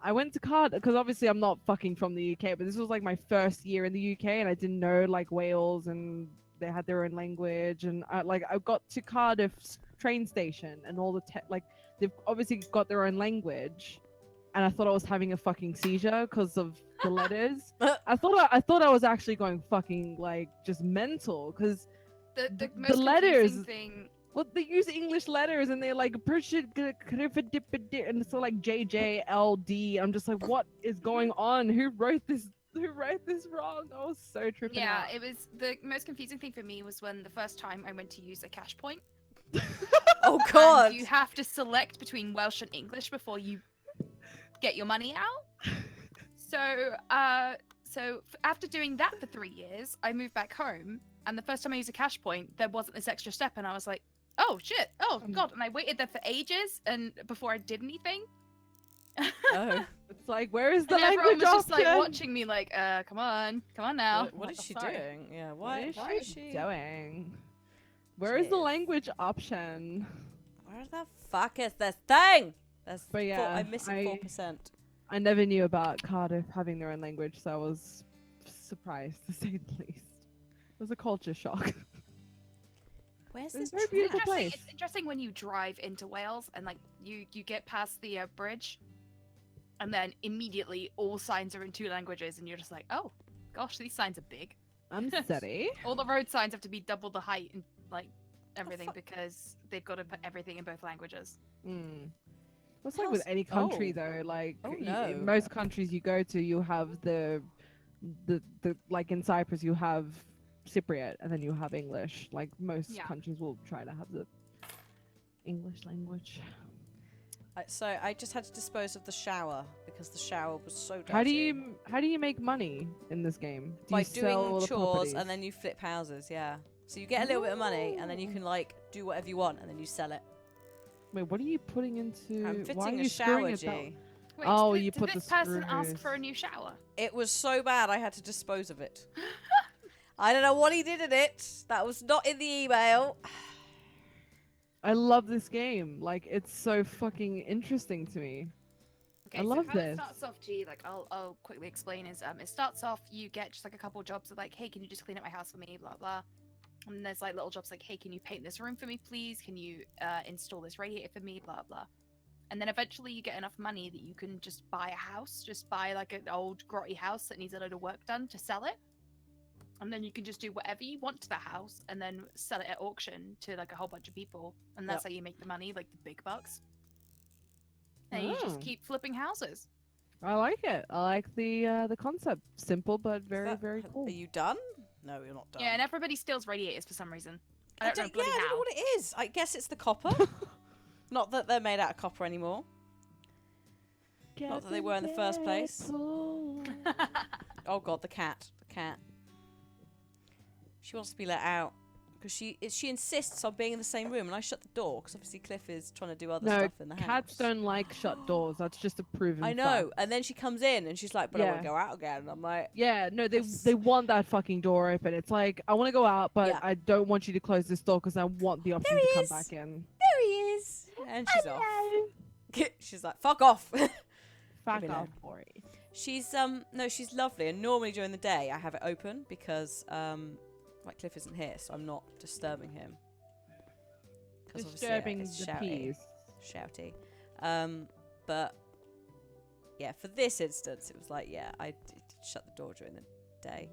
I went to Cardiff because obviously I'm not fucking from the UK, but this was like my first year in the UK, and I didn't know like Wales and they had their own language, and I got to Cardiff's train station and all the like they've obviously got their own language, and I thought I was having a fucking seizure because of the letters. I thought I was actually going fucking like just mental because The The most letters. confusing thing. well, they use English letters and they're like and so like JJLD. I'm just like, what is going on? Who wrote this? Who wrote this wrong? I was so tripping Yeah, out. it was the most confusing thing for me was when the first time I went to use a cash point. Oh god! And you have to select between Welsh and English before you get your money out. So, after doing that for 3 years, I moved back home, and the first time I used a cash point, there wasn't this extra step, and I was like, "Oh shit! Oh god!" And I waited there for ages, and before I did anything. Oh. It's like, where is the And everyone language was just like option? watching me, like, come on now." What I'm is like, she "Oh, sorry." doing? Yeah, What why is she? doing? Where is the Jeez. language option? Where the fuck is this thing? There's But yeah, I'm missing 4%. I never knew about Cardiff having their own language, so I was surprised to say the least. It was a culture shock. Where's It's this a very train? beautiful place. It's interesting when you drive into Wales and like you get past the bridge, and then immediately all signs are in 2 languages, and you're just like, oh gosh, these signs are big. I'm steady. All the road signs have to be double the height and like everything fuck? because they've got to put everything in both languages. It's like with How's- any country oh. though. Like Oh, in no. most countries you go to, you have the like in Cyprus you have Cypriot and then you have English. Like most Yeah. countries will try to have the English language. So I just had to dispose of the shower because the shower was so dirty. How do you make money in this game? Do By you sell all doing the chores properties? and then you flip houses, yeah. So you get a little bit of money and then you can like do whatever you want and then you sell it. Wait, what are you putting into? I'm Why are fitting you a screwing shower, it that G. way? Wait, Oh, did you did put this the person ask for a screws. new shower? It was so bad I had to dispose of it. I don't know what he did in it. That was not in the email. I love this game. Like it's so fucking interesting to me. Okay, I so love how this. it starts off, G, like I'll quickly explain is it starts off you get just like a couple jobs of like, hey, can you just clean up my house for me, blah blah. And there's like little jobs like, hey, can you paint this room for me, please? Can you install this radiator for me, blah blah. And then eventually you get enough money that you can just buy a house, just buy like an old grotty house that needs a load of work done to sell it. And then you can just do whatever you want to the house and then sell it at auction to like a whole bunch of people. And that's how you make the money, like the big bucks. And you Oh. just keep flipping houses. I like it. I like the concept. Simple but very very cool. Are you done? No, you're not done. Yeah, and everybody steals radiators for some reason. I don't know yeah, bloody I don't know how. what it is. I guess it's the copper. Not that they're made out of copper anymore. Not that they were in the first place. Oh god, the cat. The cat. She wants to be let out. Because she insists on being in the same room, and I shut the door because obviously Cliff is trying to do other No, stuff in the house. cats don't like shut doors. That's just a proven I know. fact. And then she comes in and she's like, "But I want Yeah. to go out again." And I'm like, Yeah, no, Yes. they want that fucking door open. It's like, I want to go out, but Yeah. I don't want you to close this door because I want the option There to he come is. back in. "There he is," and she's off. She's like, "Fuck off." Fuck Maybe off, no. Boris. She's no, she's lovely, and normally during the day I have it open because like Cliff isn't here, so I'm not disturbing him. Because Disturbing it's the shouty. peace. Shouty. But yeah, for this instance, it was like, yeah, I did shut the door during the day,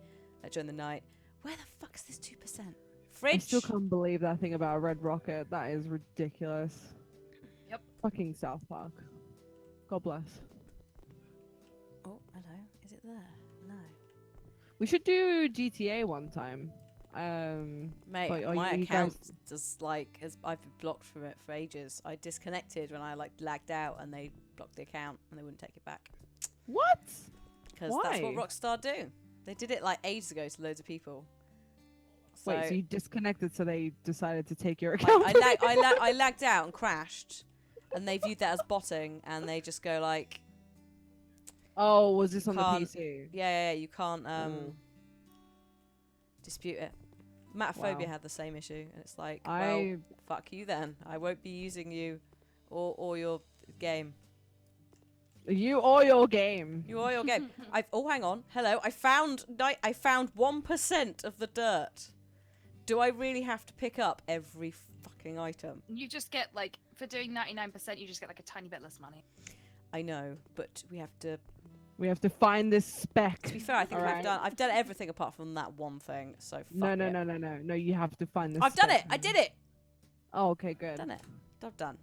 during the night. Where the fuck's this 2%? Fridge. I still can't believe that thing about a red rocket. That is ridiculous. Yep. Fucking South Park. God bless. Oh, hello. Is it there? No. We should do GTA one time. Mate, But are my you account guys- just like I've been blocked from it for ages. I disconnected when I like lagged out, and they blocked the account and they wouldn't take it back What? because that's what Why? Rockstar do. They did it like ages ago to loads of people. So, Wait, so you disconnected, so they decided to take your like, account? I lagged out and crashed, and they viewed that as botting, and they just go like, Oh, was this on the can't- PC? yeah, you can't Mm. dispute it. Matophobia Wow. had the same issue, and it's like, well, I fuck you then. I won't be using you or your game. you or your game. You or your game. Oh, hang on. Hello. I found 1% of the dirt. Do I really have to pick up every fucking item? You just get like for doing 99%, you just get like a tiny bit less money. I know, but we have to. We have to find this spec. To be fair, I think Alright. I've done everything apart from that one thing. So fuck No. it. No, you have to find this. I've done spec. it. I did it. Oh, okay, good. Done it. I've done.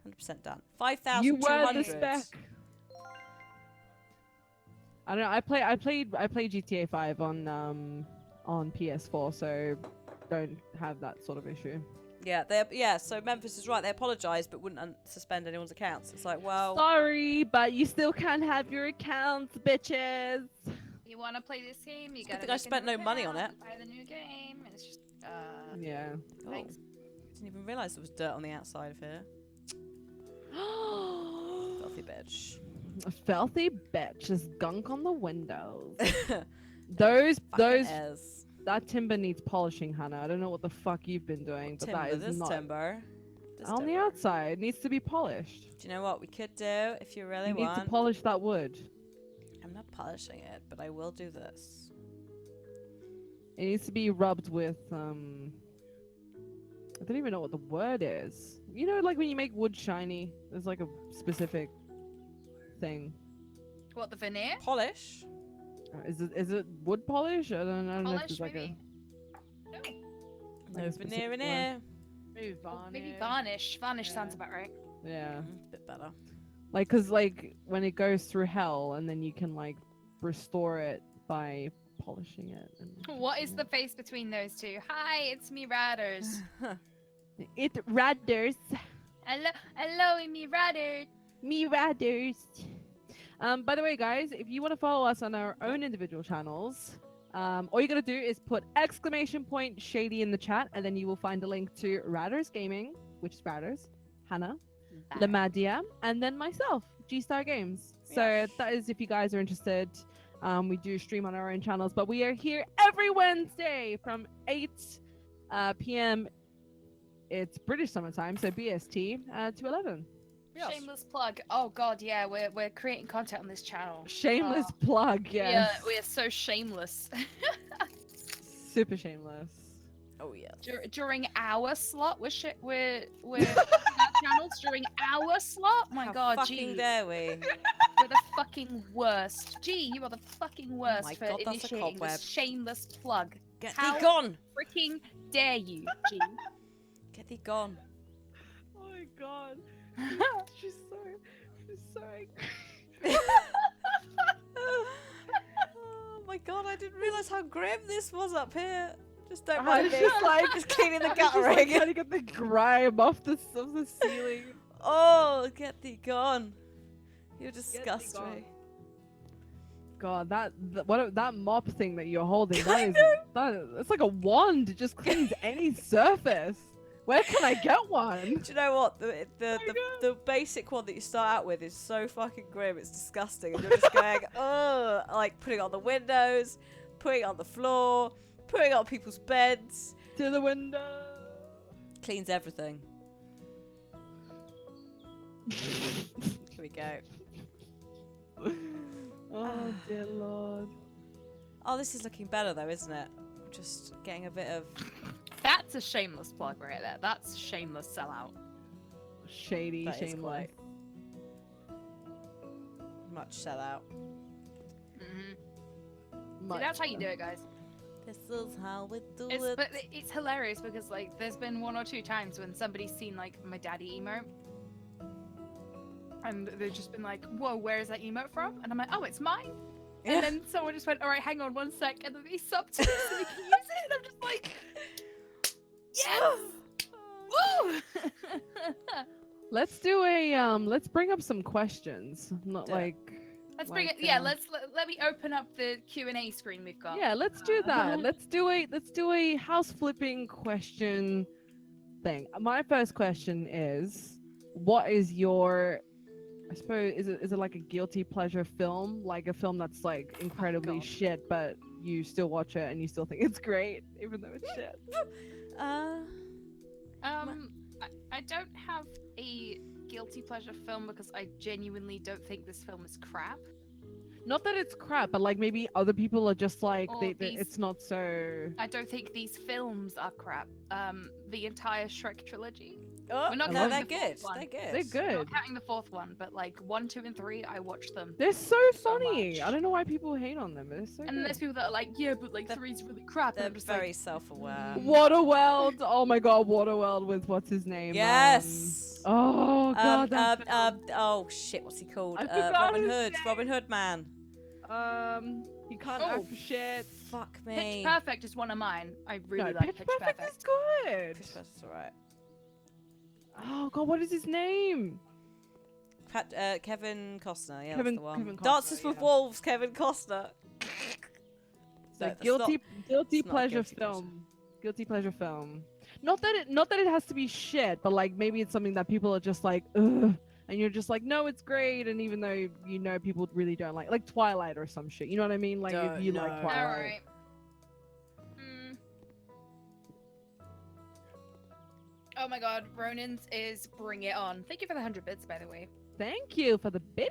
100% done. You were the 5,200. spec. I don't know. I played GTA 5 on PS4, so don't have that sort of issue. Yeah, so Memphis is right. They apologise, but wouldn't suspend anyone's accounts. It's like, well, Sorry, but you still can't have your accounts, bitches. You want to play this game? You Good gotta. thing I look spent into no money on account, it. Buy the new game, and it's just. Yeah. oh, Thanks. didn't even realise there was dirt on the outside of here. Filthy bitch. A filthy bitch. Just gunk on the windows. Fucking those is. that timber needs polishing, Hannah. I don't know what the fuck you've been doing, but Timber, that is this not timber. This on the timber. outside. It needs to be polished. Do you know what we could do if you really You need to want? polish that wood. I'm not polishing it, but I will do this. It needs to be rubbed with I don't even know what the word is. You know, like when you make wood shiny, there's like a specific thing. What, the veneer? Polish? Is it wood polish? I don't know if Polish, there's like maybe? No. like No a specific veneer in word. here. Maybe Maybe varnish. varnish. Varnish Yeah. sounds about right. Yeah. Bit better. Like, cause like when it goes through hell, and then you can like restore it by polishing it. And What is the face between those two? Hi, it's me, Radderss. it Radderss. Hello, me, Radder. Me Radderss. By the way, guys, if you want to follow us on our own individual channels, all you gotta do is put !Shady in the chat, and then you will find a link to Radderss Gaming, which is Radderss, Hannah, Lamadia, and then myself, GeeStar Games. So Yeah. that is if you guys are interested. We do stream on our own channels, but we are here every Wednesday from 8 p.m. It's British summertime, so BST, to 11. Yes. Shameless plug. Oh god, yeah, we're creating content on this channel. Shameless plug, yes. We are so shameless. Super shameless. Oh yeah. During our slot, we're our channels during our slot. My How god, fucking gee, dare we? we're the fucking worst. Gee, you are the fucking worst my for God, that's a initiating cobweb. this shameless plug. Get How- thee gone! Freaking dare you, Gee. Get thee gone. Oh my god. she's so angry. Oh my god, I didn't realise how grim this was up here. Just don't I mind was me. just like- just cleaning the I was just, like, guttering. trying to get the grime off the ceiling. Oh, get thee gone. You thee disgust gone. me. God, that mop thing that you're holding, it's like a wand. It just cleans any surface. Where can I get one? Do you know what? The basic one that you start out with is so fucking grim. It's disgusting, and you're just going, oh, like putting it on the windows, putting it on the floor, putting it on people's beds. To the window. Cleans everything. Here we go. Oh dear Lord. Oh, this is looking better though, isn't it? I'm just getting a bit of. That's a shameless plug right there. That's shameless sellout. Shady, That is shameless. quite much sellout. See, that's how you do it, guys. This is how we do But it's hilarious because like there's been 1 or 2 times when somebody's seen like my daddy emote, and they've just been like, "Whoa, where is that emote from?" And I'm like, "Oh, it's mine." Yeah. And then someone just went, "All right, hang on 1 sec," and then they subbed to it so they can use it. And I'm just like, "Yes, woo!" Let's do a let's bring up some questions. Not Yeah. like Let's bring it. like, Yeah, let me open up the Q&A screen we've got. yeah, let's do that. Let's do a house flipping question thing. My first question is, what is your, I suppose, is it like a guilty pleasure film, like a film that's like incredibly God. shit, but you still watch it and you still think it's great, even though it's shit? I don't have a guilty pleasure film because I genuinely don't think this film is crap. Not that it's crap, but like maybe other people are just like Or they it's not so. I don't think these films are crap. The entire Shrek trilogy. Oh, We're not no, counting they're the good. fourth one. They're good. They're good. Not counting the 4th one, but like 1, 2, and 3, I watched them. They're so so funny. much. I don't know why people hate on them, but they're so And then there's good. people that are like, yeah, but like They're- 3's really crap. And They're I'm just very like, self-aware. Waterworld. Oh my god, Waterworld with what's his name? Yes. Oh god. that film. Oh shit, what's he called? I forgot Robin his Hood. name. Robin Hood man. He can't Oh. act for shit. Fuck Pitch me. Perfect is one of mine. I really No, like Pitch Pitch Perfect Perfect. is good. Pitch Perfect's alright. Oh god, what is his name? Kevin Costner. Yeah, Kevin- that's the one. Kevin Costner, Dances with yeah. Wolves. Kevin Costner. It's No, a that's guilty it's not pleasure guilty pleasure. film. Guilty pleasure film. Not that it has to be shit, but like maybe it's something that people are just like, ugh, and you're just like, no, it's great, and even though you know people really don't like Twilight or some shit. You know what I mean? Like if you like No. Twilight. Alright. Oh my god, Ronin's is Bring It On. Thank you for the 100 bits, by the way. Thank you for the biddies.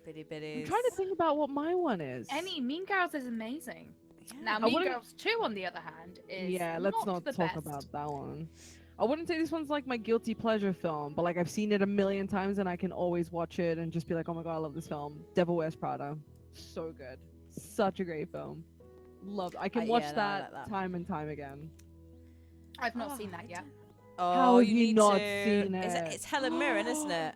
Bitty bitties. I'm trying to think about what my one is. Any Mean Girls is amazing. Yeah. Now, I Mean wouldn't- Girls 2, on the other hand, is Yeah, let's not the talk best. about that one. I wouldn't say this one's like my guilty pleasure film, but like I've seen it a million times and I can always watch it and just be like, oh my god, I love this film. Devil Wears Prada. So good. Such a great film. Love. I can watch yeah, no, I that, like that. time and time again. I've not Oh, seen that yet. Oh, How have you you need not to. seen It's Helen Mirren, isn't it?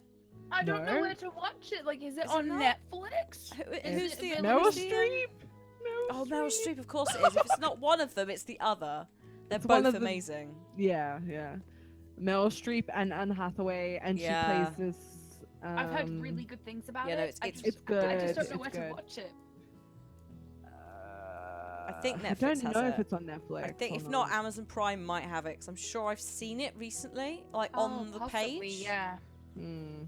I don't know No. where to watch it. Like, is it Is it on not? Netflix? Who's it the Meryl Meryl who's the, Streep. Oh, Meryl Streep. Of course it is. If it's not one of them, it's the other. They're It's one both of the- amazing. Yeah, yeah. Meryl Streep and Anne Hathaway, and Yeah. she plays this. I've heard really good things about yeah, no, it. it's I it's good. just don't know it's where good. to watch it. I think I Netflix don't has know if it. it's on Netflix. I think or if not, Amazon Prime might have it because I'm sure I've seen it recently, like on the Possibly, page. yeah. Hmm.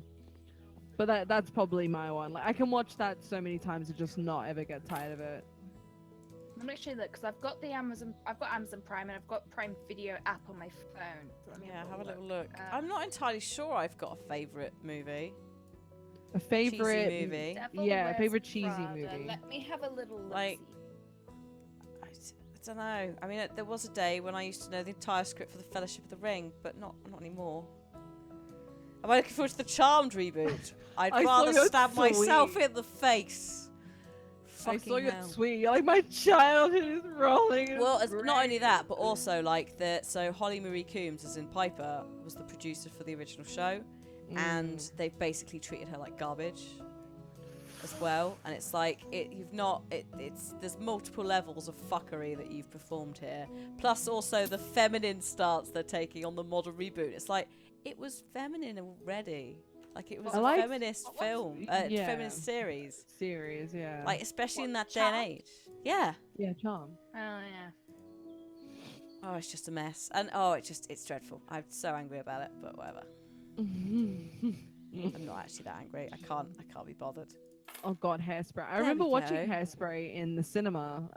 But that's probably my one. Like I can watch that so many times and just not ever get tired of it. Let me actually look because I've got Amazon Prime and I've got Prime Video app on my phone. So let me Yeah, have a little look. Um, I'm not entirely sure I've got a favourite movie. A favorite Cheesy movie. Devil Yeah, Wears favorite cheesy Prada. movie. Let me have a little look. Like, I don't know. I mean, there was a day when I used to know the entire script for the Fellowship of the Ring, but not anymore. Am I looking forward to the Charmed reboot? I'd I saw rather your stab myself tweet. in the face. I saw your hell. tweet. Like my childhood is rolling. in Well, its not only grave. that, but also like so Holly Marie Coombs, as in Piper, was the producer for the original show, and they've basically treated her like garbage as well. And it's like there's multiple levels of fuckery that you've performed here, plus also the feminine stance they're taking on the modern reboot. It's like it was feminine already. Like it was I a liked- feminist what? film, Yeah. feminist series. Series, yeah. Like especially in What, that day and Charmed? age. Yeah. yeah, Charm. Oh yeah. Oh, it's just a mess, and it's dreadful. I'm so angry about it, but whatever. I'm not actually that angry. I can't be bothered. Oh god, Hairspray. I There remember we watching go. Hairspray in the cinema.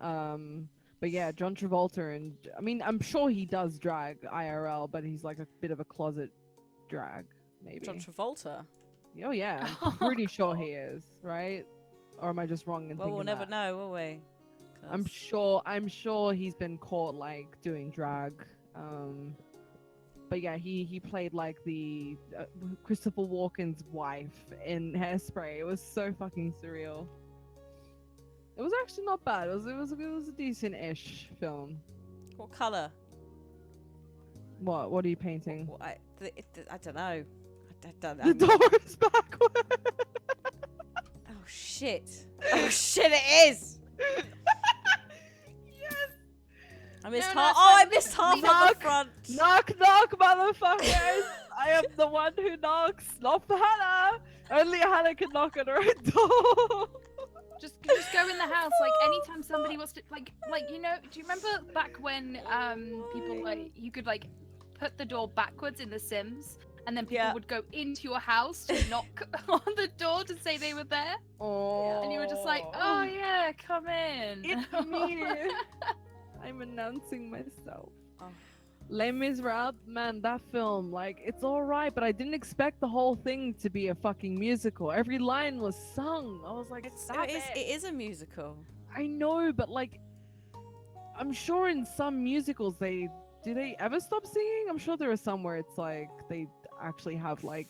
But yeah, John Travolta, and I mean, I'm sure he does drag IRL, but he's like a bit of a closet drag, maybe. John Travolta. Oh yeah, I'm pretty sure he is, right? Or am I just wrong in Well, thinking we'll never that? know, will we? I'm 'Cause- sure he's been caught like doing drag. But yeah, he played like the Christopher Walken's wife in Hairspray. It was so fucking surreal. It was actually not bad. It was a decent-ish film. What colour? What are you painting? Well, I don't know. I don't The door is backward. Oh shit! Oh shit! It is. Yes. I missed No, half. no, Oh, I Sam, missed half on the knock. front. Knock, knock, motherfuckers! I am the one who knocks, not Hannah. Only Hannah can knock on her own door. Just go in the house. Like anytime somebody wants to, like you know. Do you remember back when people like you could like put the door backwards in The Sims, and then people Yeah. would go into your house to knock on the door to say they were there, Oh. and you were just like, oh yeah, come in. It's me. I'm announcing myself. Oh. Les Miserables, man, that film, like, it's alright, but I didn't expect the whole thing to be a fucking musical. Every line was sung. I was like, It is a musical. I know, but like, I'm sure in some musicals do they ever stop singing? I'm sure there are some where it's like they actually have like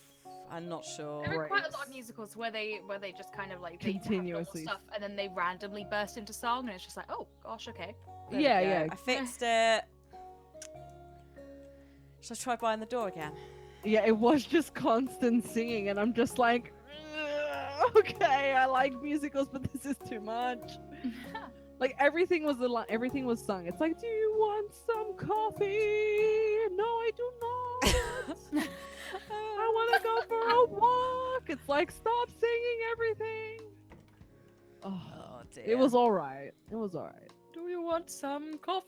I'm not sure. There are quite a lot breaks. of musicals where they just kind of like they have normal Continuously. stuff and then they randomly burst into song and it's just like, oh gosh, okay. There we Yeah, go. yeah. I fixed it. Shall I try buying the door again? Yeah, it was just constant singing, and I'm just like, "Ugh, okay, I like musicals, but this is too much. Like everything was everything was sung. It's like, do you want some coffee? No, I do not. I want to go for a walk. It's like, stop singing everything. Oh, Oh dear. it was all right. It was all right. Do you want some coffee?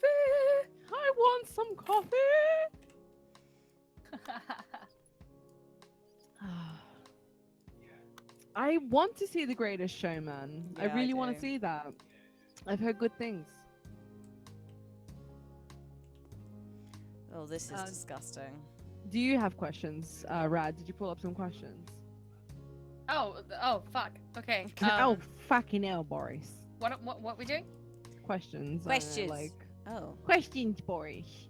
I want some coffee. I want to see The Greatest Showman. I Yeah, I really want do. to see that. I've heard good things. Oh, this is Um, disgusting. Do you have questions, Rad? Did you pull up some questions? Oh, fuck. Okay. Oh, fucking hell, Boris. What we doing? Questions. Questions. Like Oh. questions, Boris.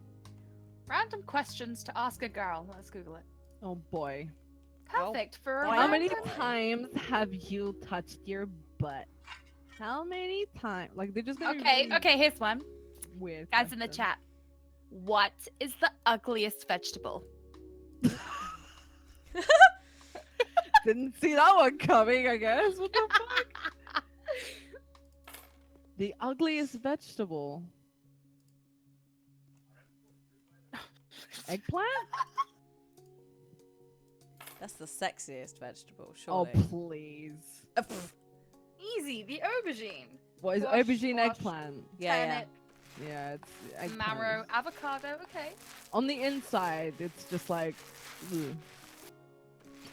Random questions to ask a girl. Let's Google it. Oh boy. Well, Perfect for a why How not? many random- times have you touched your butt? How many times? Like they're just gonna be Okay, really okay, here's one. weird. Guys in the questions. chat. What is the ugliest vegetable? Didn't see that one coming, I guess. What the fuck? The ugliest vegetable. Eggplant? That's the sexiest vegetable, Oh, surely. please. Pff. Easy, the aubergine. What is Squash, aubergine squash. eggplant? Yeah, Turnip, Yeah, it's eggplant. marrow, avocado. Okay. On the inside, it's just like. Ugh.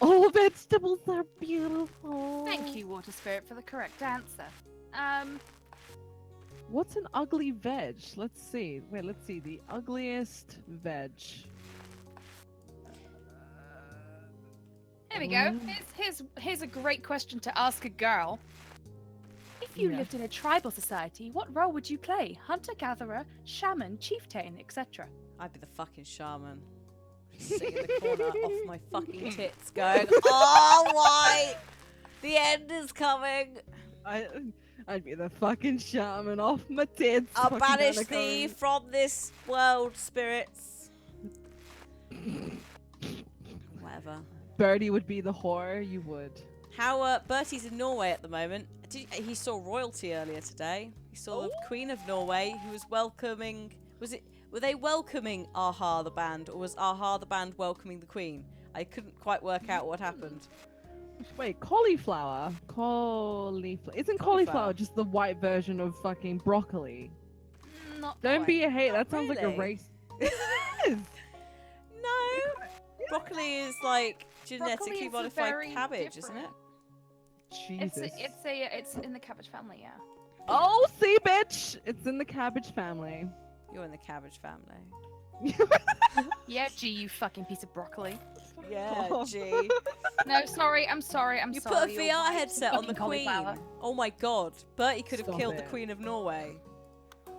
All vegetables are beautiful. Thank you, Water Spirit, for the correct answer. What's an ugly veg? Let's see. Wait, let's see. The ugliest veg. Here we go. Mm. Here's a great question to ask a girl. If you Yeah. lived in a tribal society, what role would you play? Hunter gatherer, shaman, chieftain, etc. I'd be the fucking shaman. Sitting in the corner off my fucking tits going, oh, why? The end is coming. I'd be the fucking shaman off my tits. I'll fucking banish Anaconda. thee from this world, spirits. Whatever. Birdie would be the whore. You would. How Bertie's in Norway at the moment. He saw royalty earlier today. He saw the Queen of Norway, who was welcoming. Were they welcoming Aha the band, or was Aha the band welcoming the Queen? I couldn't quite work out what happened. Wait, cauliflower? Cauliflower. Isn't cauliflower just the white version of fucking broccoli? Not Don't quite. be a hate. Not That sounds like a really. race. It is. No. Broccoli is like genetically is a modified very cabbage, isn't it? different- Jesus. It's in the cabbage family, yeah. Oh, see, bitch! It's in the cabbage family. You're in the cabbage family. Yeah, gee, you fucking piece of broccoli. Yeah, Oh. gee. No, sorry, I'm sorry, I'm You sorry. put a you're VR right, headset on the fucking Queen. cauliflower. Oh my god. Bertie could have Stop killed the it. Queen of Norway.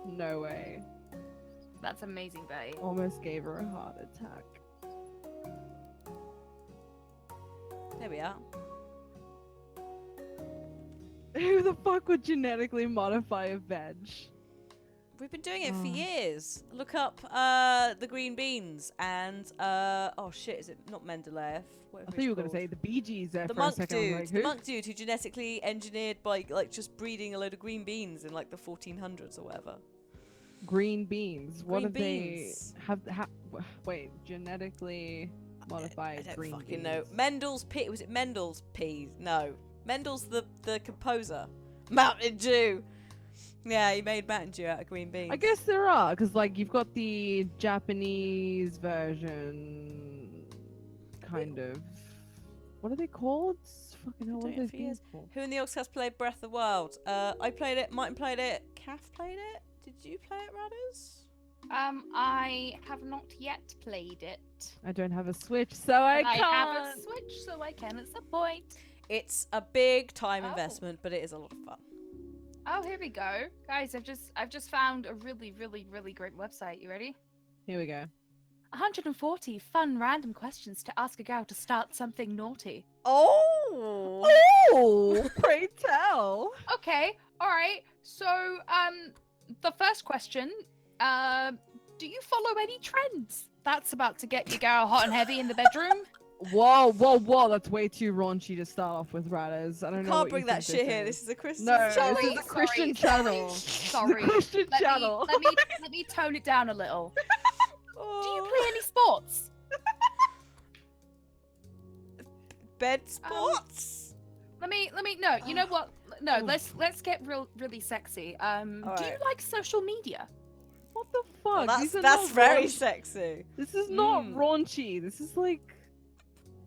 No way. That's amazing, Betty. Almost gave her a heart attack. There we are. Who the fuck would genetically modify a veg? We've been doing it for Oh. years. Look up the green beans and oh shit, is it not Mendeleev? I thought you were gonna say the Bee Gees there the for a monk second. I was dude. like, The who? monk dude who genetically engineered by like just breeding a load of green beans in like the 1400s or whatever. Green beans. What Green have beans. they wait, genetically I modified don't green fucking beans? know. Mendel's pea. Was it Mendel's peas? No. Mendel's the composer. Mountain Dew. Yeah, he made Mountain Dew out of green beans. I guess there are, because like you've got the Japanese version, kind of. What are they called? Fucking hell, what Doing are it those for beans years. called? Who in the Yogscast played Breath of the Wild? I played it. Martin played it. Kath played it. Did you play it, Radderss? I have not yet played it. I don't have a Switch, so I But can't. I have a Switch, so I can at some point. It's a big time Oh. investment, but it is a lot of fun. Oh, here we go, guys. I've just found a really great website. You ready? Here we go. 140 fun random questions to ask a gal to start something naughty. Oh! Oh, pray tell. Okay, all right. So, the first question, do you follow any trends? That's about to get your gal hot and heavy in the bedroom. Whoa, whoa, whoa! That's way too raunchy to start off with, Radderss. I don't know. Can't what bring you that think shit here. is. This is a Christian No, channel. this is a Christian channel. Sorry. It's a Christian channel. Let me tone it down a little. Do you Oh. play any sports? Bed sports? Let me no, you know what? No, Oh. let's get really sexy. Do you Alright. like social media? What the Well, fuck? These are that's not very raunch- sexy. This is not Mm. raunchy. This is like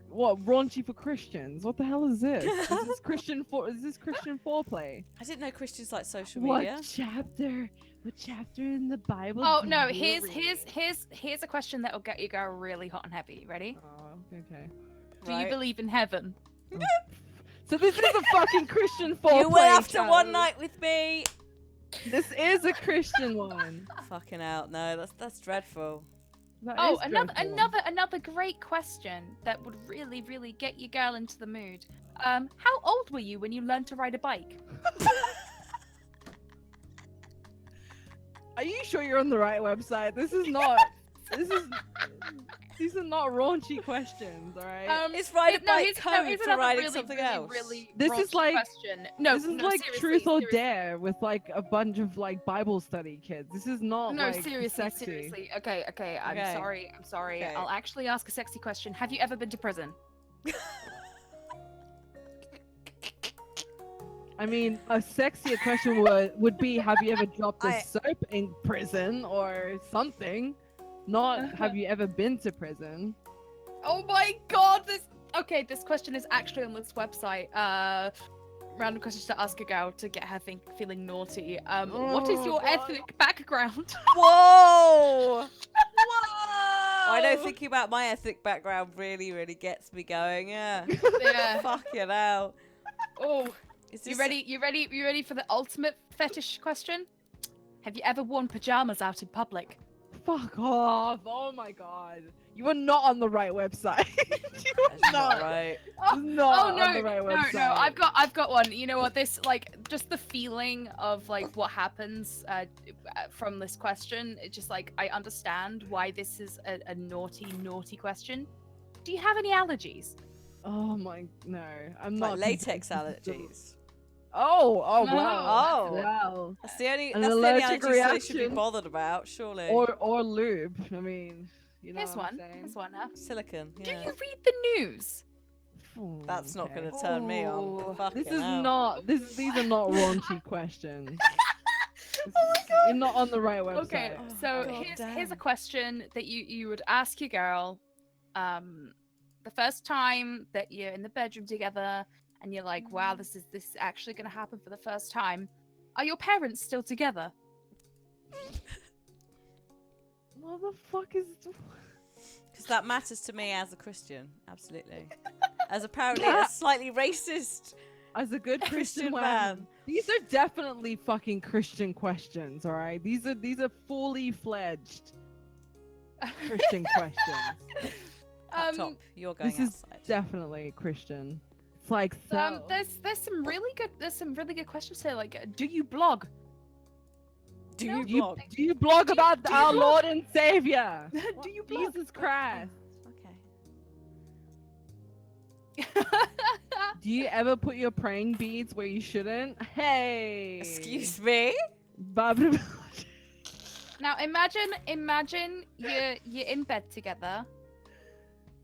what raunchy for Christians? What the hell is this? Is this Christian foreplay? I didn't know Christians like social What media. chapter? What chapter in the Bible? Oh do no, you here's a question that will get you girl really hot and heavy. Ready? Oh, okay. Do you Right. believe in heaven? So this is a fucking Christian foreplay. You went after channel. one night with me. This is a Christian one. Fucking out. No, that's dreadful. That Oh, is dreadful. another great question that would really get your girl into the mood. How old were you when you learned to ride a bike? Are you sure you're on the right website? This is not. These are not raunchy questions, all right? It's riding bike here's code here's for another riding really, something really, else. Really This is raunchy like- question. No, this is no, like seriously, Truth or seriously. Dare with like a bunch of like Bible study kids. This is not No, like seriously, sexy. seriously. Okay. I'm Okay. sorry. I'm sorry. Okay. I'll actually ask a sexy question. Have you ever been to prison? I mean, a sexier question would be, have you ever dropped a soap in prison or something? Not have you ever been to prison? Oh my god, this question is actually on this website. Random questions to ask a gal to get her feeling naughty. What is Oh, your God. ethnic background? Whoa! Whoa! I know thinking about my ethnic background really gets me going. Yeah. Yeah. Fucking hell. Oh, Is you this- ready? You ready for the ultimate fetish question? Have you ever worn pajamas out in public? Fuck off! Oh my god, you are not on the right website. you are That's not. not right. Not Oh no, on the right website. no! I've got one. You know what? This just the feeling of like what happens from this question. It's just like I understand why this is a naughty question. Do you have any allergies? Oh my no, I'm Like not. latex convinced this is allergies. Oh No. wow. Oh. Wow. That's the only An allergies allergic they should be reaction. bothered about, surely. Or lube. I mean, You know Here's what I'm one. saying? Here's one. Silicon. Do Yeah. you read the news? Oh, That's not okay. going to turn me on. Ooh. Fucking This is hell. not. These are not raunchy questions. Oh my god. You're not on the right website. Okay, Oh, so God here's a damn. question that you would ask your girl, the first time that you're in the bedroom together, and you're like, wow, this is actually gonna happen for the first time. Are your parents still together? What the fuck is? Because that matters to me as a Christian. Absolutely. As apparently a slightly racist As a good Christian Christian man. man. These are definitely fucking Christian questions, all right? These are fully fledged Christian questions. Up top, you're going This is outside. definitely Christian. It's like There's some really good questions here. Like, do you blog? Do No. you blog? Do you blog Do you- about do you our blog? Lord and Savior? Do you blog? Jesus Christ. Okay. Do you ever put your praying beads where you shouldn't? Hey. Excuse me? Barbara. Now imagine you're in bed together,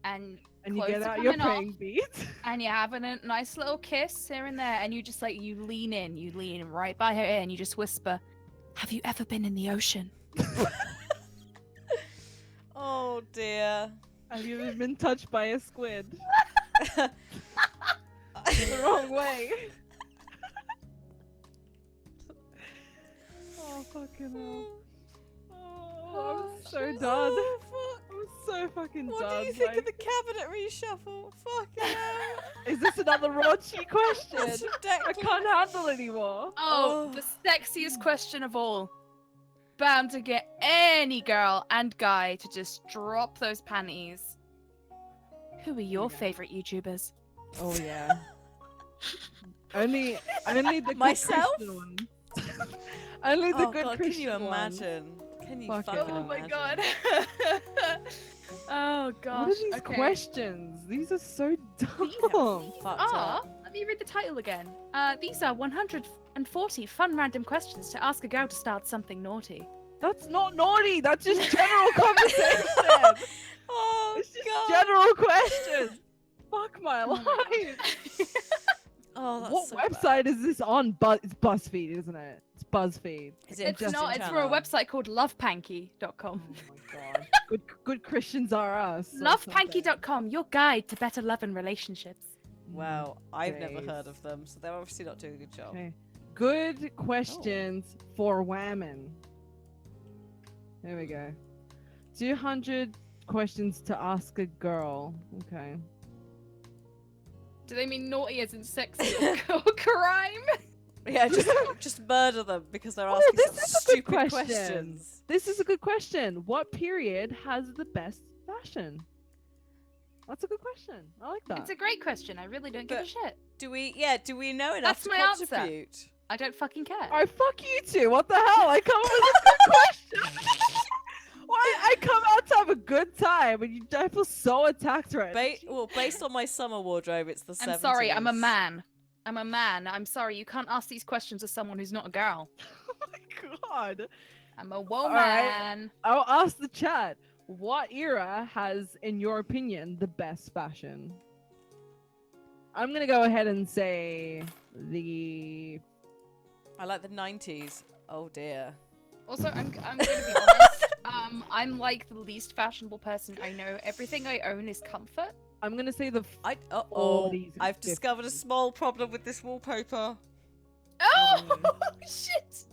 and And you clothes get are out your coming off, praying beads. and you're having a nice little kiss here and there, and you just like you lean right by her ear, and you just whisper, "Have you ever been in the ocean?" Oh dear. Have you ever been touched by a squid? The wrong way. Oh fucking hell. Oh, I'm so done. Oh, fuck. I'm so fucking What done. do you think like, of the cabinet reshuffle? Fucking hell. Is this another raunchy That's question? I ridiculous. can't handle anymore. Oh, the sexiest question of all. Bound to get any girl and guy to just drop those panties. Who are your favorite YouTubers? Oh yeah. only the good Myself? Christian ones. Only the Oh good god, Christian can you ones. imagine? Can you Fuck fucking it. Oh my imagine? god. Oh gosh. What are these okay. questions? These are so dumb. Fucked Ah, up. let me read the title again. These are 140 fun random questions to ask a girl to start something naughty. That's not naughty. That's just general conversation. Oh It's just god. general questions. Fuck my Oh my life. Oh, that's What so website bad. is this on? It's BuzzFeed, isn't it? It's BuzzFeed. Is it It's just not, in it's for a channel? website called lovepanky.com. Oh my god. Good Christians are us. or Lovepanky.com, your guide to better love and relationships. something. Well, I've never Days. heard of them, so they're obviously not doing a good job. Okay. Good questions for women. There we go. 200 questions to ask a girl. Okay. Do they mean naughty as in sexy or crime? Yeah, just murder them because they're Oh, asking this such is a good stupid question. questions. This is a good question. What period has the best fashion? That's a good question. I like that. It's a great question. I really don't give a But- shit. Do we know enough That's to my answer. contribute? I don't fucking care. I fuck you two. What the hell? I come up with a good question. Why? I come out to have a good time, and I feel so attacked right now. Well, based on my summer wardrobe, it's the 70s. I'm sorry, I'm a man. I'm a man. I'm sorry, you can't ask these questions to someone who's not a girl. Oh my god. I'm a woman. right. I'll ask the chat. What era has, in your opinion, the best fashion? I'm gonna go ahead and say the. I like the 90s. Oh dear. Also, I'm gonna be honest. I'm like the least fashionable person I know. Everything I own is comfort. I'm gonna say the. Uh-oh. 40s and I've discovered a 50s. small problem with this wallpaper. Oh shit!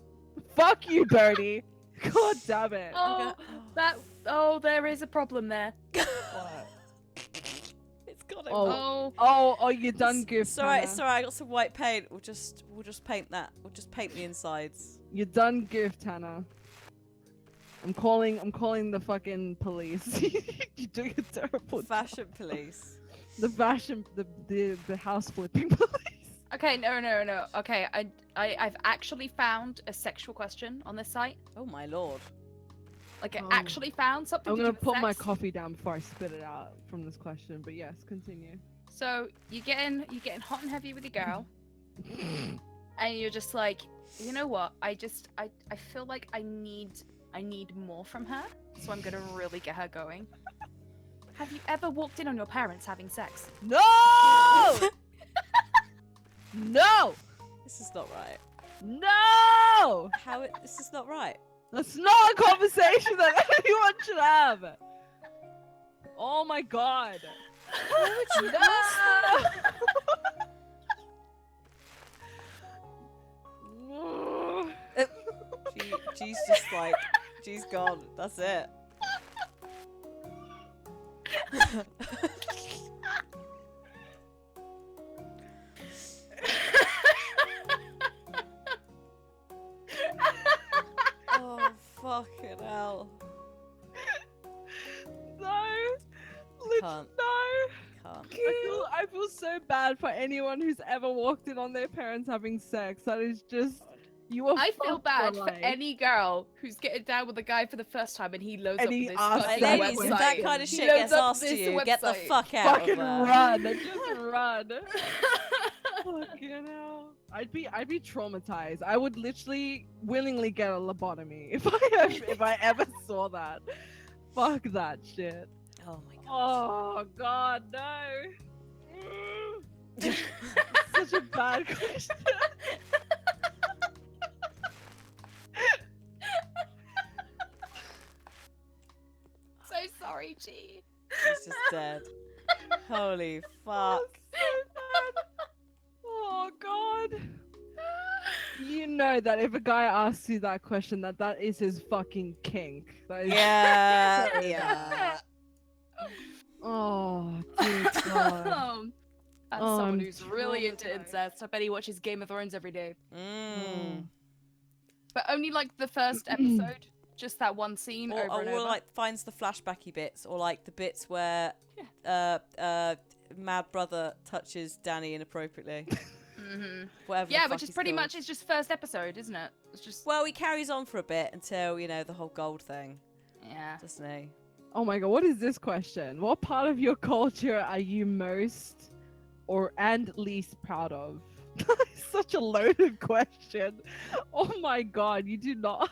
Fuck you, Birdie. God damn it. Oh, there is a problem there. It's got it. Oh. Oh, Oh, you done goofed. It's alright, Hannah. it's alright. I got some white paint. We'll just paint that. We'll just paint the insides. You done goofed, Hannah. I'm calling the fucking police. You're doing a terrible job. Fashion police. The fashion, the house flipping police. okay, no. Okay, I've actually found a sexual question on this site. Oh my lord. Like, I Oh. actually found something. I'm to gonna do with put my sex. coffee down before I spit it out from this question. But yes, continue. So you're getting hot and heavy with your girl, and you're just like, you know what? I feel like I need I need more from her, so I'm gonna really get her going. Have you ever walked in on your parents having sex? No! No! This is not right. No! This is not right. That's not a conversation that anyone should have. Oh my god. Why would you No! G's just like, G's gone. That's it. Oh, fucking hell. No! Lit- Can't. No! Can't. I feel so bad for anyone who's ever walked in on their parents having sex. That is just you are I feel fucked bad for for life. any girl who's getting down with a guy for the first time and he loads And up he this asks fucking that Ladies, if website. that kind of He shit loads gets up asked to this you, get the website. fuck out Fucking of there. run! Just run! Fucking hell! I'd be traumatized. I would literally willingly get a lobotomy if I ever saw that. Fuck that shit. Oh my god. Oh god, no! Such a bad question. So sorry, G. He's just dead. Holy fuck. So bad. Oh god. You know that if a guy asks you that question, that is his fucking kink. That is... Yeah, yeah. Oh, dear god. As Oh, someone I'm who's really into traumatized. incest, I bet he watches Game of Thrones every day. Mm. But only like the first episode, just that one scene over and Or over. like finds the flashbacky bits, or like the bits where Mad Brother touches Danny inappropriately. Whatever. Yeah, the fuck which is he's pretty called. much it's just first episode, isn't it? It's just Well, he carries on for a bit until, you know, the whole gold thing, yeah. doesn't he? Oh my god, what is this question? What part of your culture are you most and least proud of? Such a loaded question. Oh my god, you do not.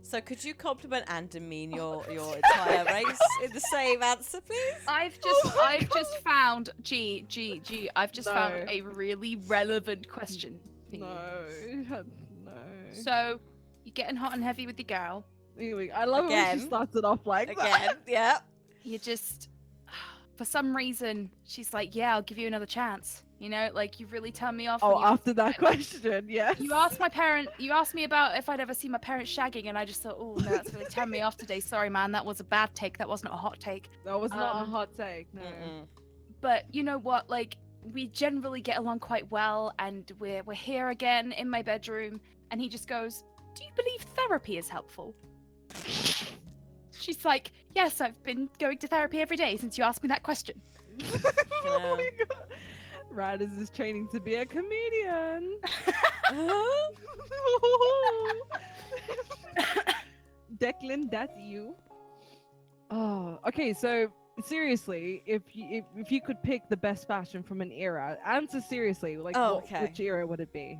So could you compliment and demean your entire race in the same answer, please? I've just found I've just found No. a really relevant question for you. No. No. So you're getting hot and heavy with your girl. Anyway, I love it when Again. she starts it off like Again, that. yeah. You just for some reason she's like, yeah, I'll give you another chance. You know, like you really turned me off. when Oh, you after that question, yes. You asked me about if I'd ever seen my parents shagging, and I just thought, oh no, that's really turned me off today. Sorry, man, that was a bad take. That wasn't a hot take. That was not a Um, hot take. No. Mm-mm. But you know what? Like we generally get along quite well, and we're here again in my bedroom. And he just goes, "Do you believe therapy is helpful?" She's like, "Yes, I've been going to therapy every day since you asked me that question." Oh my god. Radderss is training to be a comedian. Declan, that's you. Oh, okay. So seriously, if you could pick the best fashion from an era, answer seriously. Like, Oh, okay. which era would it be?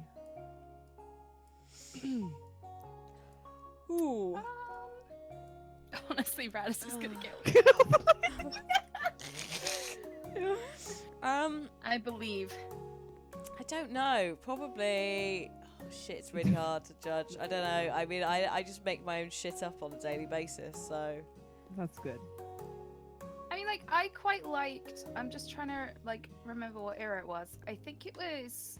Ooh. Honestly, Radis is gonna get. I believe. I don't know. Probably. Oh shit! It's really hard to judge. I don't know. I mean, I just make my own shit up on a daily basis. So. That's good. I mean, like, I quite liked. I'm just trying to like remember what era it was. I think it was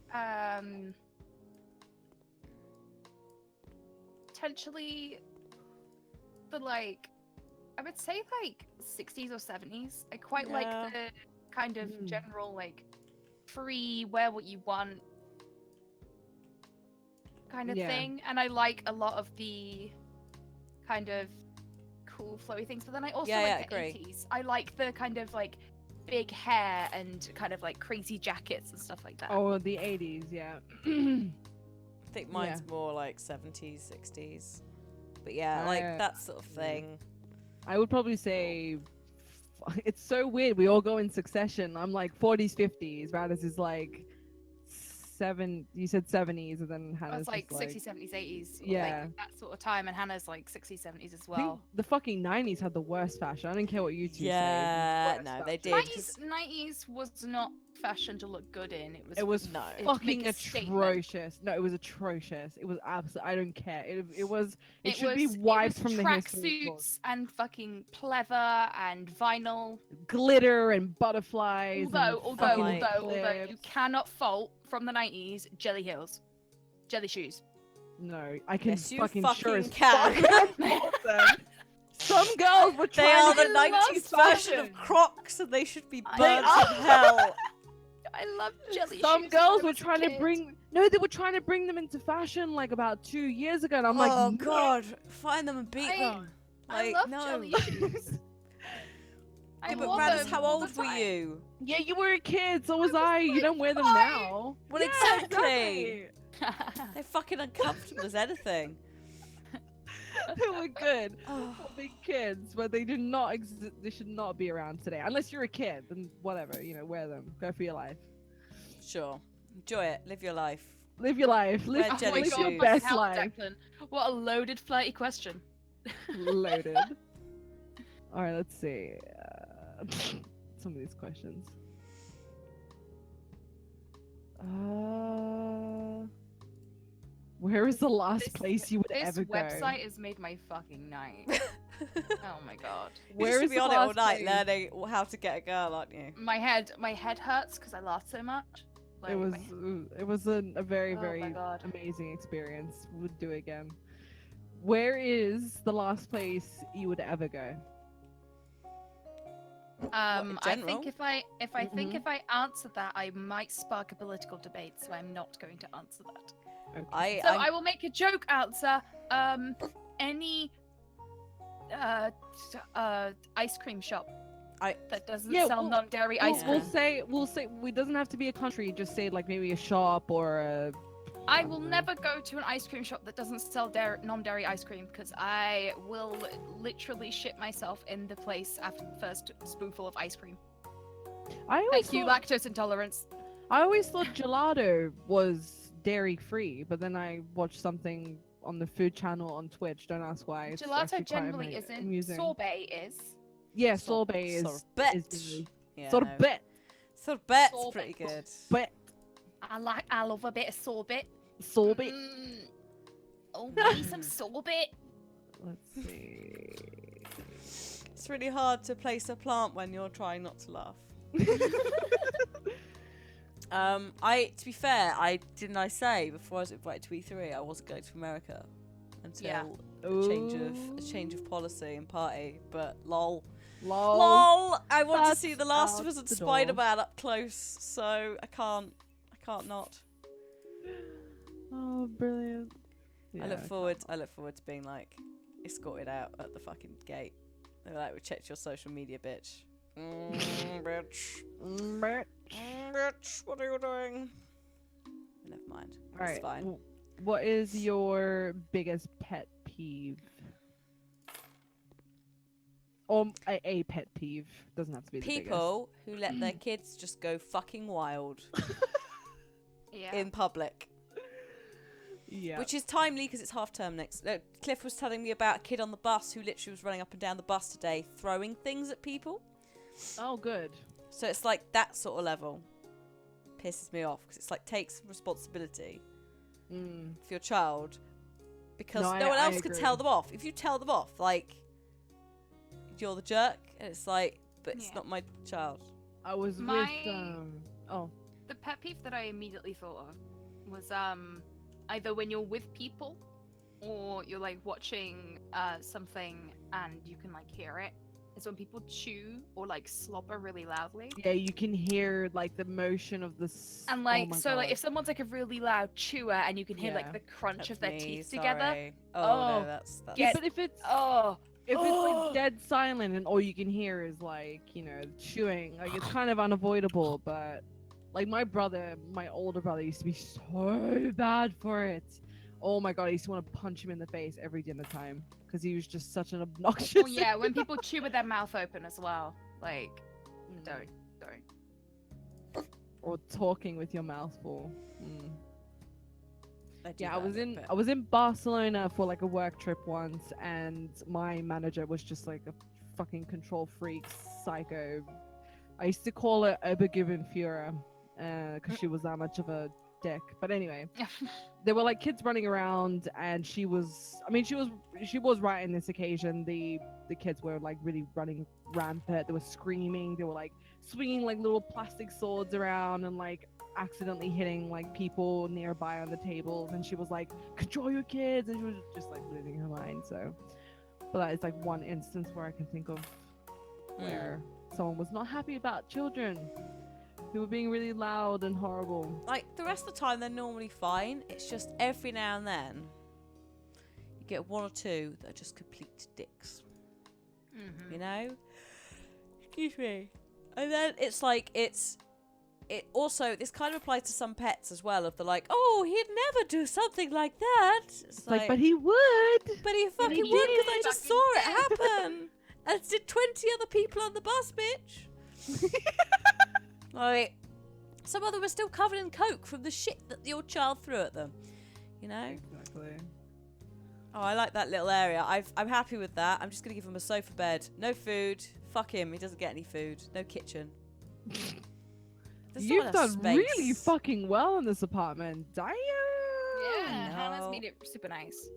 potentially the like, I would say like 60s or 70s. I quite like Yeah. the kind of Mm. general like free wear what you want kind of Yeah. thing, and I like a lot of the kind of cool flowy things. But then I also Yeah, like the agree. 80s. I like the kind of like big hair and kind of like crazy jackets and stuff like that. Oh, the 80s, yeah. I think mine's more like 70s, 60s. But yeah, like that sort of thing. I would probably say it's so weird. We all go in succession. I'm like 40s, 50s. Radis is like You said 70s, and then I Hannah's was like just 60s, 70s, 80s. Yeah. Like that sort of time, and Hannah's like 60s, 70s as I think well. the fucking 90s had the worst fashion. I don't care what you two say. Yeah, Worst no, they fashion. did. 90s was not fashion to look good in. It was No. to make fucking a statement. atrocious. No, it was atrocious. It was absolutely. I don't care. It should be It wiped was from the history books. tracksuits and fucking pleather and vinyl. Glitter and butterflies. Although and fucking you clips. cannot fault from the 90s jelly heels, jelly shoes. No, I can Yes, you fucking sure as can. fuck fault them. Some girls were They trying are to the get 90s version of Crocs, and they should be They burnt are. in hell. I love jelly Some shoes. girls when I were was a trying to kid. bring. No, they were trying to bring them into fashion like about 2 years ago, and I'm like, oh no. god, find them and beat I- them. I Like, love no. jelly shoes. I Yeah, but wore Radderss, them how all the old were time. you? Yeah, you were a kid, so was I was I. You like don't wear them 5. now. Well, Yeah, exactly. They're fucking uncomfortable as anything. They were good. Oh. For big kids, but they do not exist. They should not be around today. Unless you're a kid, then whatever. Wear them. Go for your life. Sure. Enjoy it. Live your life. Live your life. Live, Wear jelly live your shoes. best Hell, life. Declan, what a loaded, flirty question. Loaded. All right, let's see. Some of these questions. Where is the last This- place you would This ever go? website has made my fucking night. Oh my god. You're Where just is be the on it all last night place? learning how to get a girl, aren't you? My head hurts because I laughed so much. Like, It was a very Oh my very God. amazing experience. Would do it again. Where is the last place you would ever go? I general? think if I think Mhm. if I answer that, I might spark a political debate, so I'm not going to answer that. Okay. So I will make a joke answer. Any ice cream shop that doesn't Yeah, sell we'll- non-dairy We'll, ice Yeah. cream. we'll say it doesn't have to be a country. Just say like maybe a shop or a. I will never go to an ice cream shop that doesn't sell non-dairy ice cream because I will literally shit myself in the place after the first spoonful of ice cream. I always Thank you, thought, lactose intolerance. I always thought gelato was dairy free, but then I watched something on the food channel on Twitch. Don't ask why. It's Gelato actually quite generally isn't. amusing. Sorbet is. Yeah, sorbet is Sorbet. dairy. Yeah, Sorbet, Sorbet's Sorbet. pretty good. but I love a bit of sorbet. sorbet. Mm. Oh, give me some sorbet. Let's see. It's really hard to place a plant when you're trying not to laugh. To be fair, I say before I was invited to E3, I wasn't going to America until Yeah. a change of policy and party. But lol, I want to That's see The Last of out Us and the door. Spider-Man up close, so I can't not. Oh, brilliant. I look forward to being like escorted out at the fucking gate. They're like, we checked your social media, bitch. Bitch. Bitch, what are you doing? Never mind. All It's right. fine. What is your biggest pet peeve? Or a pet peeve. Doesn't have to be the People who let their kids just go fucking wild Yeah. in public. biggest. Yeah. Which is timely because it's half term next. Cliff was telling me about a kid on the bus who literally was running up and down the bus today throwing things at people. Oh, good. So it's like that sort of level. Pisses me off because it's like take some responsibility Mm. for your child because No, no one I else can tell agree. them off. If you tell them off, like, you're the jerk, and it's like, but it's Yeah. not my child. I was My- with oh. The pet peeve that I immediately thought of was either when you're with people or you're like watching something and you can like hear it. Is when people chew or like slobber really loudly. Yeah, you can hear like the motion of the And like like if someone's like a really loud chewer and you can hear Yeah. like the crunch That's of their me, teeth together. sorry. Oh, Oh, no, that's Yeah, get- but if it's Oh, like dead silent and all you can hear is like, chewing, like it's kind of unavoidable, but like my older brother used to be so bad for it. Oh my god, I used to want to punch him in the face every dinner time because he was just such an obnoxious. well, yeah, when people chew with their mouth open as well. Like, Mm. don't. or talking with your mouth full. Mm. do Yeah, I that a was little in bit. I was in Barcelona for like a work trip once, and my manager was just like a fucking control freak, psycho. I used to call her Obergivenführer, because she was that much of a dick. But anyway, there were like kids running around, and she was right in this occasion. The kids were like really running rampant. They were screaming. They were like swinging like little plastic swords around and like accidentally hitting like people nearby on the tables. And she was like, "Control your kids," and she was just like losing her mind. So, but that is like one instance where I can think of where someone was not happy about children who were being really loud and horrible. Like, the rest of the time, they're normally fine. It's just every now and then, you get one or two that are just complete dicks. Mm-hmm. You know? Excuse me. And then it's like, it also, this kind of applies to some pets as well, of the like, oh, he'd never do something like that. It's Like, but he would. But he fucking he would, because I did. just saw it happen. As did 20 other people on the bus, bitch. Like, some of them are still covered in coke from the shit that your child threw at them. You know? Exactly. Oh, I like that little area. I'm happy with that. I'm just going to give him a sofa bed. No food. Fuck him. He doesn't get any food. No kitchen. There's not You've enough done space. really fucking well in this apartment. Damn. Yeah, Hannah's No. made it super nice.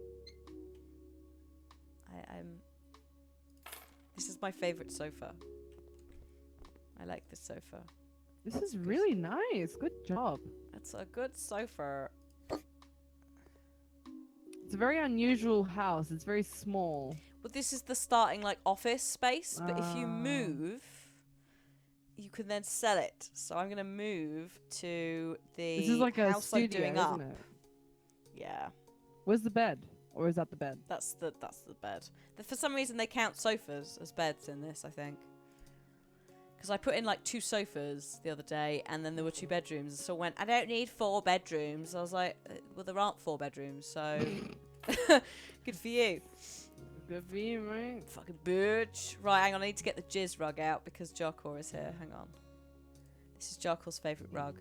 I'm... This is my favourite sofa. I like this sofa. This is really nice. Good job. It's a good sofa. It's a very unusual house. It's very small. Well, this is the starting, like, office space. But if you Ah. move, you can then sell it. So I'm going to move to the This is like a house I'm studio, doing isn't up. it? Yeah. Where's the bed? Or is that the bed? That's the bed. For some reason, they count sofas as beds in this, I think. Because I put in like 2 sofas the other day, and then there were 2 bedrooms. So I went, I don't need 4 bedrooms. I was like, well, there aren't 4 bedrooms, so good for you. Good for you, right? Fucking bitch. Right, hang on, I need to get the jizz rug out because Jarkor is here. Hang on. This is Jarkor's favourite rug.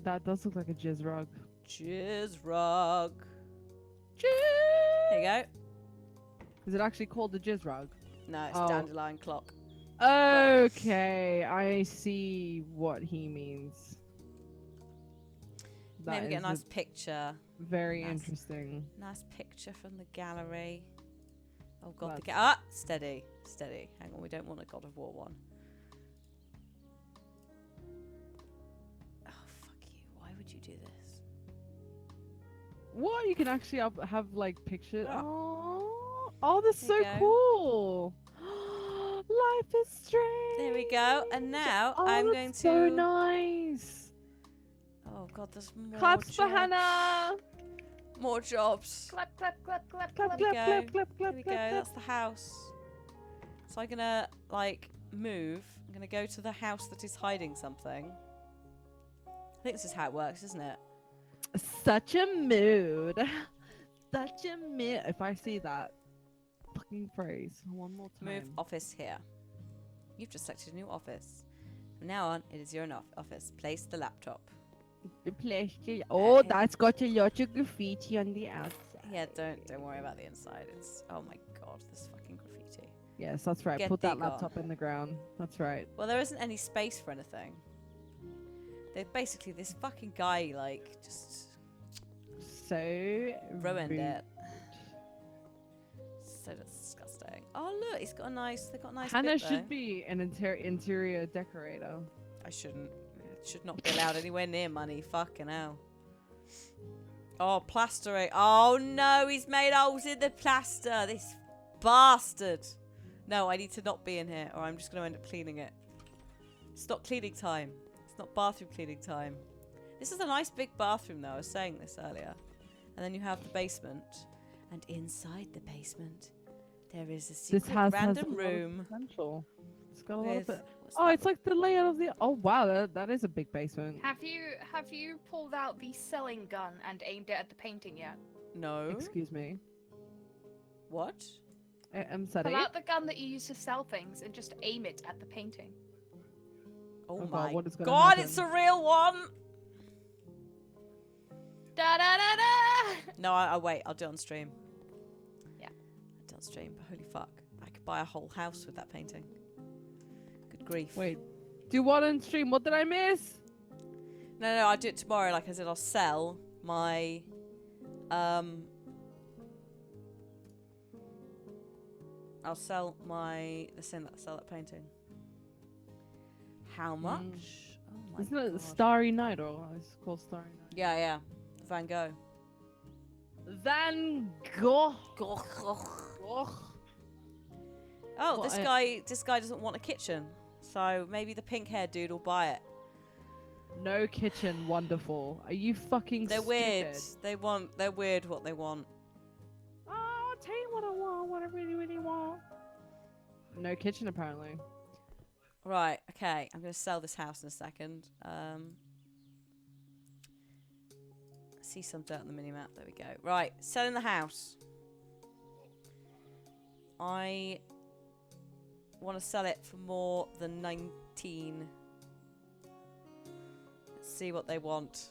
That does look like a jizz rug. Jizz rug. Jizz! There you go. Is it actually called the jizz rug? No, it's Oh. dandelion clock. Okay, I see what he means. That Maybe get a is nice picture. very nice. interesting. Nice picture from the gallery. Oh god, That's- steady, steady. Hang on, we don't want a God of War one. Oh fuck you! Why would you do this? What? You can actually have like pictures. Oh. Oh, that's There so you go. cool. Life is strange. There we go. And now Oh, I'm that's going to. so nice. Oh god, there's more. Claps for jobs. Hannah. More jobs. Clap, clap, clap, clap, Clap, clap. There we clap, go. clap, clap, There clap, we go. clap, That's clap. the house. So I'm gonna like move. I'm gonna go to the house that is hiding something. I think this is how it works, isn't it? Such a mood. Such a mood. If I see that fucking phrase one more time. Move office here. You've just selected a new office. From now on, it is your office. Place the laptop. Oh, that's got a lot of graffiti on the outside. Yeah, don't worry about the inside. It's oh my god, this fucking graffiti. Yes, that's right. Get Put that thee gone. laptop in the ground. That's right. Well, there isn't any space for anything. They basically this fucking guy like just So ruined rude. it. So disgusting. Oh look, he's got a nice. They got a nice. Hannah bit, though. should be an interior decorator. I shouldn't. It should not be allowed anywhere near money. Fucking hell. Oh, plastering. Oh no, he's made holes in the plaster. This bastard. No, I need to not be in here, or I'm just going to end up cleaning it. It's not cleaning time. It's not bathroom cleaning time. This is a nice big bathroom, though. I was saying this earlier. And then you have the basement, and inside the basement, there is a secret This house random has a room. lot of potential. It's got a lot of With, it. what's Oh, that? it's like the layout of the. Oh wow, that is a big basement. Have you pulled out the selling gun and aimed it at the painting yet? No. Excuse me. What? I'm sorry. Pull out the gun that you use to sell things and just aim it at the painting. Oh, Oh, God, my what is gonna God, happen? it's a real one. Da da da da. No, I wait. I'll do it on stream. Yeah. I'll do it on stream. But holy fuck. I could buy a whole house with that painting. Good grief. Wait, do what on stream? What did I miss? No, I'll do it tomorrow. Like I said, I'll sell my... I'll sell my... Let's say that, sell that painting. How much? Oh my Isn't it God. Starry Night or it's called Starry Night? Yeah. Van Gogh. Van Gogh. Oh, What this guy doesn't want a kitchen. So maybe the pink hair dude will buy it. No kitchen, wonderful. Are you fucking They're stupid? weird. They're weird what they want. Oh, I'll tell you what I want, what I really want. No kitchen, apparently. Right, okay. I'm going to sell this house in a second. See some dirt on the mini-map. There we go. Right, selling the house. I want to sell it for more than 19. Let's see what they want.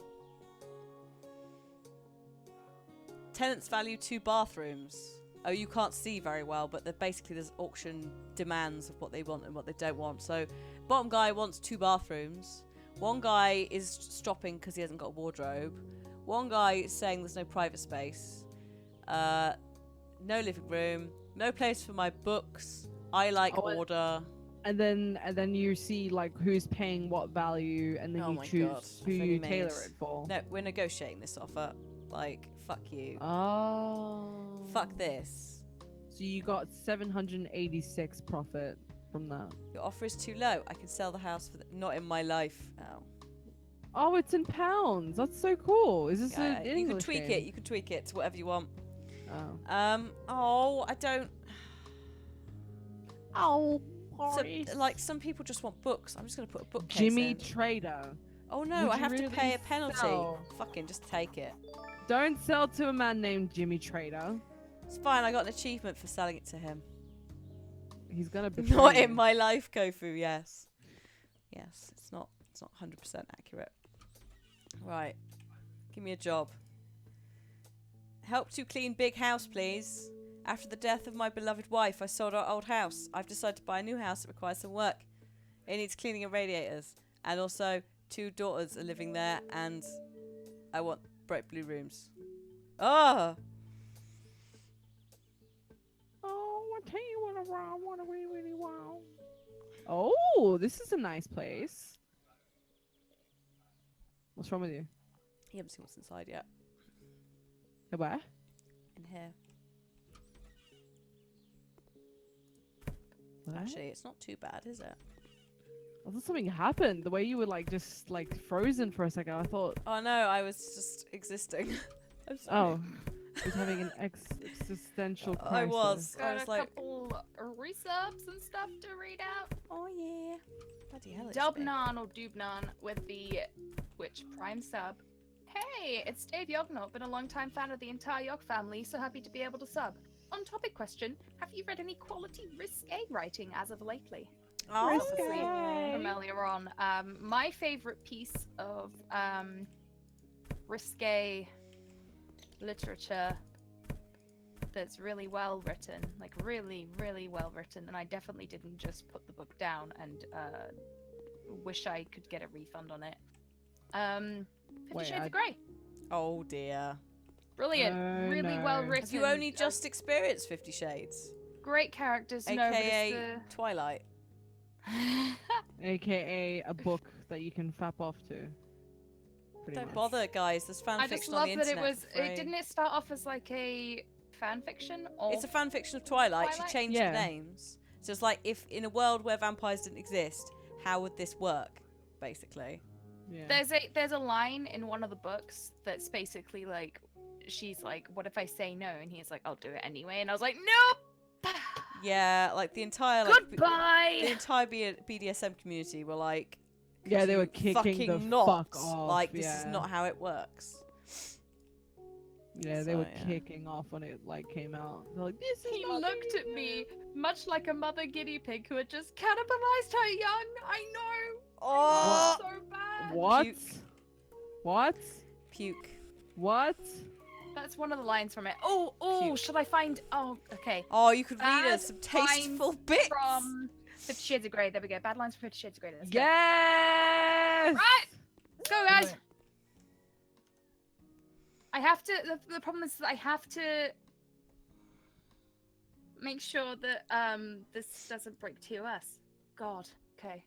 Tenants value 2 bathrooms. Oh, you can't see very well, but basically there's auction demands of what they want and what they don't want. So, bottom guy wants 2 bathrooms. One guy is stopping because he hasn't got a wardrobe. One guy is saying there's no private space. No living room. No place for my books. I like order. And then you see like who's paying what value, and then Oh you my choose God, who if only you tailor mates. it for. No, we're negotiating this offer. Like, fuck you. Oh. Fuck this. So you got 786 profit from that. Your offer is too low. I can sell the house for not in my life. Oh. Oh, it's in pounds. That's so cool. Is this Yeah, an you English can tweak game? it. You can tweak it to whatever you want. Oh. Oh, I don't. Oh, So, like, some people just want books. I'm just gonna put a bookcase Jimmy in. Trader. Oh no, Would I you have to really pay a penalty. sell? Fucking just take it. Don't sell to a man named Jimmy Trader. It's fine. I got an achievement for selling it to him. He's gonna betray Not you. in my life, Kofu. Yes. Yes. It's not 100% accurate. Right. Give me a job. Help to clean big house, please. After the death of my beloved wife, I sold our old house. I've decided to buy a new house that requires some work. It needs cleaning and radiators. And also, 2 daughters are living there, and I want bright blue rooms. Oh! Oh, I tell you what I really want. Oh, this is a nice place. What's wrong with you? You haven't seen what's inside yet. Hey, where? In here. What? Actually, it's not too bad, is it? I thought something happened. The way you were like just like frozen for a second. I thought, Oh no, I was just existing. I'm sorry. oh, I was having an existential crisis. I was. Got a like, couple resubs and stuff to read out. oh yeah. Bloody hell, it's big. Dubnan or Dubnan with the Twitch Prime sub. Hey, it's Dave Yognot, been a long time fan of the entire Yog family, so happy to be able to sub. On topic question, have you read any quality risque writing as of lately? Oh, Obviously, from earlier on. My favorite piece of risque literature that's really well written, like really, really well written, and I definitely didn't just put the book down and wish I could get a refund on it. 50 Shades of Grey. oh dear. Brilliant. Oh, really no. well written. Have you only just experienced 50 Shades? Great characters, no, but AKA it's Twilight. AKA a book that you can fap off to. Pretty Don't much. bother, guys. There's fan I just fiction on love the that internet. it was. for free. Didn't it start off as like a fan fiction? Or It's a fan fiction of Twilight. Twilight? She changed Yeah. the names. So it's like, if in a world where vampires didn't exist, how would this work? Basically. Yeah. there's a line in one of the books that's basically like, she's like, "What if I say no?" And he's like, "I'll do it anyway." And I was like, "Nope." Yeah, like the entire like, Goodbye. the entire BDSM community were like, Yeah, they were "You kicking fucking the not. fuck off. Like, this is yeah. not how it works. Yeah, they So, were yeah. kicking off when it like came out. They're like, this is He not looked at BDSM." me much like a mother guinea pig who had just cannibalized her young. I know. Oh, What? Puke. What? Puke. What? That's one of the lines from it. Oh, Cute. should I find? Oh, okay. Oh, you could read Bad us some tasteful bits. From 50 Shades of Grey. There we go. Bad lines from 50 Shades of Grey. Let's go. Yes. Right. Let's go, guys. I have to. The problem is that I have to make sure that this doesn't break TOS. God. Okay.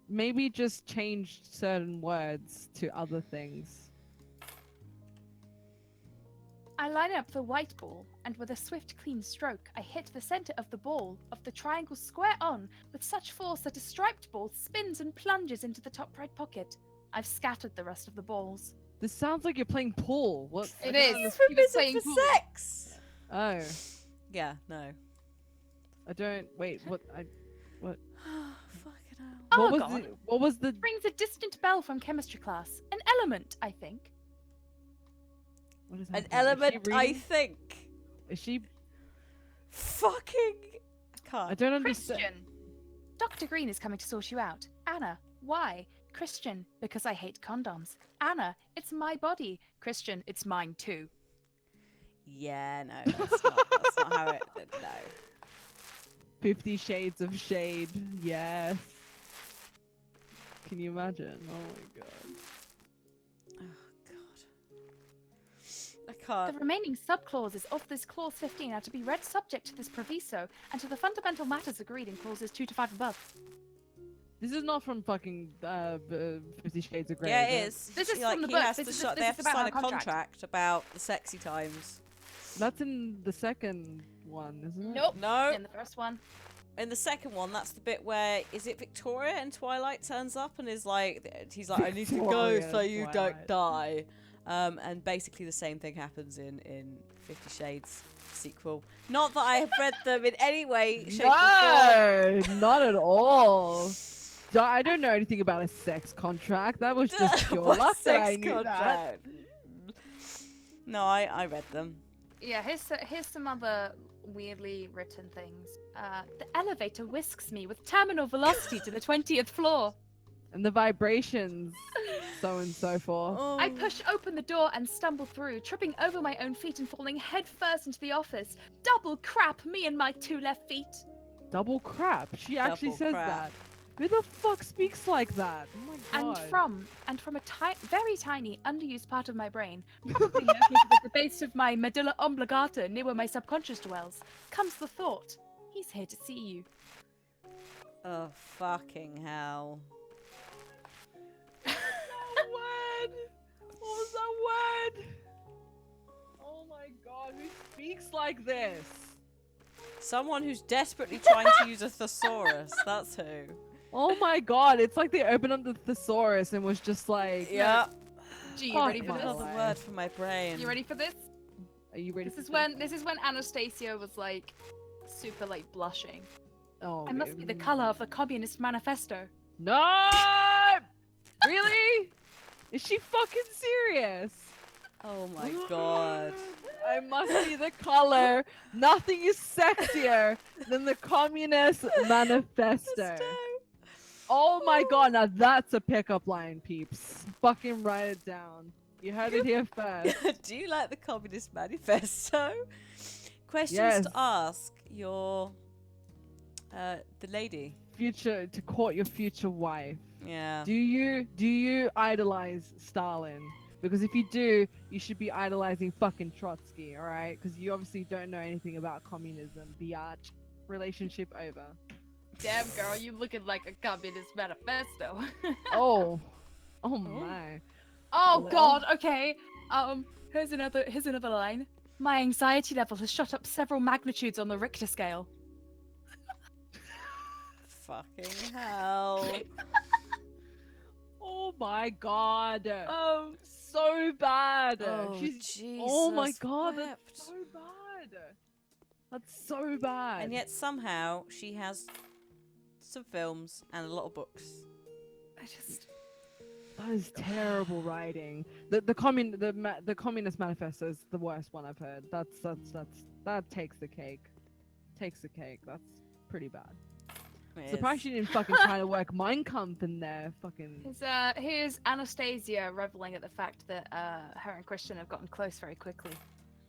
Maybe just change certain words to other things. I line up the white ball, and with a swift, clean stroke, I hit the center of the ball of the triangle square on with such force that a striped ball spins and plunges into the top right pocket. I've scattered the rest of the balls. This sounds like you're playing pool. What? It I is. don't It's He was for playing for pool. sex. Oh, Yeah, no. I don't. Wait. What? Fucking hell. Oh, what was God. What was the? Rings a distant bell from chemistry class. An element, I think. What is An happening? element, Is she I reading? think. Is she? Fucking. I I can't. don't understand. Christian. Dr. Green is coming to sort you out. Anna, why? Christian, because I hate condoms. Anna, it's my body. Christian, it's mine too. Yeah, no, that's not how it. No. 50 Shades of Shade. Yes. Can you imagine? Oh my god. Oh god. I The can't. remaining subclauses of this clause 15 are to be read subject to this proviso and to the fundamental matters agreed in clauses 2 to 5 above. This is not from fucking 50 Shades of Grey. Yeah, is it is. This is Like, from the he book. has This to is- shut- this they is have to about sign our a contract. contract about the sexy times. That's in the second one, isn't it? Nope. No, In the first one. in the second one, that's the bit where is it Victoria and Twilight turns up and is like, he's like, I need to go Victoria so and you don't die. And basically the same thing happens in 50 Shades sequel. Not that I have read them in any way, shape, or form. No, not at all. I don't know anything about a sex contract. That was just pure What luck that I sex knew that. contract? No, I read them. Yeah, here's some other weirdly written things. The elevator whisks me with terminal velocity to the 20th floor. And the vibrations, so and so forth. I push open the door and stumble through, tripping over my own feet and falling headfirst into the office. Double crap, me and my 2 left feet. Double crap. She actually Double says crap. that. Who the fuck speaks like that? Oh my god. And from a very tiny, underused part of my brain, probably located at the base of my medulla oblongata, near where my subconscious dwells, comes the thought: he's here to see you. Oh, fucking hell. Word? What was that word? Oh my god, who speaks like this? Someone who's desperately trying to use a thesaurus. That's who. Oh my god, it's like they opened up the thesaurus and was just like, Yeah. Gee, you Fuck ready for my this? Another life. word for my brain. You ready for this? Are you ready This for is when Anastasia was like super like blushing. Oh, I must be the color of the Communist Manifesto. No! Really? Is she fucking serious? Oh my god. I must be the color. Nothing is sexier than the Communist Manifesto. Oh my god, now that's a pickup line, peeps. Fucking write it down. You heard it here first. Do you like the Communist Manifesto? Questions Yes. to ask your the lady. Future to court your future wife. Yeah. Do you idolize Stalin? Because if you do, you should be idolizing fucking Trotsky, all right? Because you obviously don't know anything about communism. Biatch. Relationship over. Damn girl, you looking like a Communist Manifesto. Oh, oh my. Oh Hello? god, okay. Here's another line. My anxiety level has shot up several magnitudes on the Richter scale. Fucking hell. Oh my god. Oh, So bad. Oh, She's. Oh my Jesus god, wept. that's so bad. That's so bad. And yet somehow she has some films and a lot of books. I just that is terrible writing. The Communist Manifesto is the worst one I've heard. That takes the cake. Takes the cake. That's pretty bad. It Surprised is. she didn't fucking try to work Mein Kampf in there. Fucking. Here's Anastasia reveling at the fact that her and Christian have gotten close very quickly.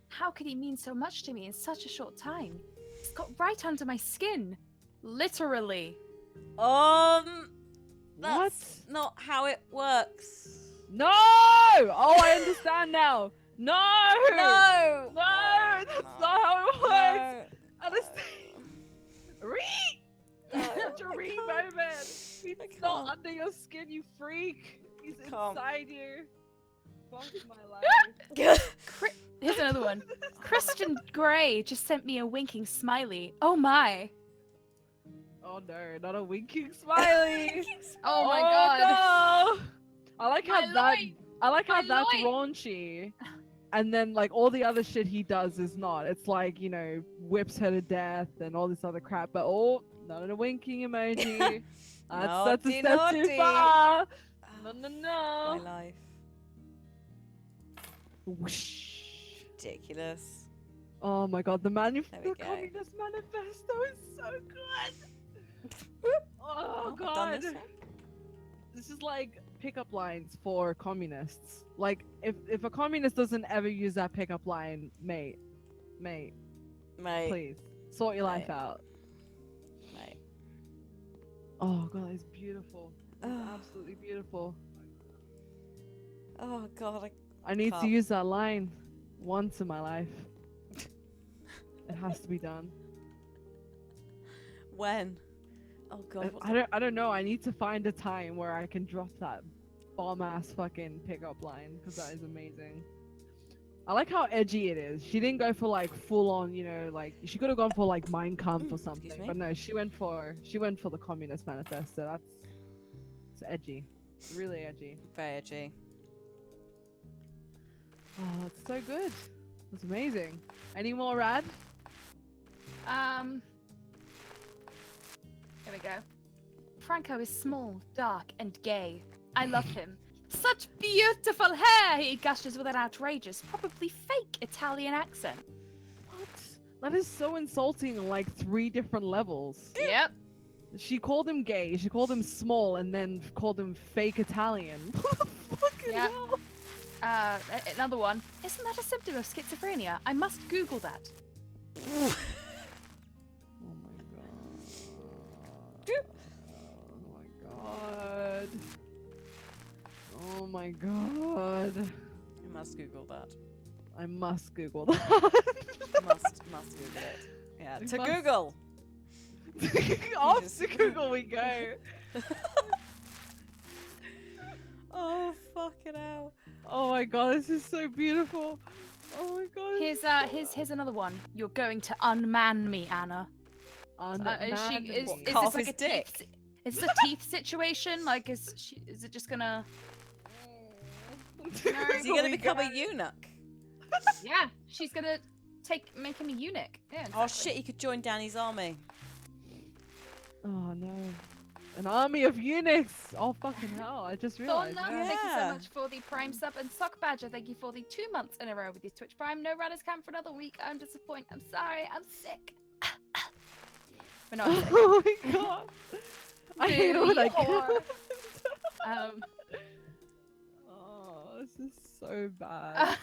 How could he mean so much to me in such a short time? He's got right under my skin. Literally. That's not how it works. No! Oh, I understand now. No! No! No! That's not how it works! No. Anastasia! Such a re moment! He's I not can't. under your skin, you freak! He's Can't. inside you. Fuck my life. Here's another one. Christian Grey just sent me a winking smiley. Oh my. Oh no, not a winking smiley! Oh my god. No! I like My how light! I like how My that's light! raunchy. And then like all the other shit he does is not. It's like, you know, whips her to death and all this other crap, but not a winking emoji. That's a Naughty, step too naughty. far. No, My no. life. Whoosh. Ridiculous. Oh my god, the There we go. Communist Manifesto is so good. Oh I've done god. this one. This is like pickup lines for communists. Like if a communist doesn't ever use that pickup line, mate, Mate. please sort your life Mate. out. Mate. Oh god, it's beautiful. It's Ugh. absolutely beautiful. Oh god, I need to Can't. use that line once in my life. It has to be done. when? Oh god. what's I don't know. I need to find a time where I can drop that bomb ass fucking pickup line because that is amazing. I like how edgy it is. She didn't go for like full on, you know, like she could have gone for like Mein Kampf or Excuse something, me? but no, she went for the Communist Manifesto. It's edgy, really edgy. very edgy. Oh, it's so good. It's amazing. Any more rad? Here we go. Franco is small, dark, and gay. I love him. Such beautiful hair! He gushes with an outrageous, probably fake Italian accent. What? That is so insulting on like 3 different levels. Yep. She called him gay, she called him small, and then called him fake Italian. Fucking Yeah. hell. Another one. Isn't that a symptom of schizophrenia? I must Google that. Oh my god. Oh my god. Oh my god. You must Google that. I must Google that. must Google it. Yeah, You to must. Google. Off Just- to Google we go. Oh fucking hell. Oh my god, this is so beautiful. Oh my god. Here's another one. You're going to unman me, Anna. Is Unmanageable. this Carve like his a dick. teeth? Is this a teeth situation? Like, is it just gonna? Is he gonna become a eunuch? Yeah, she's gonna make him a eunuch. Yeah. Oh exactly. shit, he could join Danny's army. Oh no. An army of eunuchs! Oh fucking hell, I just realized. Thorna, that. thank you so Yeah. much for the Prime sub, and Sock Badger, thank you for the 2 months in a row with your Twitch Prime. No Radderss camp for another week. I'm disappointed. I'm sorry. I'm sick. But no, I'm sick. Oh my god. I hate it when I Whore. Oh, this is so bad.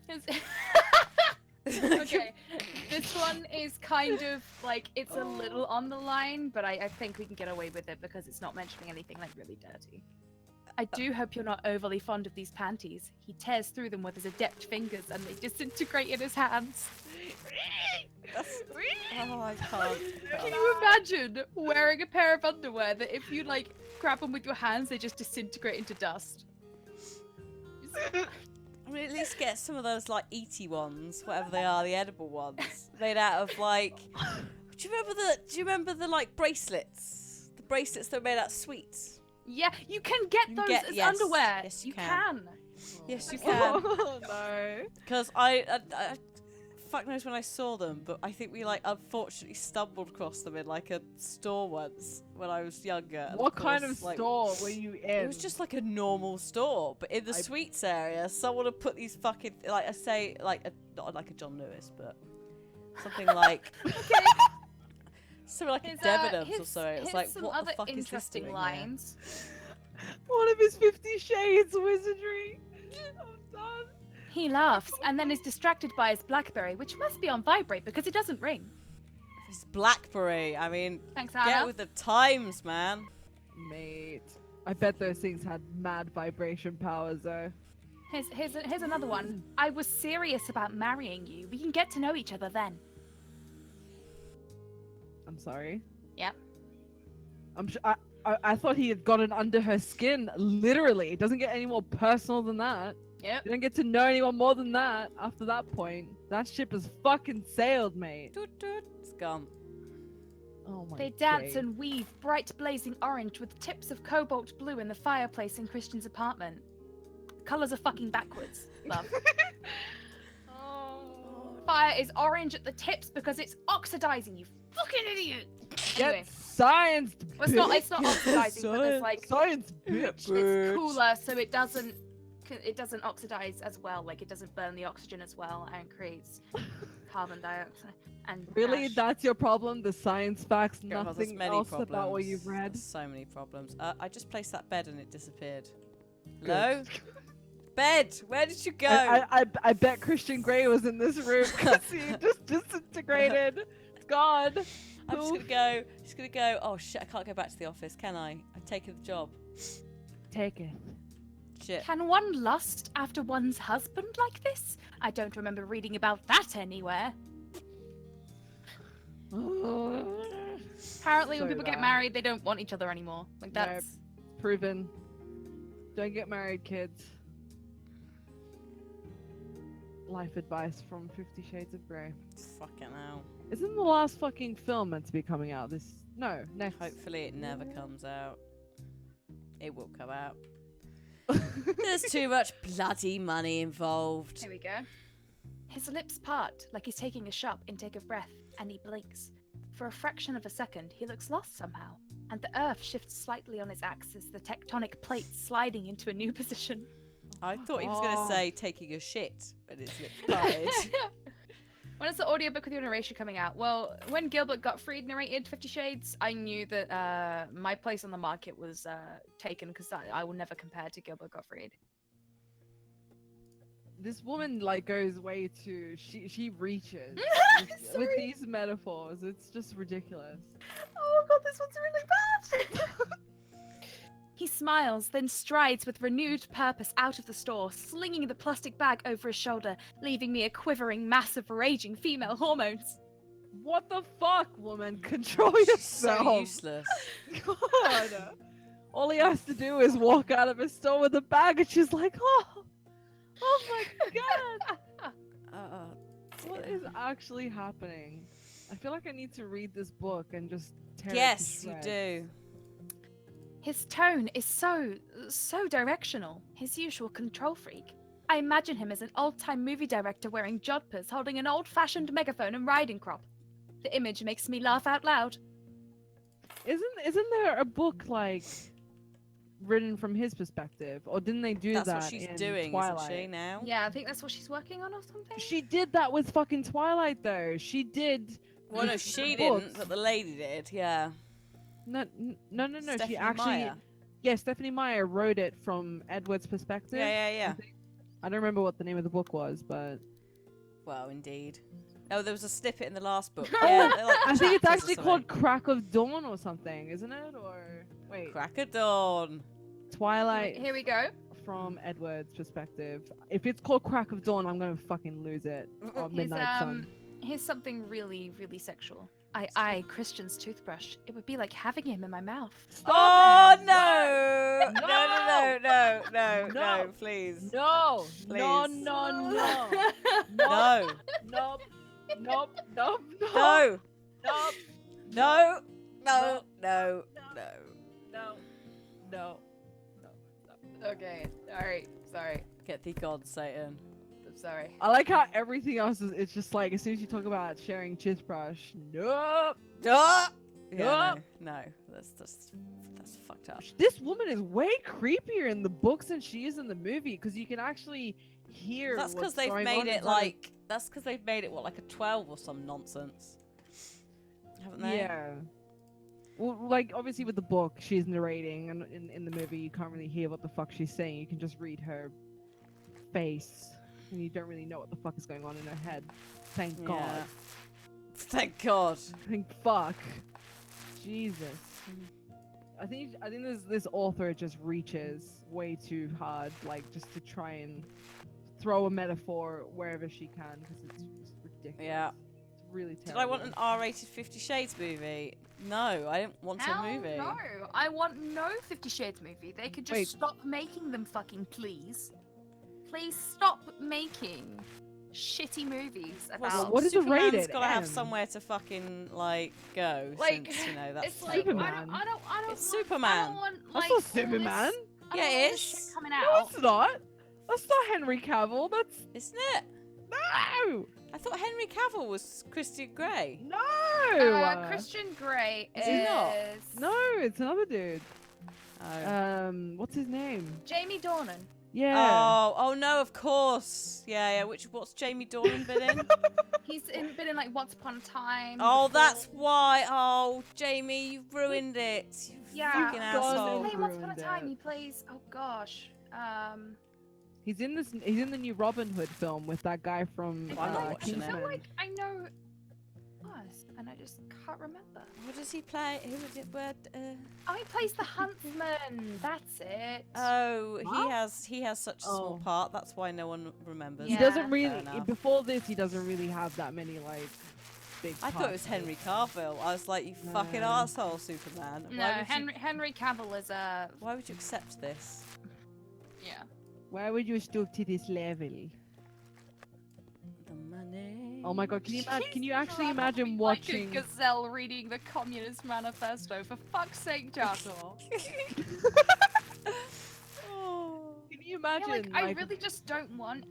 his- okay, this one is kind of like it's a little on the line, but I think we can get away with it because it's not mentioning anything like really dirty. I do hope you're not overly fond of these panties. He tears through them with his adept fingers and they disintegrate in his hands. Oh, I can't. Can you imagine wearing a pair of underwear that if you like grab them with your hands, they just disintegrate into dust? I mean, at least get some of those like eaty ones, whatever they are, the edible ones, made out of like. Do you remember the like bracelets? The bracelets that are made out of sweets. Yeah, you can get You those can get- as yes, underwear. yes, you you can. can. Yes, you can. Oh no. Because I fuck knows when I saw them, but I think we like unfortunately stumbled across them in like a store once when I was younger. and What kind of course, like, store were you in? It was just like a normal store, but in the I- sweets area, someone had put these fucking like I say like not like a John Lewis, but something like So like a His, Debenhams or his- so. It's his like, some what other the fuck is this interesting doing lines. One of his 50 Shades wizardry. I'm done. He laughs and then is distracted by his BlackBerry, which must be on vibrate because it doesn't ring. here? It's BlackBerry. I mean, Thanks, get Hannah. with the times, man. Mate. I bet those things had mad vibration powers though. Here's another one. I was serious about marrying you. We can get to know each other then. I'm sorry. Yep. I thought he had gotten under her skin, literally. It doesn't get any more personal than that. Yep. You don't get to know anyone more than that after that point. That ship has fucking sailed, mate. Toot toot. It's gone. Oh my They dance days. and weave bright blazing orange with tips of cobalt blue in the fireplace in Christian's apartment. Colors are fucking backwards, love. Fire is orange at the tips because it's oxidizing, you fucking idiot! Anyway, Get science, well, it's not oxidizing, but there's like science, bitch. it's cooler, so it doesn't oxidize as well. Like it doesn't burn the oxygen as well and creates carbon dioxide and Really, ash. that's your problem? The science facts, Girl, there's nothing many else problems. about what you've read. There's so many problems. I just placed that bed and it disappeared. Hello? Bed! Where did you go? I bet Christian Grey was in this room because he just disintegrated. It's gone. I'm just gonna go, oh shit, I can't go back to the office, can I? I've taken the job. Take it. Shit. Can one lust after one's husband like this? I don't remember reading about that anywhere. Apparently, when So people get bad. married, they don't want each other anymore. Like Nope. that's Proven. Don't get married, kids. Life advice from 50 Shades of Grey. Fucking hell. Isn't the last fucking film meant to be coming out this? No, next. Hopefully it never comes out. It will come out. There's too much bloody money involved. Here we go. His lips part like he's taking a sharp intake of breath, and he blinks. For a fraction of a second, he looks lost somehow, and the earth shifts slightly on its axis, the tectonic plates sliding into a new position. I thought he was going to Oh. say taking a shit, but his lips parted. When is the audiobook with your narration coming out? Well, when Gilbert Gottfried narrated 50 Shades, I knew that my place on the market was taken because I will never compare to Gilbert Gottfried. This woman like goes way too. She reaches with Sorry. these metaphors. It's just ridiculous. Oh god, this one's really bad! He smiles, then strides with renewed purpose out of the store, slinging the plastic bag over his shoulder, leaving me a quivering mass of raging female hormones. What the fuck, woman? Control She's so yourself. useless. God. All he has to do is walk out of his store with a bag, and she's like, oh my god. What is actually happening? I feel like I need to read this book and just tear it to Yes, you shreds. do. His tone is so directional, his usual control freak. I imagine him as an old-time movie director wearing jodhpurs, holding an old-fashioned megaphone and riding crop. The image makes me laugh out loud. Isn't there a book like written from his perspective, or didn't they do That's that what she's in doing, Twilight? isn't she, now? Yeah, I think that's what she's working on or something. She did that with fucking Twilight, though. She did. Well, no, with she the didn't, books. but the lady did, yeah. No. Stephanie She actually. Meyer. Yeah, Stephanie Meyer wrote it from Edward's perspective. Yeah. I don't remember what the name of the book was, but Well, indeed. Oh, there was a snippet in the last book. Oh, Yeah, they're like I think it's chapters or actually something. called Crack of Dawn or something, isn't it? Or wait, Crack of Dawn. Twilight Here we go. from Edward's perspective. If it's called Crack of Dawn, I'm gonna fucking lose it. Or Midnight Sun. Here's something really, really sexual. I Christian's toothbrush. It would be like having him in my mouth. Oh, Stop it! no! No! No, No! please. No! Please. No! No. Nope! Nope! No. Nope! No. No. No! Okay. Sorry. Get thee gone, Satan. I'm sorry. I like how everything else is. It's just like as soon as you talk about sharing toothbrush, nope. Ah! Nope. Yeah, no. That's fucked up. This woman is way creepier in the books than she is in the movie because you can actually hear. That's because because they've made it like. That's because they've made it what, like a 12 or some nonsense. haven't they? Yeah. Well, like obviously with the book, she's narrating, and in the movie, you can't really hear what the fuck she's saying. You can just read her face, and you don't really know what the fuck is going on in her head. Thank God. Yeah. Thank God. Thank fuck. Jesus. I think this author just reaches way too hard, like just to try and throw a metaphor wherever she can, because it's just ridiculous. Yeah. It's really terrible. Did I want an R-rated 50 Shades movie? No, I didn't want Hell a movie. no. I want no 50 Shades movie. They could just Wait. stop making them fucking, please. Please stop making shitty movies about... Well, what is a Superman's rated gotta have M? somewhere to fucking like go. Like, since, you know, that's it's like, terrible. Superman. I don't It's want, Superman. I don't want, That's like, not all Superman. This, I Yeah, don't it want all this is. shit coming No, out. it's not. That's not Henry Cavill. That's Isn't it? no, I thought Henry Cavill was Christian Grey. no. Christian Grey Is he not? No, it's another dude. Oh. What's his name? Jamie Dornan. Yeah. Oh no, of course. Yeah. What's Jamie Dornan been in? He's been in like Once Upon a Time. Oh, before. that's why. Oh, Jamie, you ruined it. You Yeah. fucking God, asshole. He's playing Once Upon a ruined Time. it. He plays. Oh gosh. He's in this. He's in the new Robin Hood film with that guy from I I'm not feel watching it. I feel Kingsman. like I know us, and I just can't remember. What does he play? Who is it? Where? Oh, he plays the Huntsman. That's it. Oh, What? he has such a small Oh. part. That's why no one remembers. He Yeah. doesn't Fair really. enough. Before this, he doesn't really have that many like big. I thought it was parts. Henry Cavill. I was like, you fucking No. arsehole, Superman. No, Henry Cavill is a. Why would you accept this? Yeah. Why would you stoop to this level? The money. Oh my God! Can you can you actually Driving imagine me watching? like a gazelle reading the Communist Manifesto? For fuck's sake, Jackal. Oh. Can you Yeah, imagine? I really just don't want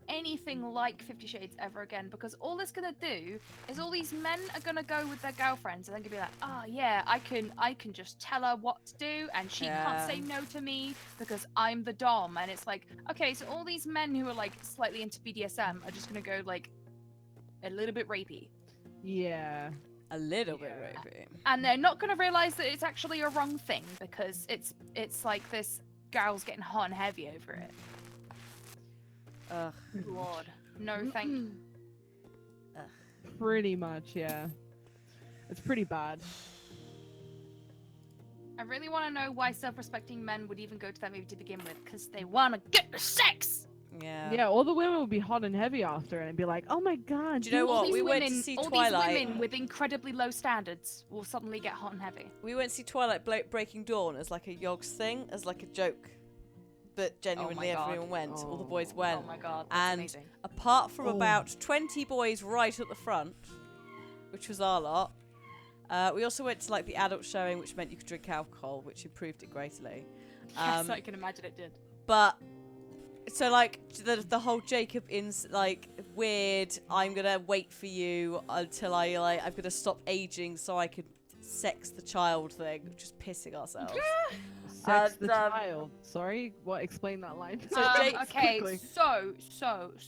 anything like 50 Shades ever again, because all it's gonna do is all these men are gonna go with their girlfriends and then gonna be like, oh yeah, I can just tell her what to do and she can't say no to me because I'm the dom. And it's like, okay, so all these men who are like slightly into BDSM are just gonna go like a little bit rapey, Yeah. A little bit Yeah. rapey. and they're not gonna realize that it's actually a wrong thing because it's like this girl's getting hot and heavy over it. Ugh. Lord, no thank you. Pretty much, yeah. It's pretty bad. I really want to know why self-respecting men would even go to that movie to begin with, because they want to get the sex. Yeah. Yeah, all the women would be hot and heavy after it and be like, "Oh my God!" Do you know All what? these We went to women- see all Twilight. these women with incredibly low standards will suddenly get hot and heavy. We went to see Twilight Breaking Dawn as like a Yogs thing, as like a joke. But genuinely God. everyone went. All the boys Oh. went. Oh my god, that's And amazing. apart from Oh. about 20 boys right at the front, which was our lot, we also went to like the adult showing, which meant you could drink alcohol, which improved it greatly. Yes, I can imagine it did. But so like the whole Jacob like weird. I'm gonna wait for you until I'm gonna stop aging so I could sex the child thing, just pissing ourselves. Sex the And, child. Sorry, what? Explain that line. So Jake- Okay, quickly. so.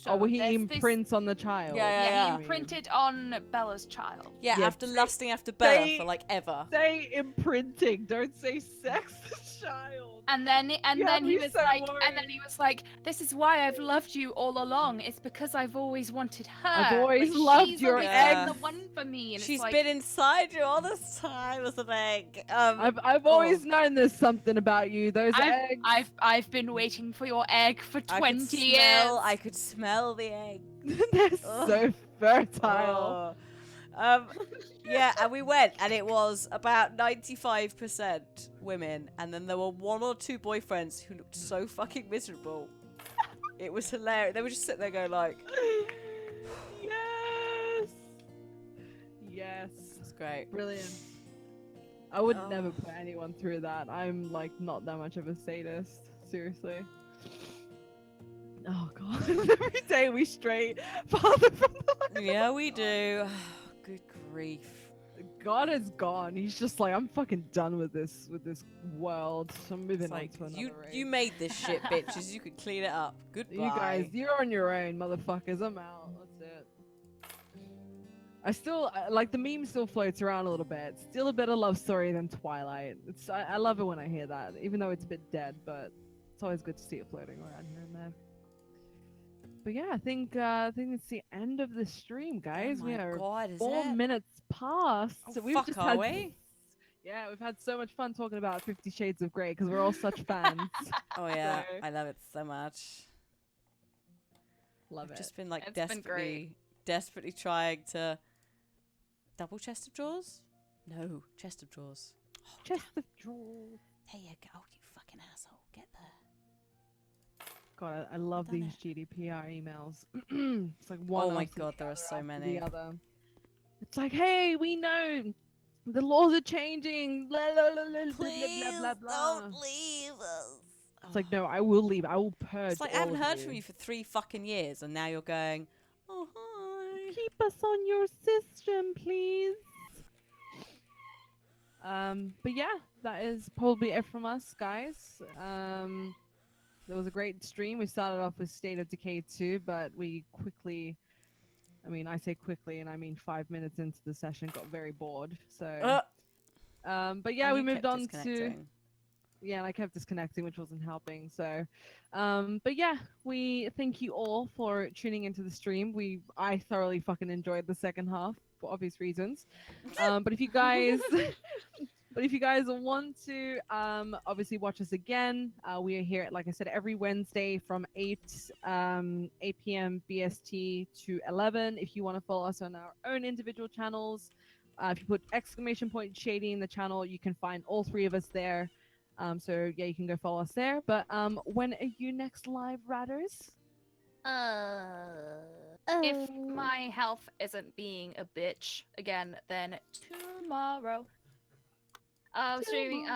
Oh, well, he there's imprints on the child. Yeah, Yeah, yeah. he imprinted on Bella's child. Yeah, Yeah, after lusting after Bella they- for like ever. Say imprinting. Don't say sex the child. And then You then have he me was so like, worried. and then he was like, "This is why I've loved you all along. It's because I've always wanted her. I've always but loved she's your always been eggs. the one for me." And She's it's like, been inside you all this time as an egg. I've always known there's something about you. Those eggs. I've been waiting for your egg for I 20 could years. smell, I could smell the egg. They're Ugh. so fertile. Oh. Yeah, and we went, and it was about 95% women, and then there were one or two boyfriends who looked so fucking miserable. It was hilarious. They would just sit there going like, Yes. Yes. "It's great." Brilliant. I would Oh. never put anyone through that. I'm like not that much of a sadist. Seriously. Oh god. Every day we stray farther from the light. Yeah, we do. Good grief. God is gone. He's just like, I'm fucking done with this world. So I'm moving It's like, on to another race. you made this shit, bitches. You could clean it up. Goodbye. You guys, you're on your own, motherfuckers. I'm out. That's it. I still like the meme still floats around a little bit. Still a better love story than Twilight. I love it when I hear that, even though it's a bit dead, but it's always good to see it floating around here and there. But yeah, I think it's the end of the stream, guys. Oh We my are God, is 4 it? minutes past. Oh, So we've fuck, just are had we? yeah, we've had so much fun talking about 50 Shades of Grey because we're all such fans. Oh yeah, So- I love it so much. Love I've it. just been like It's been great. desperately trying to double chest of drawers. No, chest of drawers. Oh, Chest of drawers. there you go, you fucking asshole. Get there. God, I love Done these GDPR emails. It's like one. Oh my after God, the there are other so after many. The other. It's like, hey, we know the laws are changing. Blah, blah, blah, blah, Please blah, blah, blah. don't leave us. It's like, no, I will leave. I will purge. It's like I all haven't of heard from you for 3 fucking years, and now you're going, oh hi. Keep us on your system, please. But yeah, that is probably it from us, guys. There was a great stream. We started off with State of Decay 2, but we quickly, I mean, I say quickly, and I mean 5 minutes into the session, got very bored. So, but yeah, And we you moved kept on to. disconnecting. Yeah, and I kept disconnecting, which wasn't helping. So, but yeah, we thank you all for tuning into the stream. I thoroughly fucking enjoyed the second half for obvious reasons. But if you guys, want to, obviously watch us again, we are here, like I said, every Wednesday from 8 p.m. BST to 11. If you want to follow us on our own individual channels, if you put ! Shady in the channel, you can find all 3 of us there. So yeah, you can go follow us there. But when are you next live, Radderss? If my health isn't being a bitch again, then tomorrow. I'm streaming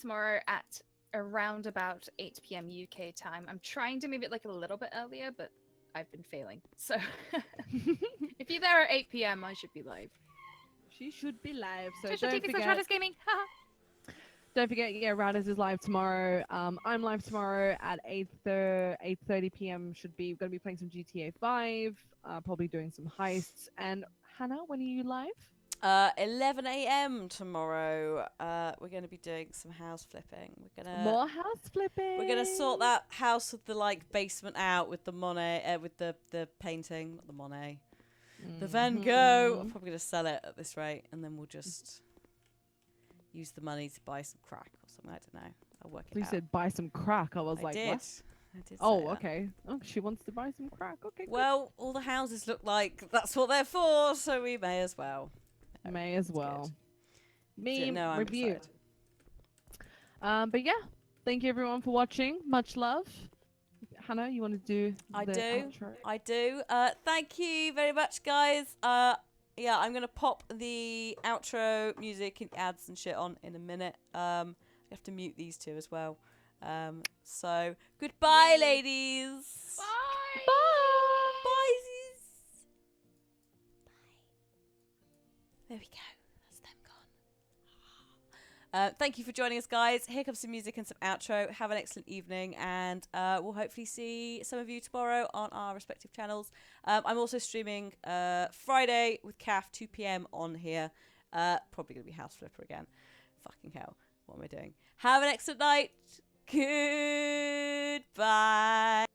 tomorrow at around about 8 p.m. UK time. I'm trying to move it like a little bit earlier, but I've been failing. So if you're there at 8 p.m., I should be live. She should be live. So Twitch don't TV forget. Radderss Gaming. Haha. Don't forget, yeah, Radderss is live tomorrow. I'm live tomorrow at 8:30 p.m. Should be going to be playing some GTA 5, probably doing some heists. And Hannah, when are you live? 11 a.m. tomorrow. We're going to be doing some house flipping. More house flipping. We're gonna sort that house with the like basement out with the Monet, with the painting, not the Monet, the Van Gogh. I'm probably gonna sell it at this rate, and then we'll just use the money to buy some crack or something. I don't know. I'll work it You out. said buy some crack. I was I like, did. what? I did. Oh, say that. okay. Oh, she wants to buy some crack. Okay. Well, all the houses look like that's what they're for, so we may as well. good. May as it's well. good. Meme No, I'm review. excited. But yeah, thank you everyone for watching. Much love. Hannah, you want to do I the do. outro? I do. Thank you very much, guys. Yeah, I'm gonna pop the outro music and ads and shit on in a minute. I have to mute these 2 as well. So goodbye, ladies. Bye. Bye. Bye. There we go. That's them gone. Thank you for joining us, guys. Here comes some music and some outro. Have an excellent evening, and we'll hopefully see some of you tomorrow on our respective channels. I'm also streaming Friday with Calf, 2 p.m. on here. Probably going to be House Flipper again. Fucking hell. What am I doing? Have an excellent night. Goodbye.